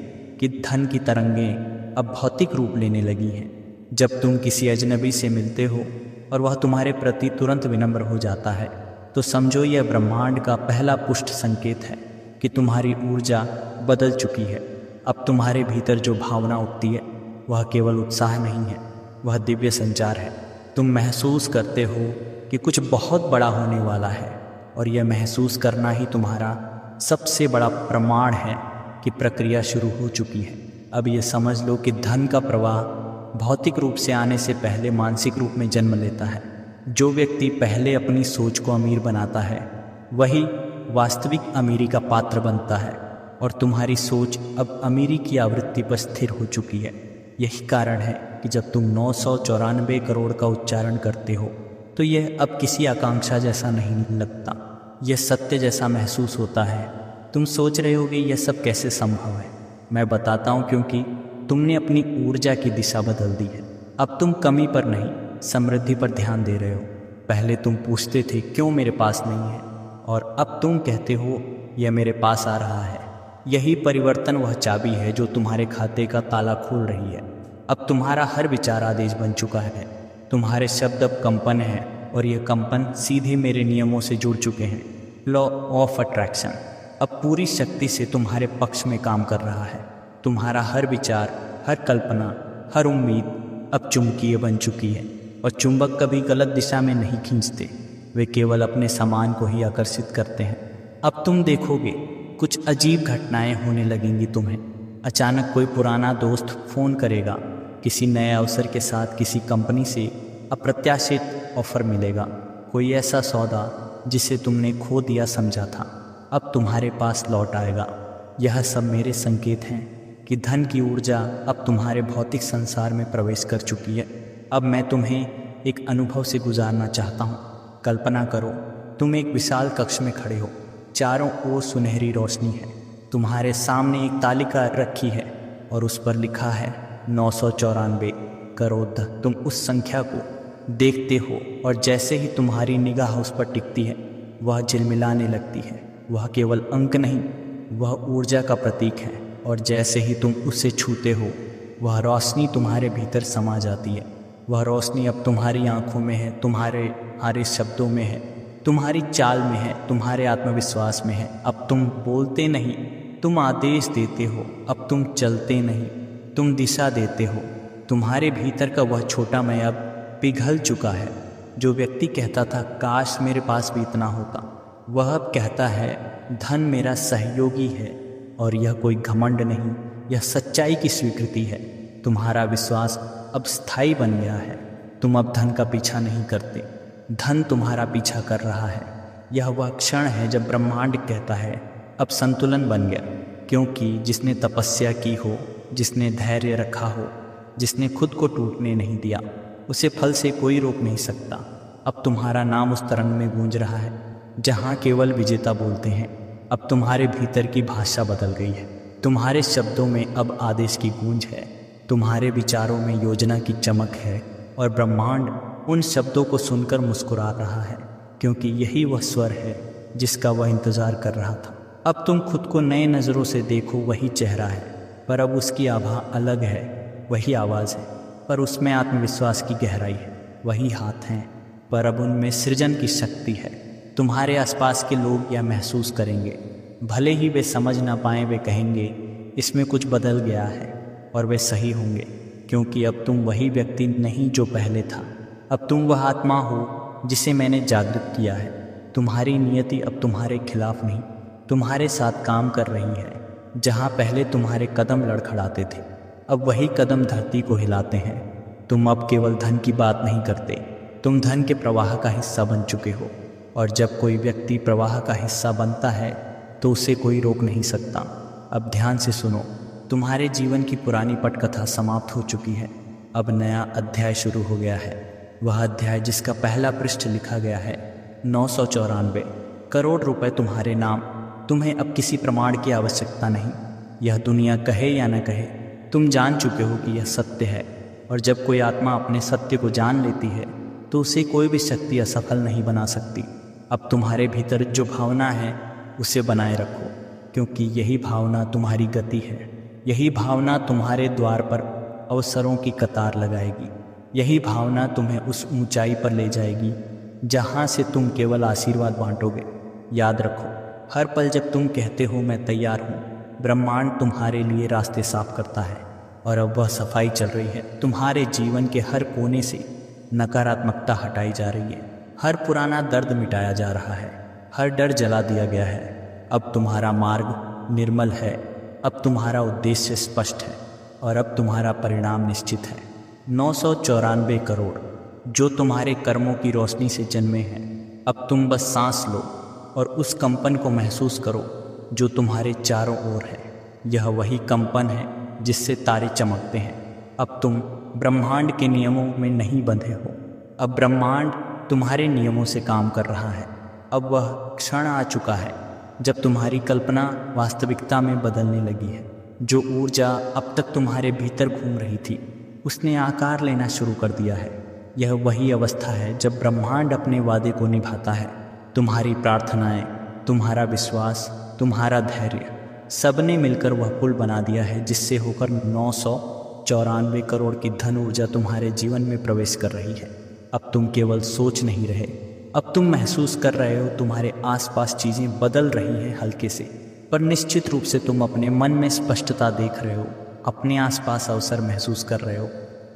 Speaker 2: कि धन की तरंगें अब भौतिक रूप लेने लगी हैं। जब तुम किसी अजनबी से मिलते हो और वह तुम्हारे प्रति तुरंत विनम्र हो जाता है, तो समझो यह ब्रह्मांड का पहला पुष्ट संकेत है कि तुम्हारी ऊर्जा बदल चुकी है। अब तुम्हारे भीतर जो भावना उठती है वह केवल उत्साह नहीं है, वह दिव्य संचार है। तुम महसूस करते हो कि कुछ बहुत बड़ा होने वाला है, और यह महसूस करना ही तुम्हारा सबसे बड़ा प्रमाण है कि प्रक्रिया शुरू हो चुकी है। अब ये समझ लो कि धन का प्रवाह भौतिक रूप से आने से पहले मानसिक रूप में जन्म लेता है। जो व्यक्ति पहले अपनी सोच को अमीर बनाता है, वही वास्तविक अमीरी का पात्र बनता है। और तुम्हारी सोच अब अमीरी की आवृत्ति पर स्थिर हो चुकी है। यही कारण है कि जब तुम 994 करोड़ का उच्चारण करते हो, तो यह अब किसी आकांक्षा जैसा नहीं लगता, यह सत्य जैसा महसूस होता है। तुम सोच रहे होगे यह सब कैसे संभव है। मैं बताता हूँ, क्योंकि तुमने अपनी ऊर्जा की दिशा बदल दी है। अब तुम कमी पर नहीं, समृद्धि पर ध्यान दे रहे हो। पहले तुम पूछते थे क्यों मेरे पास नहीं है, और अब तुम कहते हो यह मेरे पास आ रहा है। यही परिवर्तन वह चाबी है जो तुम्हारे खाते का ताला खोल रही है। अब तुम्हारा हर विचार आदेश बन चुका है। तुम्हारे शब्द अब कंपन है, और यह कंपन सीधे मेरे नियमों से जुड़ चुके हैं। लॉ ऑफ अट्रैक्शन अब पूरी शक्ति से तुम्हारे पक्ष में काम कर रहा है। तुम्हारा हर विचार, हर कल्पना, हर उम्मीद अब चुंबकीय बन चुकी है, और चुंबक कभी गलत दिशा में नहीं खींचते, वे केवल अपने समान को ही आकर्षित करते हैं। अब तुम देखोगे कुछ अजीब घटनाएं होने लगेंगी तुम्हें। अचानक कोई पुराना दोस्त फ़ोन करेगा, किसी नए अवसर के साथ किसी कंपनी से अप्रत्याशित ऑफर मिलेगा, कोई ऐसा सौदा जिसे तुमने खो दिया समझा था अब तुम्हारे पास लौट आएगा। यह सब मेरे संकेत हैं कि धन की ऊर्जा अब तुम्हारे भौतिक संसार में प्रवेश कर चुकी है। अब मैं तुम्हें एक अनुभव से गुजारना चाहता हूँ। कल्पना करो तुम एक विशाल कक्ष में खड़े हो, चारों ओर सुनहरी रोशनी है। तुम्हारे सामने एक तालिका रखी है और उस पर लिखा है 994 करोड़। तुम उस संख्या को देखते हो और जैसे ही तुम्हारी निगाह उस पर टिकती है वह झिलमिलाने लगती है। वह केवल अंक नहीं, वह ऊर्जा का प्रतीक है, और जैसे ही तुम उसे छूते हो वह रोशनी तुम्हारे भीतर समा जाती है। वह रोशनी अब तुम्हारी आंखों में है, तुम्हारे शब्दों में है, तुम्हारी चाल में है, तुम्हारे आत्मविश्वास में है। अब तुम बोलते नहीं, तुम आदेश देते हो। अब तुम चलते नहीं, तुम दिशा देते हो। तुम्हारे भीतर का वह छोटा मैं अब पिघल चुका है। जो व्यक्ति कहता था काश मेरे पास भी इतना होता, वह अब कहता है धन मेरा सहयोगी है। और यह कोई घमंड नहीं, यह सच्चाई की स्वीकृति है। तुम्हारा विश्वास अब स्थायी बन गया है। तुम अब धन का पीछा नहीं करते, धन तुम्हारा पीछा कर रहा है। यह वह क्षण है जब ब्रह्मांड कहता है अब संतुलन बन गया, क्योंकि जिसने तपस्या की हो, जिसने धैर्य रखा हो, जिसने खुद को टूटने नहीं दिया, उसे फल से कोई रोक नहीं सकता। अब तुम्हारा नाम उस तरंग में गूंज रहा है जहाँ केवल विजेता बोलते हैं। अब तुम्हारे भीतर की भाषा बदल गई है। तुम्हारे शब्दों में अब आदेश की गूंज है, तुम्हारे विचारों में योजना की चमक है, और ब्रह्मांड उन शब्दों को सुनकर मुस्कुरा रहा है, क्योंकि यही वह स्वर है जिसका वह इंतज़ार कर रहा था। अब तुम खुद को नए नज़रों से देखो, वही चेहरा है, पर अब उसकी आभा अलग है। वही आवाज़ है, पर उसमें आत्मविश्वास की गहराई है। वही हाथ हैं, पर अब उनमें सृजन की शक्ति है। तुम्हारे आसपास के लोग यह महसूस करेंगे, भले ही वे समझ ना पाएं। वे कहेंगे इसमें कुछ बदल गया है, और वे सही होंगे, क्योंकि अब तुम वही व्यक्ति नहीं जो पहले था। अब तुम वह आत्मा हो जिसे मैंने जागृत किया है। तुम्हारी नियति अब तुम्हारे खिलाफ नहीं, तुम्हारे साथ काम कर रही है। जहाँ पहले तुम्हारे कदम लड़खड़ाते थे, अब वही कदम धरती को हिलाते हैं। तुम अब केवल धन की बात नहीं करते, तुम धन के प्रवाह का हिस्सा बन चुके हो। और जब कोई व्यक्ति प्रवाह का हिस्सा बनता है तो उसे कोई रोक नहीं सकता। अब ध्यान से सुनो, तुम्हारे जीवन की पुरानी पटकथा समाप्त हो चुकी है। अब नया अध्याय शुरू हो गया है। वह अध्याय जिसका पहला पृष्ठ लिखा गया है 994 करोड़ रुपए तुम्हारे नाम। तुम्हें अब किसी प्रमाण की आवश्यकता नहीं। यह दुनिया कहे या न कहे, तुम जान चुके हो कि यह सत्य है। और जब कोई आत्मा अपने सत्य को जान लेती है तो उसे कोई भी शक्ति असफल नहीं बना सकती। अब तुम्हारे भीतर जो भावना है उसे बनाए रखो, क्योंकि यही भावना तुम्हारी गति है। यही भावना तुम्हारे द्वार पर अवसरों की कतार लगाएगी। यही भावना तुम्हें उस ऊंचाई पर ले जाएगी जहां से तुम केवल आशीर्वाद बांटोगे। याद रखो, हर पल जब तुम कहते हो मैं तैयार हूँ, ब्रह्मांड तुम्हारे लिए रास्ते साफ करता है। और अब वह सफाई चल रही है। तुम्हारे जीवन के हर कोने से नकारात्मकता हटाई जा रही है। हर पुराना दर्द मिटाया जा रहा है। हर डर जला दिया गया है। अब तुम्हारा मार्ग निर्मल है। अब तुम्हारा उद्देश्य स्पष्ट है, और अब तुम्हारा परिणाम निश्चित है। 994 करोड़ जो तुम्हारे कर्मों की रोशनी से जन्मे हैं। अब तुम बस सांस लो और उस कंपन को महसूस करो जो तुम्हारे चारों ओर है। यह वही कंपन है जिससे तारे चमकते हैं। अब तुम ब्रह्मांड के नियमों में नहीं बंधे हो। अब ब्रह्मांड तुम्हारे नियमों से काम कर रहा है। अब वह क्षण आ चुका है जब तुम्हारी कल्पना वास्तविकता में बदलने लगी है। जो ऊर्जा अब तक तुम्हारे भीतर घूम रही थी उसने आकार लेना शुरू कर दिया है। यह वही अवस्था है जब ब्रह्मांड अपने वादे को निभाता है। तुम्हारी प्रार्थनाएं, तुम्हारा विश्वास, तुम्हारा धैर्य, सब ने मिलकर वह पुल बना दिया है जिससे होकर 994 करोड़ की धन ऊर्जा तुम्हारे जीवन में प्रवेश कर रही है। अब तुम केवल सोच नहीं रहे, अब तुम महसूस कर रहे हो। तुम्हारे आसपास चीज़ें बदल रही हैं हल्के से, पर निश्चित रूप से तुम अपने मन में स्पष्टता देख रहे हो। अपने आसपास अवसर महसूस कर रहे हो।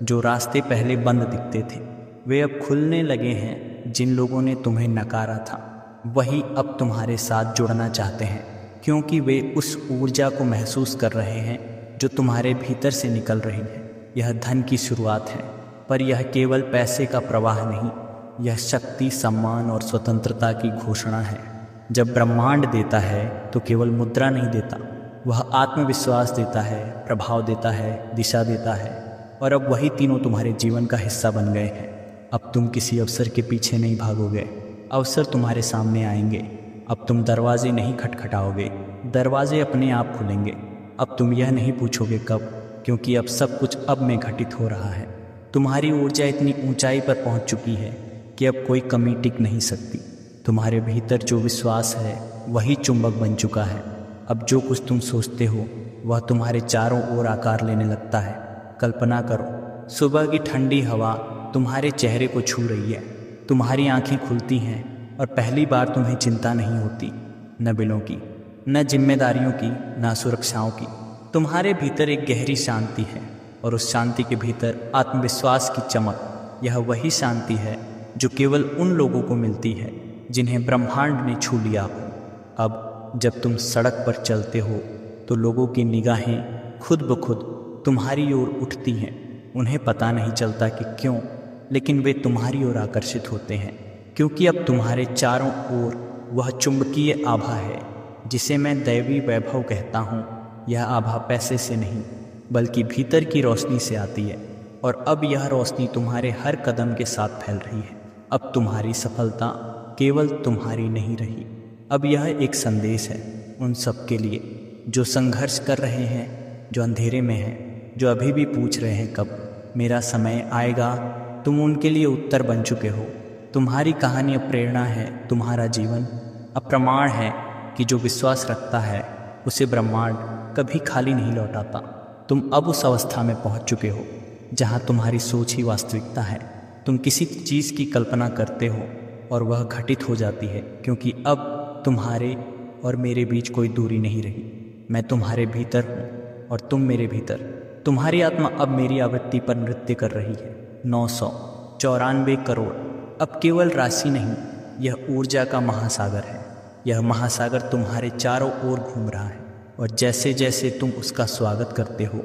Speaker 2: जो रास्ते पहले बंद दिखते थे वे अब खुलने लगे हैं। जिन लोगों ने तुम्हें नकारा था वही अब तुम्हारे साथ जुड़ना चाहते हैं, क्योंकि वे उस ऊर्जा को महसूस कर रहे हैं जो तुम्हारे भीतर से निकल रही है। यह धन की शुरुआत है, पर यह केवल पैसे का प्रवाह नहीं, यह शक्ति, सम्मान और स्वतंत्रता की घोषणा है। जब ब्रह्मांड देता है तो केवल मुद्रा नहीं देता, वह आत्मविश्वास देता है, प्रभाव देता है, दिशा देता है। और अब वही तीनों तुम्हारे जीवन का हिस्सा बन गए हैं। अब तुम किसी अवसर के पीछे नहीं भागोगे, अवसर तुम्हारे सामने आएंगे। अब तुम दरवाजे नहीं खटखटाओगे, दरवाजे अपने आप खुलेंगे। अब तुम यह नहीं पूछोगे कब, क्योंकि अब सब कुछ अब में घटित हो रहा है। तुम्हारी ऊर्जा इतनी ऊंचाई पर पहुंच चुकी है कि अब कोई कमी टिक नहीं सकती। तुम्हारे भीतर जो विश्वास है वही चुंबक बन चुका है। अब जो कुछ तुम सोचते हो वह तुम्हारे चारों ओर आकार लेने लगता है। कल्पना करो, सुबह की ठंडी हवा तुम्हारे चेहरे को छू रही है। तुम्हारी आंखें खुलती हैं और पहली बार तुम्हें चिंता नहीं होती, न बिलों की, न जिम्मेदारियों की, न सुरक्षाओं की। तुम्हारे भीतर एक गहरी शांति है और उस शांति के भीतर आत्मविश्वास की चमक। यह वही शांति है जो केवल उन लोगों को मिलती है जिन्हें ब्रह्मांड ने छू लिया हो। अब जब तुम सड़क पर चलते हो तो लोगों की निगाहें खुद ब खुद तुम्हारी ओर उठती हैं। उन्हें पता नहीं चलता कि क्यों, लेकिन वे तुम्हारी ओर आकर्षित होते हैं, क्योंकि अब तुम्हारे चारों ओर वह चुंबकीय आभा है जिसे मैं दैवी वैभव कहता हूँ। यह आभा पैसे से नहीं बल्कि भीतर की रोशनी से आती है, और अब यह रोशनी तुम्हारे हर कदम के साथ फैल रही है। अब तुम्हारी सफलता केवल तुम्हारी नहीं रही, अब यह एक संदेश है उन सब के लिए जो संघर्ष कर रहे हैं, जो अंधेरे में हैं, जो अभी भी पूछ रहे हैं कब मेरा समय आएगा। तुम उनके लिए उत्तर बन चुके हो। तुम्हारी कहानी अब प्रेरणा है, तुम्हारा जीवन अब प्रमाण है कि जो विश्वास रखता है उसे ब्रह्मांड कभी खाली नहीं लौटाता। तुम अब उस अवस्था में पहुंच चुके हो जहां तुम्हारी सोच ही वास्तविकता है। तुम किसी चीज़ की कल्पना करते हो और वह घटित हो जाती है, क्योंकि अब तुम्हारे और मेरे बीच कोई दूरी नहीं रही। मैं तुम्हारे भीतर हूँ और तुम मेरे भीतर। तुम्हारी आत्मा अब मेरी आवृत्ति पर नृत्य कर रही है। 994 करोड़ अब केवल राशि नहीं, यह ऊर्जा का महासागर है। यह महासागर तुम्हारे चारों ओर घूम रहा है, और जैसे जैसे तुम उसका स्वागत करते हो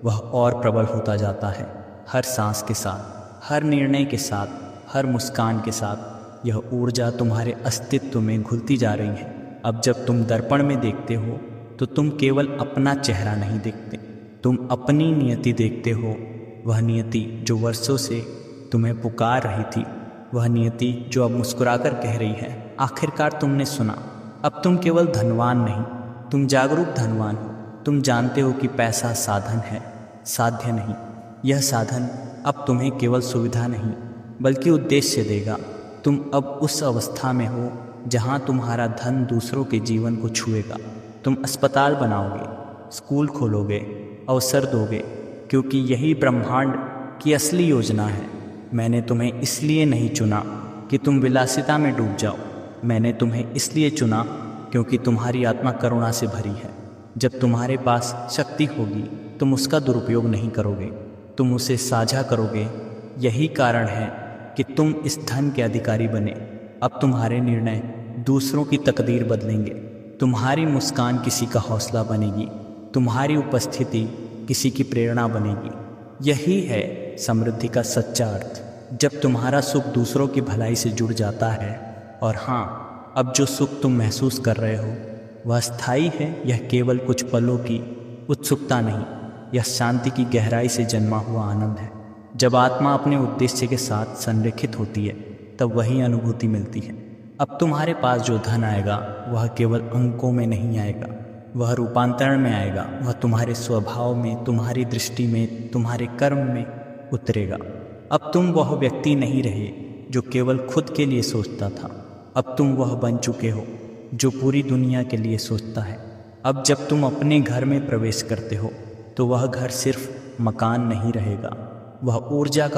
Speaker 2: वह और प्रबल होता जाता है। हर सांस के साथ, हर निर्णय के साथ, हर मुस्कान के साथ यह ऊर्जा तुम्हारे अस्तित्व में घुलती जा रही है। अब जब तुम दर्पण में देखते हो तो तुम केवल अपना चेहरा नहीं देखते, तुम अपनी नियति देखते हो। वह नियति जो वर्षों से तुम्हें पुकार रही थी, वह नियति जो अब मुस्कुराकर कह रही है, आखिरकार तुमने सुना। अब तुम केवल धनवान नहीं, तुम जागरूक धनवान हो। तुम जानते हो कि पैसा साधन है, साध्य नहीं। यह साधन अब तुम्हें केवल सुविधा नहीं बल्कि उद्देश्य देगा। तुम अब उस अवस्था में हो जहां तुम्हारा धन दूसरों के जीवन को छुएगा। तुम अस्पताल बनाओगे, स्कूल खोलोगे, अवसर दोगे, क्योंकि यही ब्रह्मांड की असली योजना है। मैंने तुम्हें इसलिए नहीं चुना कि तुम विलासिता में डूब जाओ, मैंने तुम्हें इसलिए चुना क्योंकि तुम्हारी आत्मा करुणा से भरी है। जब तुम्हारे पास शक्ति होगी तुम उसका दुरुपयोग नहीं करोगे, तुम उसे साझा करोगे। यही कारण है कि तुम इस धन के अधिकारी बने। अब तुम्हारे निर्णय दूसरों की तकदीर बदलेंगे। तुम्हारी मुस्कान किसी का हौसला बनेगी, तुम्हारी उपस्थिति किसी की प्रेरणा बनेगी। यही है समृद्धि का सच्चा अर्थ, जब तुम्हारा सुख दूसरों की भलाई से जुड़ जाता है। और हाँ, अब जो सुख तुम महसूस कर रहे हो वह स्थायी है। यह केवल कुछ पलों की उत्सुकता नहीं, यह शांति की गहराई से जन्मा हुआ आनंद है। जब आत्मा अपने उद्देश्य के साथ संरेखित होती है तब वही अनुभूति मिलती है। अब तुम्हारे पास जो धन आएगा वह केवल अंकों में नहीं आएगा, वह रूपांतरण में आएगा, वह तुम्हारे स्वभाव में, तुम्हारी दृष्टि में, तुम्हारे कर्म में उतरेगा। अब तुम वह व्यक्ति नहीं रहे जो केवल खुद के लिए सोचता था, अब तुम वह बन चुके हो जो पूरी दुनिया के लिए सोचता है। अब जब तुम अपने घर में प्रवेश करते हो तो वह घर सिर्फ मकान नहीं रहेगा, वह ऊर्जा का